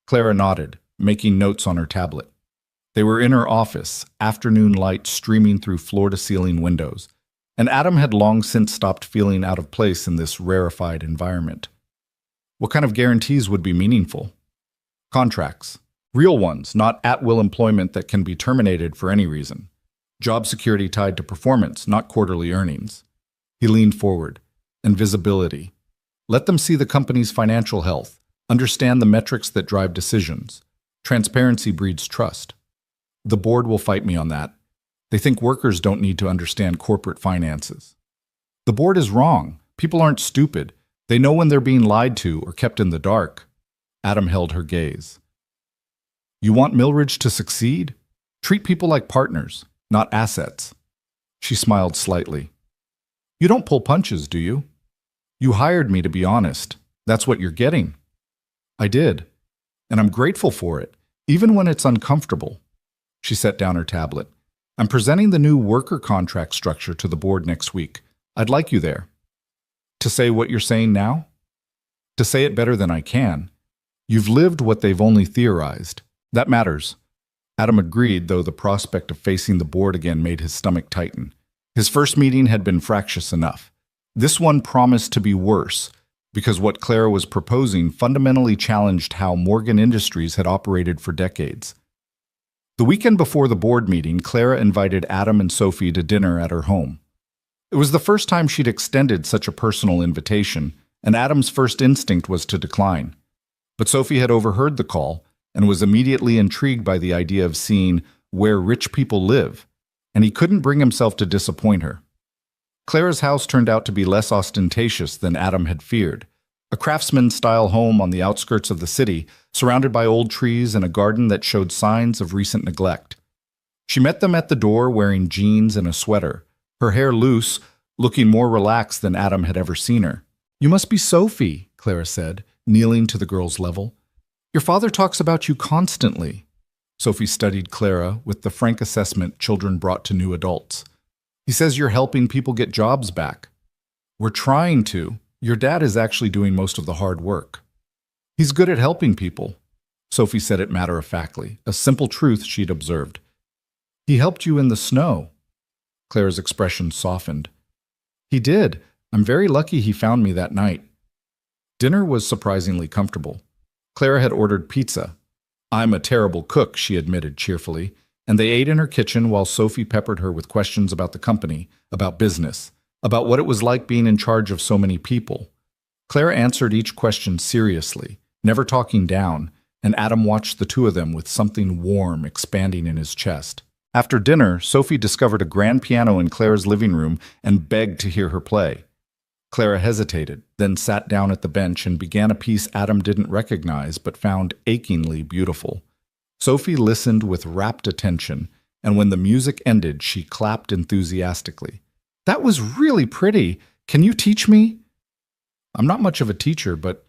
Clara nodded, making notes on her tablet. They were in her office, afternoon light streaming through floor-to-ceiling windows, and Adam had long since stopped feeling out of place in this rarefied environment. What kind of guarantees would be meaningful? Contracts. Real ones, not at-will employment that can be terminated for any reason. Job security tied to performance, not quarterly earnings. He leaned forward. And visibility. Let them see the company's financial health, understand the metrics that drive decisions. Transparency breeds trust. The board will fight me on that. They think workers don't need to understand corporate finances. The board is wrong. People aren't stupid. They know when they're being lied to or kept in the dark. Adam held her gaze. You want Millridge to succeed? Treat people like partners, not assets. She smiled slightly. You don't pull punches, do you? You hired me to be honest. That's what you're getting. I did, and I'm grateful for it, even when it's uncomfortable. She set down her tablet. I'm presenting the new worker contract structure to the board next week. I'd like you there. To say what you're saying now? To say it better than I can. You've lived what they've only theorized. That matters. Adam agreed, though the prospect of facing the board again made his stomach tighten. His first meeting had been fractious enough. This one promised to be worse, because what Clara was proposing fundamentally challenged how Morgan Industries had operated for decades. The weekend before the board meeting, Clara invited Adam and Sophie to dinner at her home. It was the first time she'd extended such a personal invitation, and Adam's first instinct was to decline. But Sophie had overheard the call and was immediately intrigued by the idea of seeing where rich people live, and he couldn't bring himself to disappoint her. Clara's house turned out to be less ostentatious than Adam had feared. A craftsman-style home on the outskirts of the city, surrounded by old trees and a garden that showed signs of recent neglect. She met them at the door wearing jeans and a sweater, her hair loose, looking more relaxed than Adam had ever seen her. You must be Sophie, Clara said, kneeling to the girl's level. Your father talks about you constantly. Sophie studied Clara with the frank assessment children brought to new adults. He says you're helping people get jobs back. We're trying to. Your dad is actually doing most of the hard work. He's good at helping people. Sophie said it matter-of-factly, a simple truth she'd observed. He helped you in the snow. Clara's expression softened. He did. I'm very lucky he found me that night. Dinner was surprisingly comfortable. Clara had ordered pizza. I'm a terrible cook, she admitted cheerfully, and they ate in her kitchen while Sophie peppered her with questions about the company, about business, about what it was like being in charge of so many people. Clara answered each question seriously, never talking down, and Adam watched the two of them with something warm expanding in his chest. After dinner, Sophie discovered a grand piano in Clara's living room and begged to hear her play. Clara hesitated, then sat down at the bench and began a piece Adam didn't recognize but found achingly beautiful. Sophie listened with rapt attention, and when the music ended, she clapped enthusiastically. That was really pretty. Can you teach me? I'm not much of a teacher, but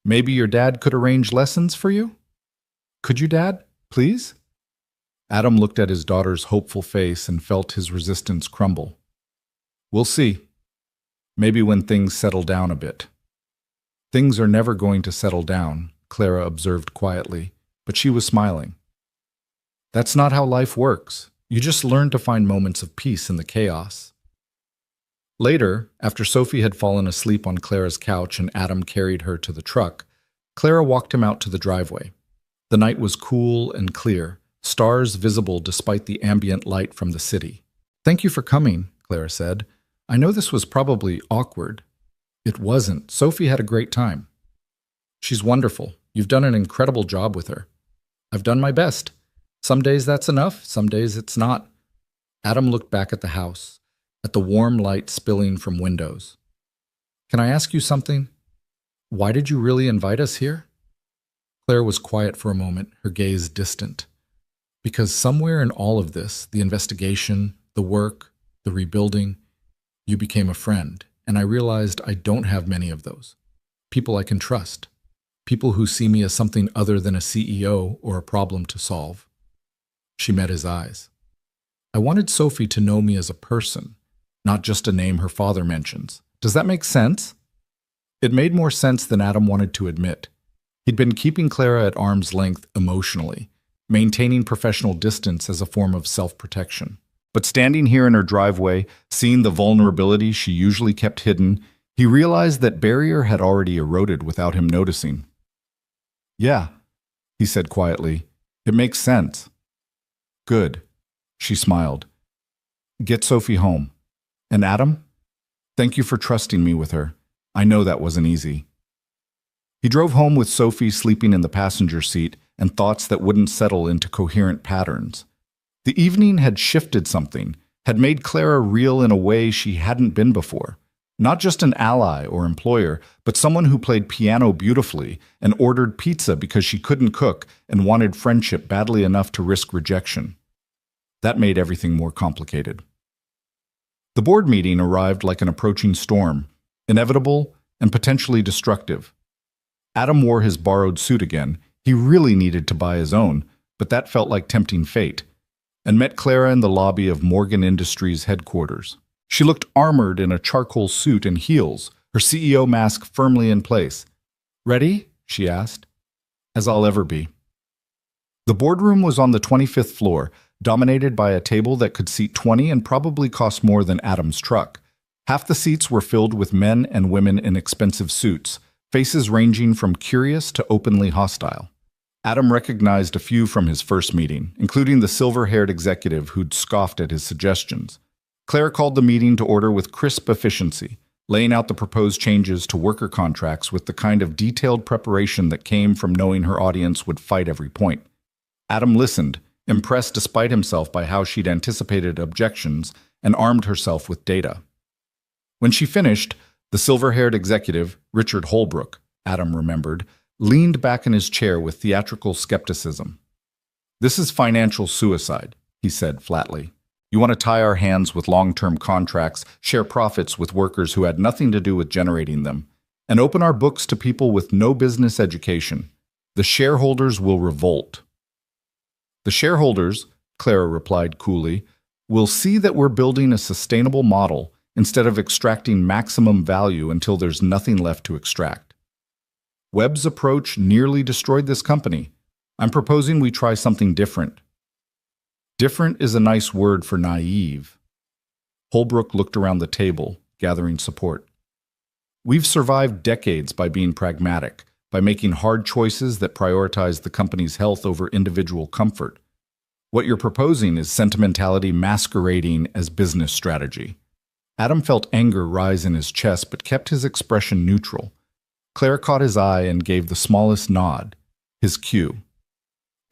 maybe your dad could arrange lessons for you? Could you, Dad? Please? Adam looked at his daughter's hopeful face and felt his resistance crumble. We'll see. Maybe when things settle down a bit. Things are never going to settle down, Clara observed quietly, but she was smiling. That's not how life works. You just learn to find moments of peace in the chaos. Later, after Sophie had fallen asleep on Clara's couch and Adam carried her to the truck, Clara walked him out to the driveway. The night was cool and clear, stars visible despite the ambient light from the city. Thank you for coming, Clara said. I know this was probably awkward. It wasn't. Sophie had a great time. She's wonderful. You've done an incredible job with her. I've done my best. Some days that's enough, some days it's not. Adam looked back at the house, at the warm light spilling from windows. Can I ask you something? Why did you really invite us here? Claire was quiet for a moment, her gaze distant. Because somewhere in all of this, the investigation, the work, the rebuilding, you became a friend, and I realized I don't have many of those. People I can trust. People who see me as something other than a CEO or a problem to solve. She met his eyes. I wanted Sophie to know me as a person, not just a name her father mentions. Does that make sense? It made more sense than Adam wanted to admit. He'd been keeping Clara at arm's length emotionally, maintaining professional distance as a form of self-protection. But standing here in her driveway, seeing the vulnerability she usually kept hidden, he realized that barrier had already eroded without him noticing. Yeah, he said quietly. It makes sense. Good, she smiled. Get Sophie home. And Adam? Thank you for trusting me with her. I know that wasn't easy. He drove home with Sophie sleeping in the passenger seat and thoughts that wouldn't settle into coherent patterns. The evening had shifted something, had made Clara real in a way she hadn't been before. Not just an ally or employer, but someone who played piano beautifully and ordered pizza because she couldn't cook and wanted friendship badly enough to risk rejection. That made everything more complicated. The board meeting arrived like an approaching storm, inevitable and potentially destructive. Adam wore his borrowed suit again. He really needed to buy his own, but that felt like tempting fate, and met Clara in the lobby of Morgan Industries headquarters. She looked armored in a charcoal suit and heels, her CEO mask firmly in place. "Ready?" she asked. "As I'll ever be." The boardroom was on the 25th floor, dominated by a table that could seat 20 and probably cost more than Adam's truck. Half the seats were filled with men and women in expensive suits, faces ranging from curious to openly hostile. Adam recognized a few from his first meeting, including the silver-haired executive who'd scoffed at his suggestions. Claire called the meeting to order with crisp efficiency, laying out the proposed changes to worker contracts with the kind of detailed preparation that came from knowing her audience would fight every point. Adam listened, impressed despite himself by how she'd anticipated objections and armed herself with data. When she finished, the silver-haired executive, Richard Holbrook, Adam remembered, leaned back in his chair with theatrical skepticism. "This is financial suicide," he said flatly. "You want to tie our hands with long-term contracts, share profits with workers who had nothing to do with generating them, and open our books to people with no business education. The shareholders will revolt." "The shareholders," Clara replied coolly, "will see that we're building a sustainable model instead of extracting maximum value until there's nothing left to extract. Webb's approach nearly destroyed this company. I'm proposing we try something different." Different is a nice word for naive. Holbrook looked around the table, gathering support. "We've survived decades by being pragmatic, by making hard choices that prioritize the company's health over individual comfort. What you're proposing is sentimentality masquerading as business strategy." Adam felt anger rise in his chest but kept his expression neutral. Claire caught his eye and gave the smallest nod, his cue.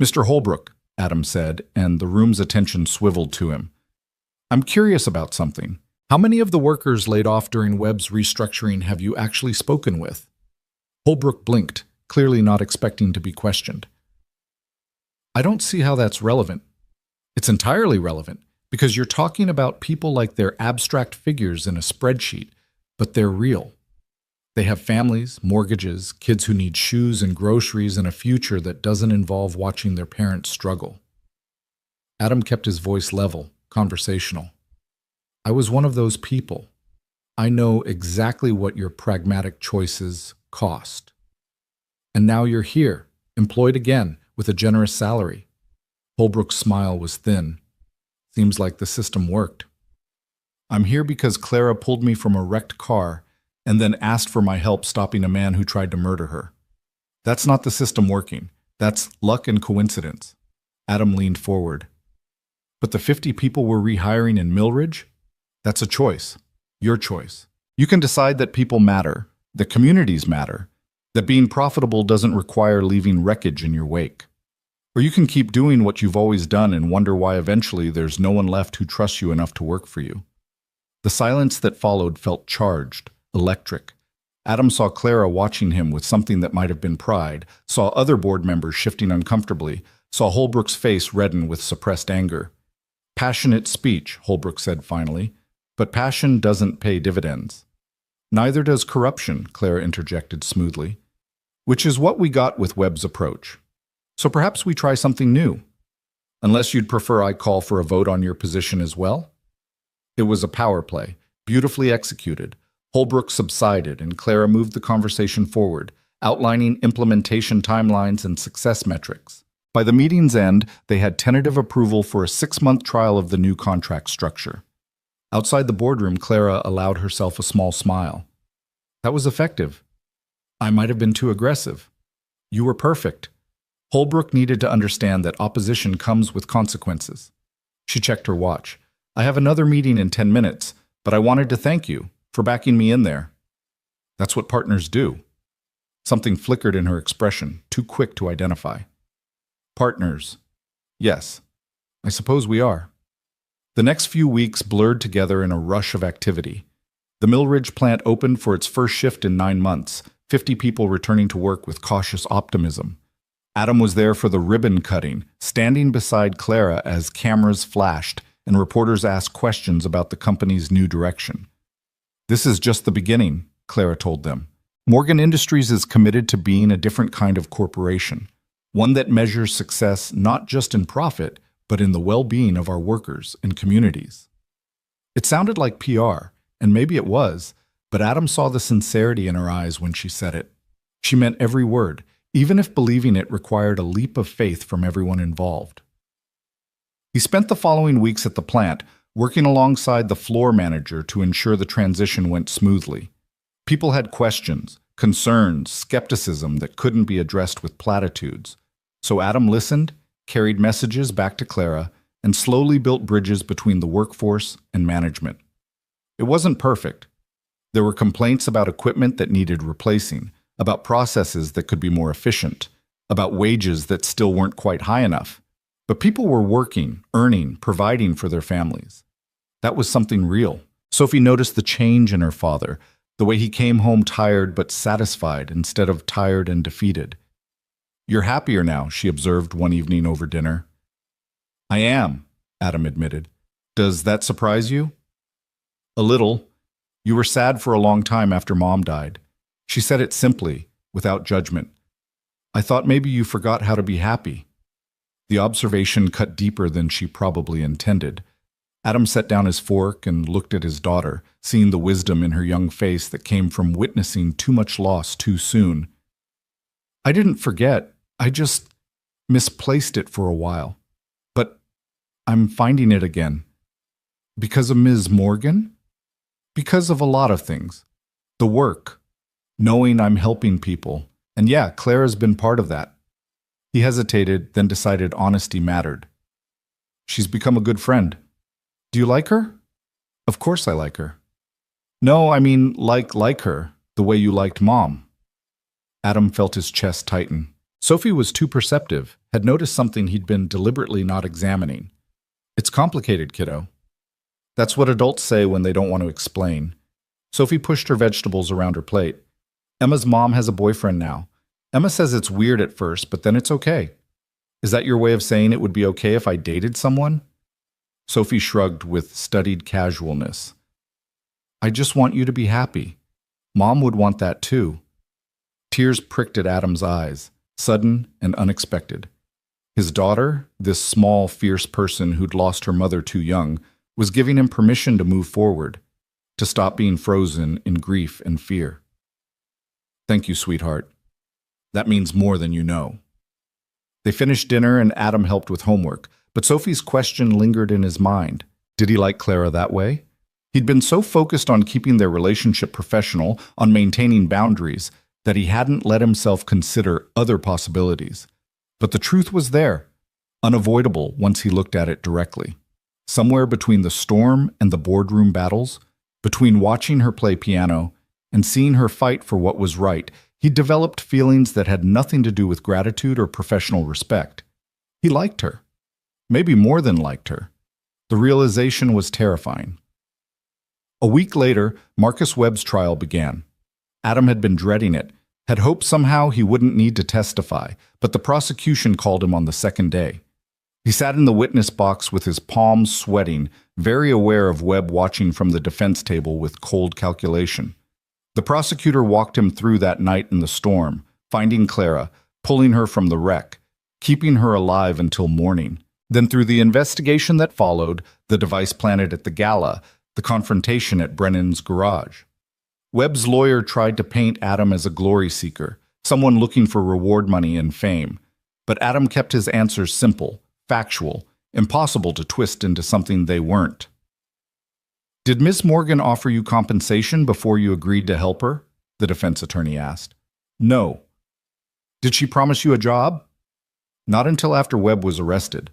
"Mr. Holbrook," Adam said, and the room's attention swiveled to him. "I'm curious about something. How many of the workers laid off during Webb's restructuring have you actually spoken with?" Holbrook blinked, clearly not expecting to be questioned. "I don't see how that's relevant." "It's entirely relevant, because you're talking about people like they're abstract figures in a spreadsheet, but they're real. They have families, mortgages, kids who need shoes and groceries, and a future that doesn't involve watching their parents struggle." Adam kept his voice level, conversational. "I was one of those people. I know exactly what your pragmatic choices cost. And now you're here, employed again, with a generous salary." Holbrook's smile was thin. "Seems like the system worked." "I'm here because Clara pulled me from a wrecked car and then asked for my help stopping a man who tried to murder her. That's not the system working. That's luck and coincidence." Adam leaned forward. "But the 50 people we're rehiring in Millridge? That's a choice. Your choice. You can decide that people matter, that communities matter, that being profitable doesn't require leaving wreckage in your wake. Or you can keep doing what you've always done and wonder why eventually there's no one left who trusts you enough to work for you." The silence that followed felt charged, electric. Adam saw Clara watching him with something that might have been pride, saw other board members shifting uncomfortably, saw Holbrook's face redden with suppressed anger. "Passionate speech," Holbrook said finally, "but passion doesn't pay dividends." "Neither does corruption," Clara interjected smoothly. "Which is what we got with Webb's approach. So perhaps we try something new. Unless you'd prefer I call for a vote on your position as well?" It was a power play, beautifully executed. Holbrook subsided, and Clara moved the conversation forward, outlining implementation timelines and success metrics. By the meeting's end, they had tentative approval for a 6-month trial of the new contract structure. Outside the boardroom, Clara allowed herself a small smile. "That was effective. I might have been too aggressive. You were perfect." Holbrook needed to understand that opposition comes with consequences. She checked her watch. "I have another meeting in 10 minutes, but I wanted to thank you for backing me in there." "That's what partners do." Something flickered in her expression, too quick to identify. "Partners. Yes, I suppose we are." The next few weeks blurred together in a rush of activity. The Mill Ridge plant opened for its first shift in 9 months, 50 people returning to work with cautious optimism. Adam was there for the ribbon cutting, standing beside Clara as cameras flashed and reporters asked questions about the company's new direction. "This is just the beginning," Clara told them. "Morgan Industries is committed to being a different kind of corporation, one that measures success not just in profit, but in the well-being of our workers and communities." It sounded like PR, and maybe it was, but Adam saw the sincerity in her eyes when she said it. She meant every word, even if believing it required a leap of faith from everyone involved. He spent the following weeks at the plant, working alongside the floor manager to ensure the transition went smoothly. People had questions, concerns, skepticism that couldn't be addressed with platitudes. So Adam listened, carried messages back to Clara, and slowly built bridges between the workforce and management. It wasn't perfect. There were complaints about equipment that needed replacing, about processes that could be more efficient, about wages that still weren't quite high enough. But people were working, earning, providing for their families. That was something real. Sophie noticed the change in her father, the way he came home tired but satisfied instead of tired and defeated. "You're happier now," she observed one evening over dinner. "I am," Adam admitted. "Does that surprise you?" "A little. You were sad for a long time after Mom died." She said it simply, without judgment. "I thought maybe you forgot how to be happy." The observation cut deeper than she probably intended. Adam set down his fork and looked at his daughter, seeing the wisdom in her young face that came from witnessing too much loss too soon. "I didn't forget. I just misplaced it for a while. But I'm finding it again." "Because of Ms. Morgan?" "Because of a lot of things. The work. Knowing I'm helping people. And yeah, Clara's been part of that." He hesitated, then decided honesty mattered. "She's become a good friend." "Do you like her?" "Of course I like her." "No, I mean like her, the way you liked Mom." Adam felt his chest tighten. Sophie was too perceptive, had noticed something he'd been deliberately not examining. "It's complicated, kiddo." That's what adults say when they don't want to explain. Sophie pushed her vegetables around her plate. "Emma's mom has a boyfriend now. Emma says it's weird at first, but then it's okay." "Is that your way of saying it would be okay if I dated someone?" Sophie shrugged with studied casualness. "I just want you to be happy. Mom would want that too." Tears pricked at Adam's eyes, sudden and unexpected. His daughter, this small, fierce person who'd lost her mother too young, was giving him permission to move forward, to stop being frozen in grief and fear. "Thank you, sweetheart. That means more than you know." They finished dinner and Adam helped with homework, but Sophie's question lingered in his mind. Did he like Clara that way? He'd been so focused on keeping their relationship professional, on maintaining boundaries, that he hadn't let himself consider other possibilities. But the truth was there, unavoidable once he looked at it directly. Somewhere between the storm and the boardroom battles, between watching her play piano and seeing her fight for what was right, he developed feelings that had nothing to do with gratitude or professional respect. He liked her. Maybe more than liked her. The realization was terrifying. A week later, Marcus Webb's trial began. Adam had been dreading it, had hoped somehow he wouldn't need to testify, but the prosecution called him on the second day. He sat in the witness box with his palms sweating, very aware of Webb watching from the defense table with cold calculation. The prosecutor walked him through that night in the storm, finding Clara, pulling her from the wreck, keeping her alive until morning. Then through the investigation that followed, the device planted at the gala, the confrontation at Brennan's garage. Webb's lawyer tried to paint Adam as a glory seeker, someone looking for reward money and fame. But Adam kept his answers simple, factual, impossible to twist into something they weren't. "Did Miss Morgan offer you compensation before you agreed to help her?" the defense attorney asked. "No." "Did she promise you a job?" "Not until after Webb was arrested."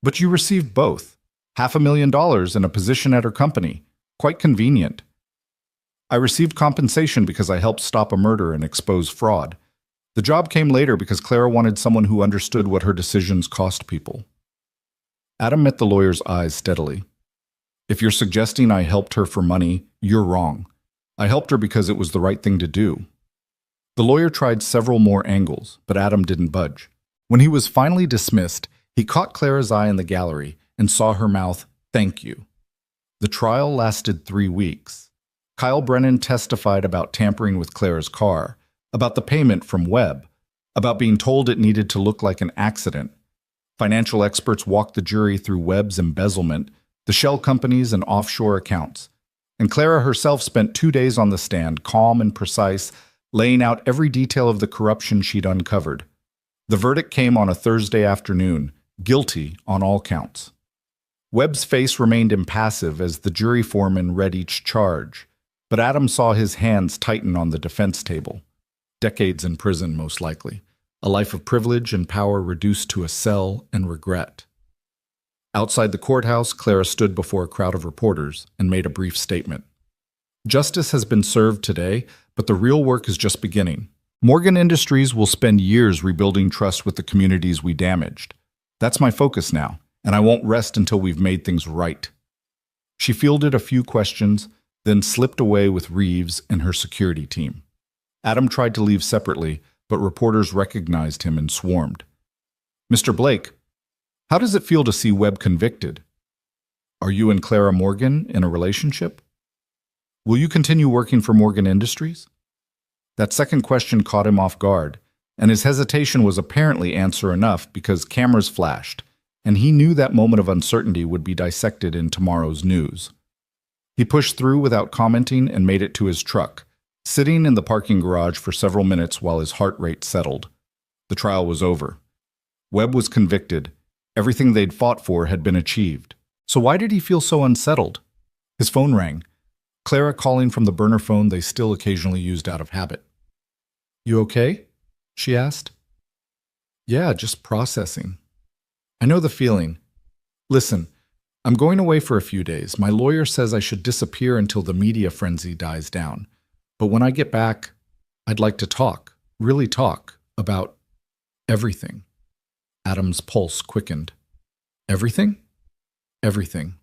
"But you received both. $500,000 and a position at her company. Quite convenient." "I received compensation because I helped stop a murder and expose fraud. The job came later because Clara wanted someone who understood what her decisions cost people." Adam met the lawyer's eyes steadily. If you're suggesting I helped her for money, you're wrong. I helped her because it was the right thing to do. The lawyer tried several more angles, but Adam didn't budge. When he was finally dismissed, he caught Clara's eye in the gallery and saw her mouth, "Thank you." The trial lasted 3 weeks. Kyle Brennan testified about tampering with Clara's car, about the payment from Webb, about being told it needed to look like an accident. Financial experts walked the jury through Webb's embezzlement, the shell companies and offshore accounts. And Clara herself spent 2 days on the stand, calm and precise, laying out every detail of the corruption she'd uncovered. The verdict came on a Thursday afternoon, guilty on all counts. Webb's face remained impassive as the jury foreman read each charge, but Adam saw his hands tighten on the defense table. Decades in prison, most likely. A life of privilege and power reduced to a cell and regret. Outside the courthouse, Clara stood before a crowd of reporters and made a brief statement. Justice has been served today, but the real work is just beginning. Morgan Industries will spend years rebuilding trust with the communities we damaged. That's my focus now, and I won't rest until we've made things right. She fielded a few questions, then slipped away with Reeves and her security team. Adam tried to leave separately, but reporters recognized him and swarmed. "Mr. Blake, how does it feel to see Webb convicted? Are you and Clara Morgan in a relationship? Will you continue working for Morgan Industries?" That second question caught him off guard, and his hesitation was apparently answer enough because cameras flashed, and he knew that moment of uncertainty would be dissected in tomorrow's news. He pushed through without commenting and made it to his truck, sitting in the parking garage for several minutes while his heart rate settled. The trial was over. Webb was convicted. Everything they'd fought for had been achieved. So why did he feel so unsettled? His phone rang. Clara calling from the burner phone they still occasionally used out of habit. "You okay?" she asked. "Yeah, just processing. I know the feeling. Listen, I'm going away for a few days. My lawyer says I should disappear until the media frenzy dies down. But when I get back, I'd like to talk, really talk, about everything." Adam's pulse quickened. "Everything?" "Everything."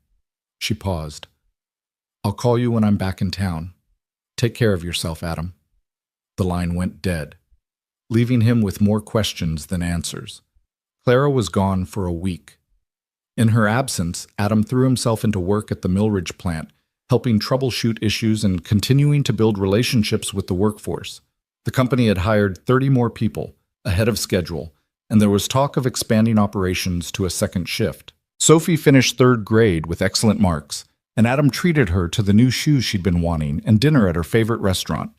She paused. "I'll call you when I'm back in town. Take care of yourself, Adam." The line went dead, leaving him with more questions than answers. Clara was gone for a week. In her absence, Adam threw himself into work at the Millridge plant, helping troubleshoot issues and continuing to build relationships with the workforce. The company had hired 30 more people, ahead of schedule, and there was talk of expanding operations to a second shift. Sophie finished 3rd grade with excellent marks, and Adam treated her to the new shoes she'd been wanting and dinner at her favorite restaurant.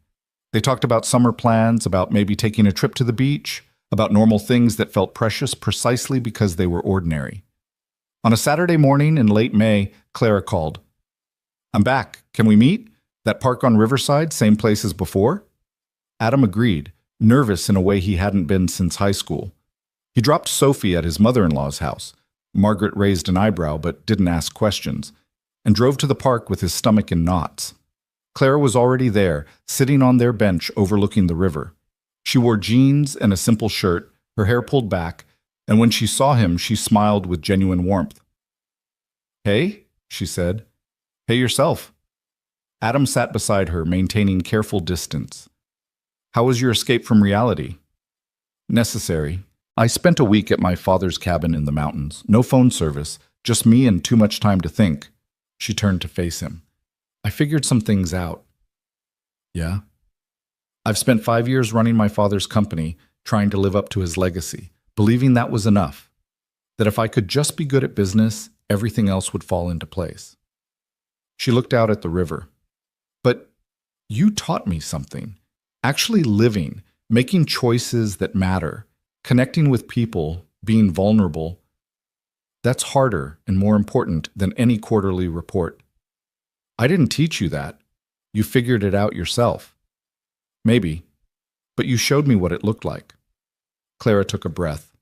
They talked about summer plans, about maybe taking a trip to the beach, about normal things that felt precious precisely because they were ordinary. On a Saturday morning in late May, Clara called. "I'm back. Can we meet? That park on Riverside, same place as before?" Adam agreed, nervous in a way he hadn't been since high school. He dropped Sophie at his mother-in-law's house. Margaret raised an eyebrow but didn't ask questions, and drove to the park with his stomach in knots. Clara was already there, sitting on their bench overlooking the river. She wore jeans and a simple shirt, her hair pulled back, and when she saw him, she smiled with genuine warmth. "Hey," she said. "Hey yourself." Adam sat beside her, maintaining careful distance. "How was your escape from reality?" "Necessary. I spent a week at my father's cabin in the mountains. No phone service, just me and too much time to think." She turned to face him. "I figured some things out." "Yeah?" "I've spent 5 years running my father's company, trying to live up to his legacy, believing that was enough. That if I could just be good at business, everything else would fall into place." She looked out at the river. "But you taught me something. Actually living, making choices that matter, connecting with people, being vulnerable. That's harder and more important than any quarterly report. I didn't teach you that. You figured it out yourself." "Maybe, but you showed me what it looked like." Clara took a breath.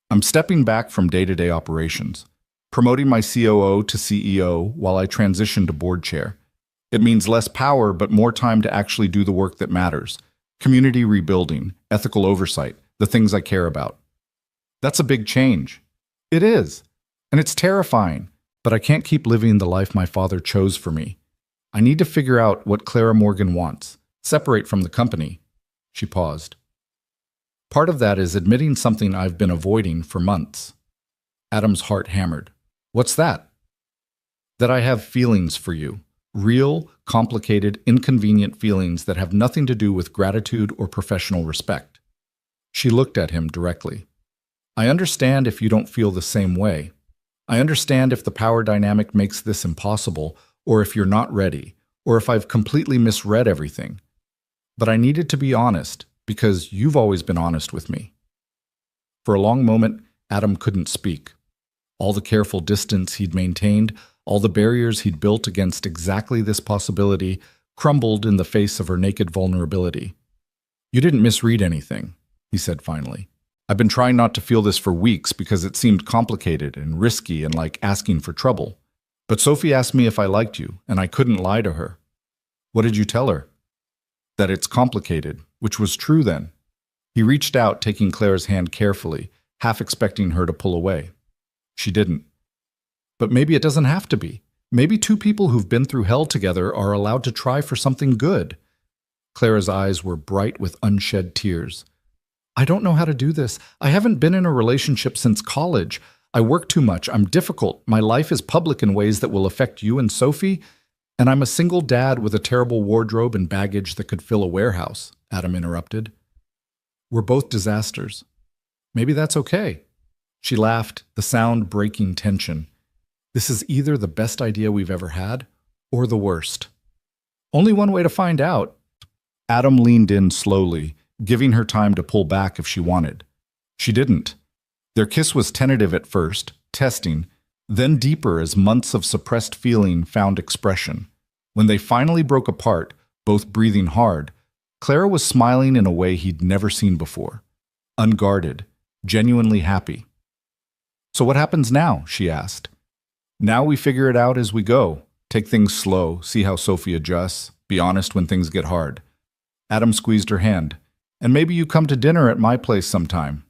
"I'm stepping back from day-to-day operations, promoting my COO to CEO while I transition to board chair. It means less power, but more time to actually do the work that matters. Community rebuilding, ethical oversight, the things I care about." "That's a big change." "It is. And it's terrifying. But I can't keep living the life my father chose for me. I need to figure out what Clara Morgan wants, separate from the company. She paused. Part of that is admitting something I've been avoiding for months. Adam's heart hammered. What's that? That I have feelings for you. Real, complicated, inconvenient feelings that have nothing to do with gratitude or professional respect. She looked at him directly. I understand if you don't feel the same way. I understand if the power dynamic makes this impossible, or if you're not ready, or if I've completely misread everything. But I needed to be honest, because you've always been honest with me. For a long moment, Adam couldn't speak. All the careful distance he'd maintained, all the barriers he'd built against exactly this possibility, crumbled in the face of her naked vulnerability. You didn't misread anything, he said finally. I've been trying not to feel this for weeks because it seemed complicated and risky and like asking for trouble. But Sophie asked me if I liked you, and I couldn't lie to her. What did you tell her? That it's complicated, which was true then. He reached out, taking Clara's hand carefully, half expecting her to pull away. She didn't. But maybe it doesn't have to be. Maybe two people who've been through hell together are allowed to try for something good. Clara's eyes were bright with unshed tears. I don't know how to do this. I haven't been in a relationship since college. I work too much. I'm difficult. My life is public in ways that will affect you and Sophie. And I'm a single dad with a terrible wardrobe and baggage that could fill a warehouse, Adam interrupted. We're both disasters. Maybe that's okay. She laughed, the sound breaking tension. This is either the best idea we've ever had, or the worst. Only one way to find out. Adam leaned in slowly, giving her time to pull back if she wanted. She didn't. Their kiss was tentative at first, testing, then deeper as months of suppressed feeling found expression. When they finally broke apart, both breathing hard, Clara was smiling in a way he'd never seen before. Unguarded, genuinely happy. So what happens now? She asked. Now we figure it out as we go. Take things slow, see how Sophie adjusts, be honest when things get hard. Adam squeezed her hand. And maybe you come to dinner at my place sometime.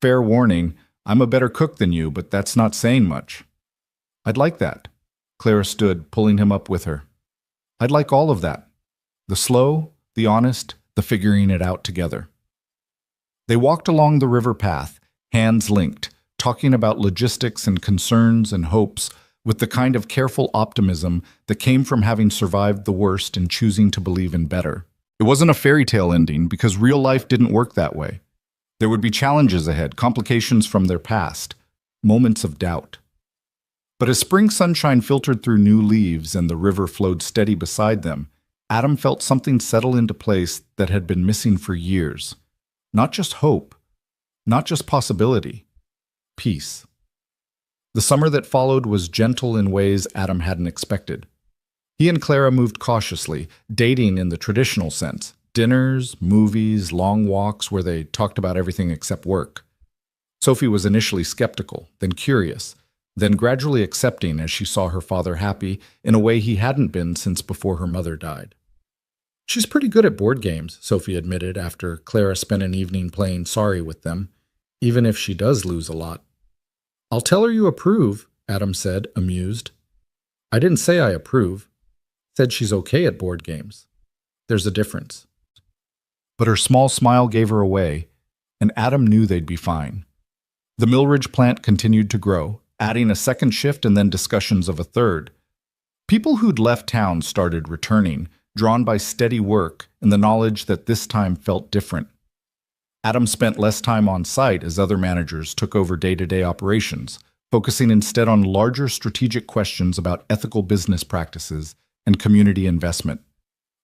Fair warning, I'm a better cook than you, but that's not saying much. I'd like that. Clara stood, pulling him up with her. I'd like all of that. The slow, the honest, the figuring it out together. They walked along the river path, hands linked, talking about logistics and concerns and hopes, with the kind of careful optimism that came from having survived the worst and choosing to believe in better. It wasn't a fairy tale ending because real life didn't work that way. There would be challenges ahead, complications from their past, moments of doubt. But as spring sunshine filtered through new leaves and the river flowed steady beside them, Adam felt something settle into place that had been missing for years. Not just hope, not just possibility, peace. The summer that followed was gentle in ways Adam hadn't expected. He and Clara moved cautiously, dating in the traditional sense. Dinners, movies, long walks where they talked about everything except work. Sophie was initially skeptical, then curious, then gradually accepting as she saw her father happy in a way he hadn't been since before her mother died. She's pretty good at board games, Sophie admitted after Clara spent an evening playing Sorry with them, even if she does lose a lot. I'll tell her you approve, Adam said, amused. I didn't say I approve. Said she's okay at board games. There's a difference. But her small smile gave her away, and Adam knew they'd be fine. The Millridge plant continued to grow, adding a second shift and then discussions of a third. People who'd left town started returning, drawn by steady work and the knowledge that this time felt different. Adam spent less time on site as other managers took over day-to-day operations, focusing instead on larger strategic questions about ethical business practices and community investment.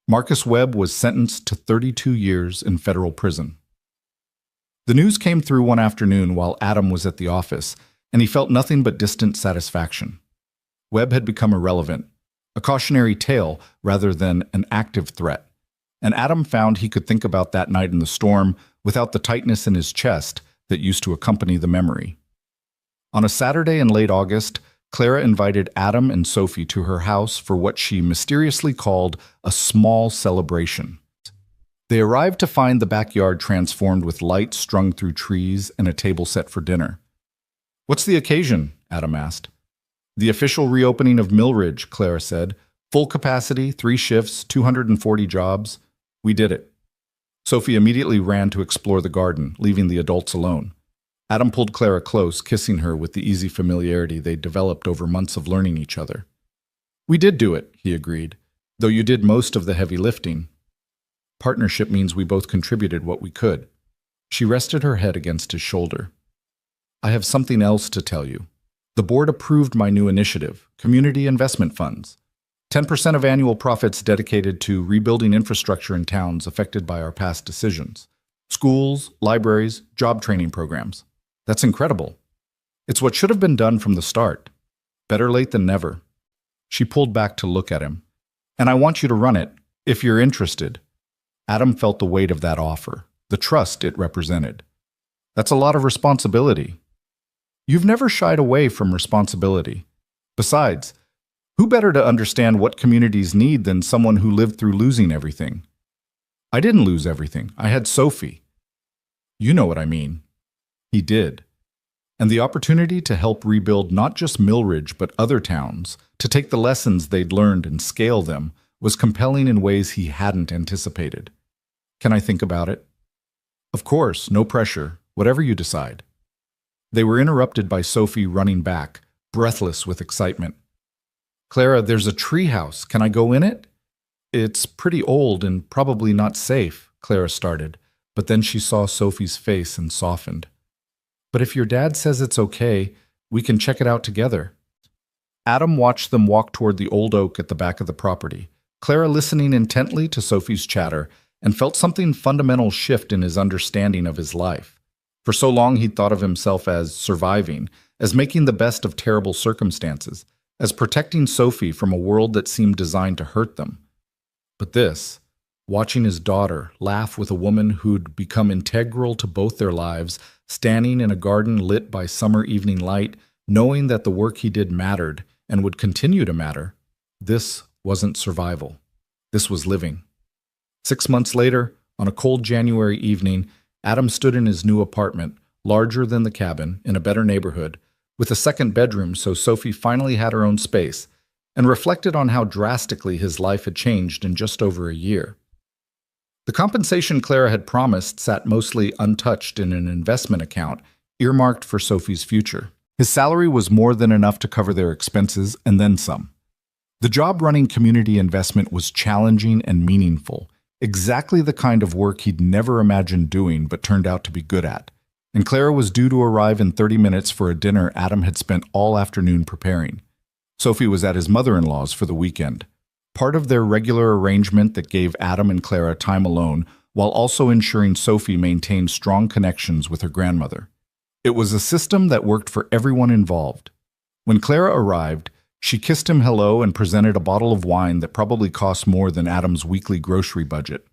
Marcus Webb was sentenced to 32 years in federal prison. The news came through one afternoon while Adam was at the office, and he felt nothing but distant satisfaction. Webb had become irrelevant, a cautionary tale rather than an active threat, and Adam found he could think about that night in the storm without the tightness in his chest that used to accompany the memory. On a Saturday in late August, Clara invited Adam and Sophie to her house for what she mysteriously called a small celebration. They arrived to find the backyard transformed with lights strung through trees and a table set for dinner. What's the occasion? Adam asked. The official reopening of Millridge, Clara said. Full capacity, 3 shifts, 240 jobs. We did it. Sophie immediately ran to explore the garden, leaving the adults alone. Adam pulled Clara close, kissing her with the easy familiarity they'd developed over months of learning each other. We did do it, he agreed, though you did most of the heavy lifting. Partnership means we both contributed what we could. She rested her head against his shoulder. I have something else to tell you. The board approved my new initiative, Community Investment Funds. 10% of annual profits dedicated to rebuilding infrastructure in towns affected by our past decisions. Schools, libraries, job training programs. That's incredible. It's what should have been done from the start. Better late than never. She pulled back to look at him. And I want you to run it, if you're interested. Adam felt the weight of that offer, the trust it represented. That's a lot of responsibility. You've never shied away from responsibility. Besides, who better to understand what communities need than someone who lived through losing everything? I didn't lose everything. I had Sophie. You know what I mean. He did. And the opportunity to help rebuild not just Millridge but other towns, to take the lessons they'd learned and scale them, was compelling in ways he hadn't anticipated. Can I think about it? Of course, no pressure, whatever you decide. They were interrupted by Sophie running back, breathless with excitement. Clara, there's a treehouse. Can I go in it? It's pretty old and probably not safe, Clara started, but then she saw Sophie's face and softened. But if your dad says it's okay, we can check it out together. Adam watched them walk toward the old oak at the back of the property, Clara listening intently to Sophie's chatter, and felt something fundamental shift in his understanding of his life. For so long he'd thought of himself as surviving, as making the best of terrible circumstances, as protecting Sophie from a world that seemed designed to hurt them. But this, watching his daughter laugh with a woman who'd become integral to both their lives, standing in a garden lit by summer evening light, knowing that the work he did mattered and would continue to matter, this wasn't survival. This was living. 6 months later, on a cold January evening, Adam stood in his new apartment, larger than the cabin, in a better neighborhood, with a second bedroom so Sophie finally had her own space, and reflected on how drastically his life had changed in just over a year. The compensation Clara had promised sat mostly untouched in an investment account, earmarked for Sophie's future. His salary was more than enough to cover their expenses, and then some. The job running community investment was challenging and meaningful, exactly the kind of work he'd never imagined doing but turned out to be good at. And Clara was due to arrive in 30 minutes for a dinner Adam had spent all afternoon preparing. Sophie was at his mother-in-law's for the weekend, part of their regular arrangement that gave Adam and Clara time alone while also ensuring Sophie maintained strong connections with her grandmother. It was a system that worked for everyone involved. When Clara arrived, she kissed him hello and presented a bottle of wine that probably cost more than Adam's weekly grocery budget.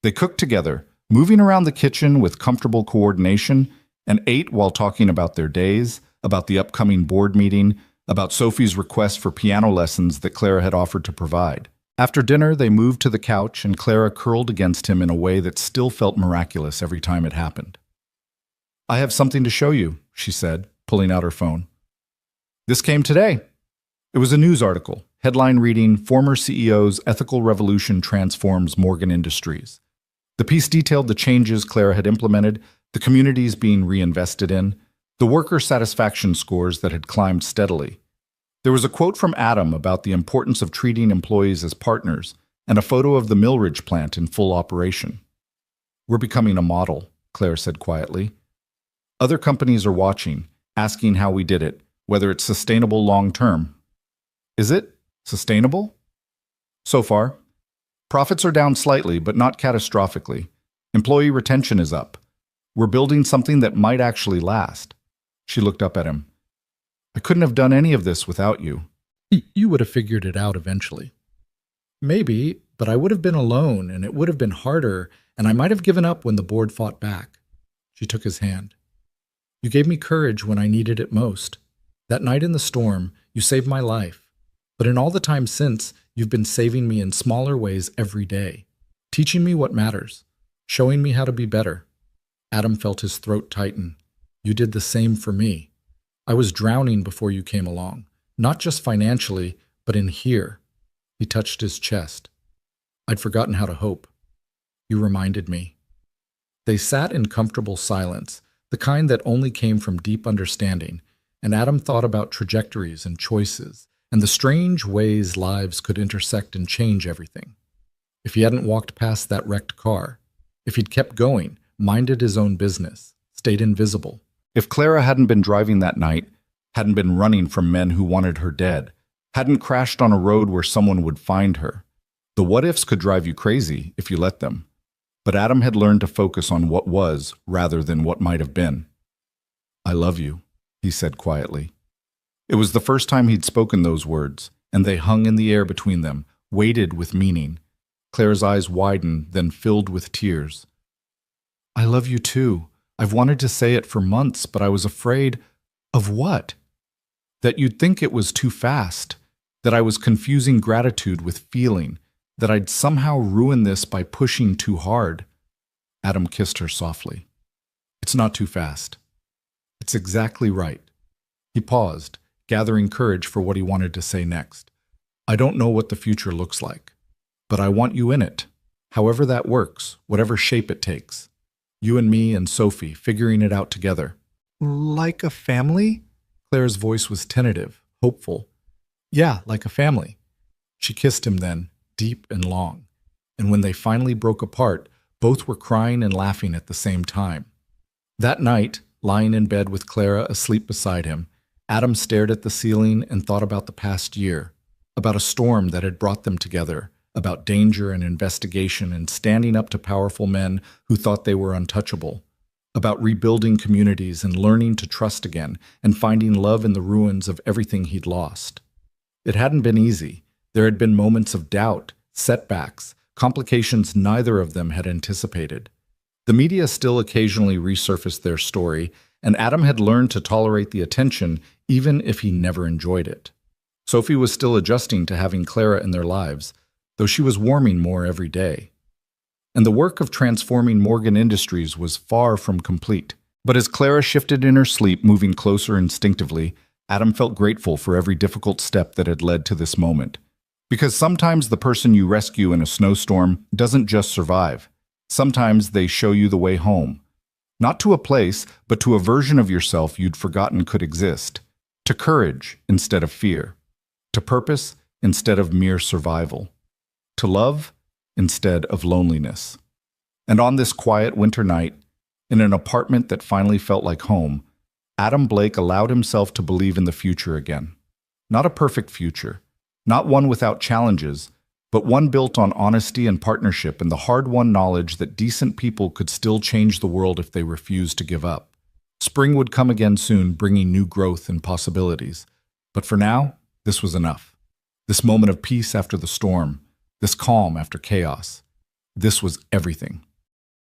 They cooked together, moving around the kitchen with comfortable coordination, and ate while talking about their days, about the upcoming board meeting, about Sophie's request for piano lessons that Clara had offered to provide. After dinner, they moved to the couch, and Clara curled against him in a way that still felt miraculous every time it happened. I have something to show you, she said, pulling out her phone. This came today. It was a news article, headline reading, Former CEO's Ethical Revolution Transforms Morgan Industries. The piece detailed the changes Clara had implemented, the communities being reinvested in, the worker satisfaction scores that had climbed steadily. There was a quote from Adam about the importance of treating employees as partners, and a photo of the Millridge plant in full operation. We're becoming a model, Claire said quietly. Other companies are watching, asking how we did it, whether it's sustainable long-term. Is it sustainable? So far. Profits are down slightly, but not catastrophically. Employee retention is up. We're building something that might actually last. She looked up at him. I couldn't have done any of this without you. You would have figured it out eventually. Maybe, but I would have been alone, and it would have been harder, and I might have given up when the board fought back. She took his hand. You gave me courage when I needed it most. That night in the storm, you saved my life. But in all the time since, you've been saving me in smaller ways every day, teaching me what matters, showing me how to be better. Adam felt his throat tighten. You did the same for me. I was drowning before you came along, Not just financially, but in here. He touched his chest. I'd forgotten how to hope. You reminded me. They sat in comfortable silence, the kind that only came from deep understanding, and Adam thought about trajectories and choices, and the strange ways lives could intersect and change everything. If he hadn't walked past that wrecked car, if he'd kept going, minded his own business, stayed invisible. If Clara hadn't been driving that night, hadn't been running from men who wanted her dead, hadn't crashed on a road where someone would find her. The what-ifs could drive you crazy if you let them. But Adam had learned to focus on what was rather than what might have been. I love you, he said quietly. It was the first time he'd spoken those words, and they hung in the air between them, weighted with meaning. Claire's eyes widened, then filled with tears. I love you too. I've wanted to say it for months, but I was afraid of what? That you'd think it was too fast, that I was confusing gratitude with feeling, that I'd somehow ruin this by pushing too hard. Adam kissed her softly. It's not too fast. It's exactly right. He paused, gathering courage for what he wanted to say next. I don't know what the future looks like, but I want you in it, however that works, whatever shape it takes. You and me and Sophie figuring it out together. Like a family? Claire's voice was tentative, hopeful. Yeah, like a family. She kissed him then, deep and long. And when they finally broke apart, both were crying and laughing at the same time. That night, lying in bed with Clara asleep beside him, Adam stared at the ceiling and thought about the past year, about a storm that had brought them together, about danger and investigation and standing up to powerful men who thought they were untouchable, about rebuilding communities and learning to trust again and finding love in the ruins of everything he'd lost. It hadn't been easy. There had been moments of doubt, setbacks, complications neither of them had anticipated. The media still occasionally resurfaced their story, and Adam had learned to tolerate the attention even if he never enjoyed it. Sophie was still adjusting to having Clara in their lives, though she was warming more every day. And the work of transforming Morgan Industries was far from complete. But as Clara shifted in her sleep, moving closer instinctively, Adam felt grateful for every difficult step that had led to this moment. Because sometimes the person you rescue in a snowstorm doesn't just survive. Sometimes they show you the way home. Not to a place, but to a version of yourself you'd forgotten could exist. To courage instead of fear. To purpose instead of mere survival. To love instead of loneliness. And on this quiet winter night, in an apartment that finally felt like home, Adam Blake allowed himself to believe in the future again. Not a perfect future, not one without challenges, but one built on honesty and partnership and the hard-won knowledge that decent people could still change the world if they refused to give up. Spring would come again soon, bringing new growth and possibilities. But for now, this was enough. This moment of peace after the storm, this calm after chaos. This was everything.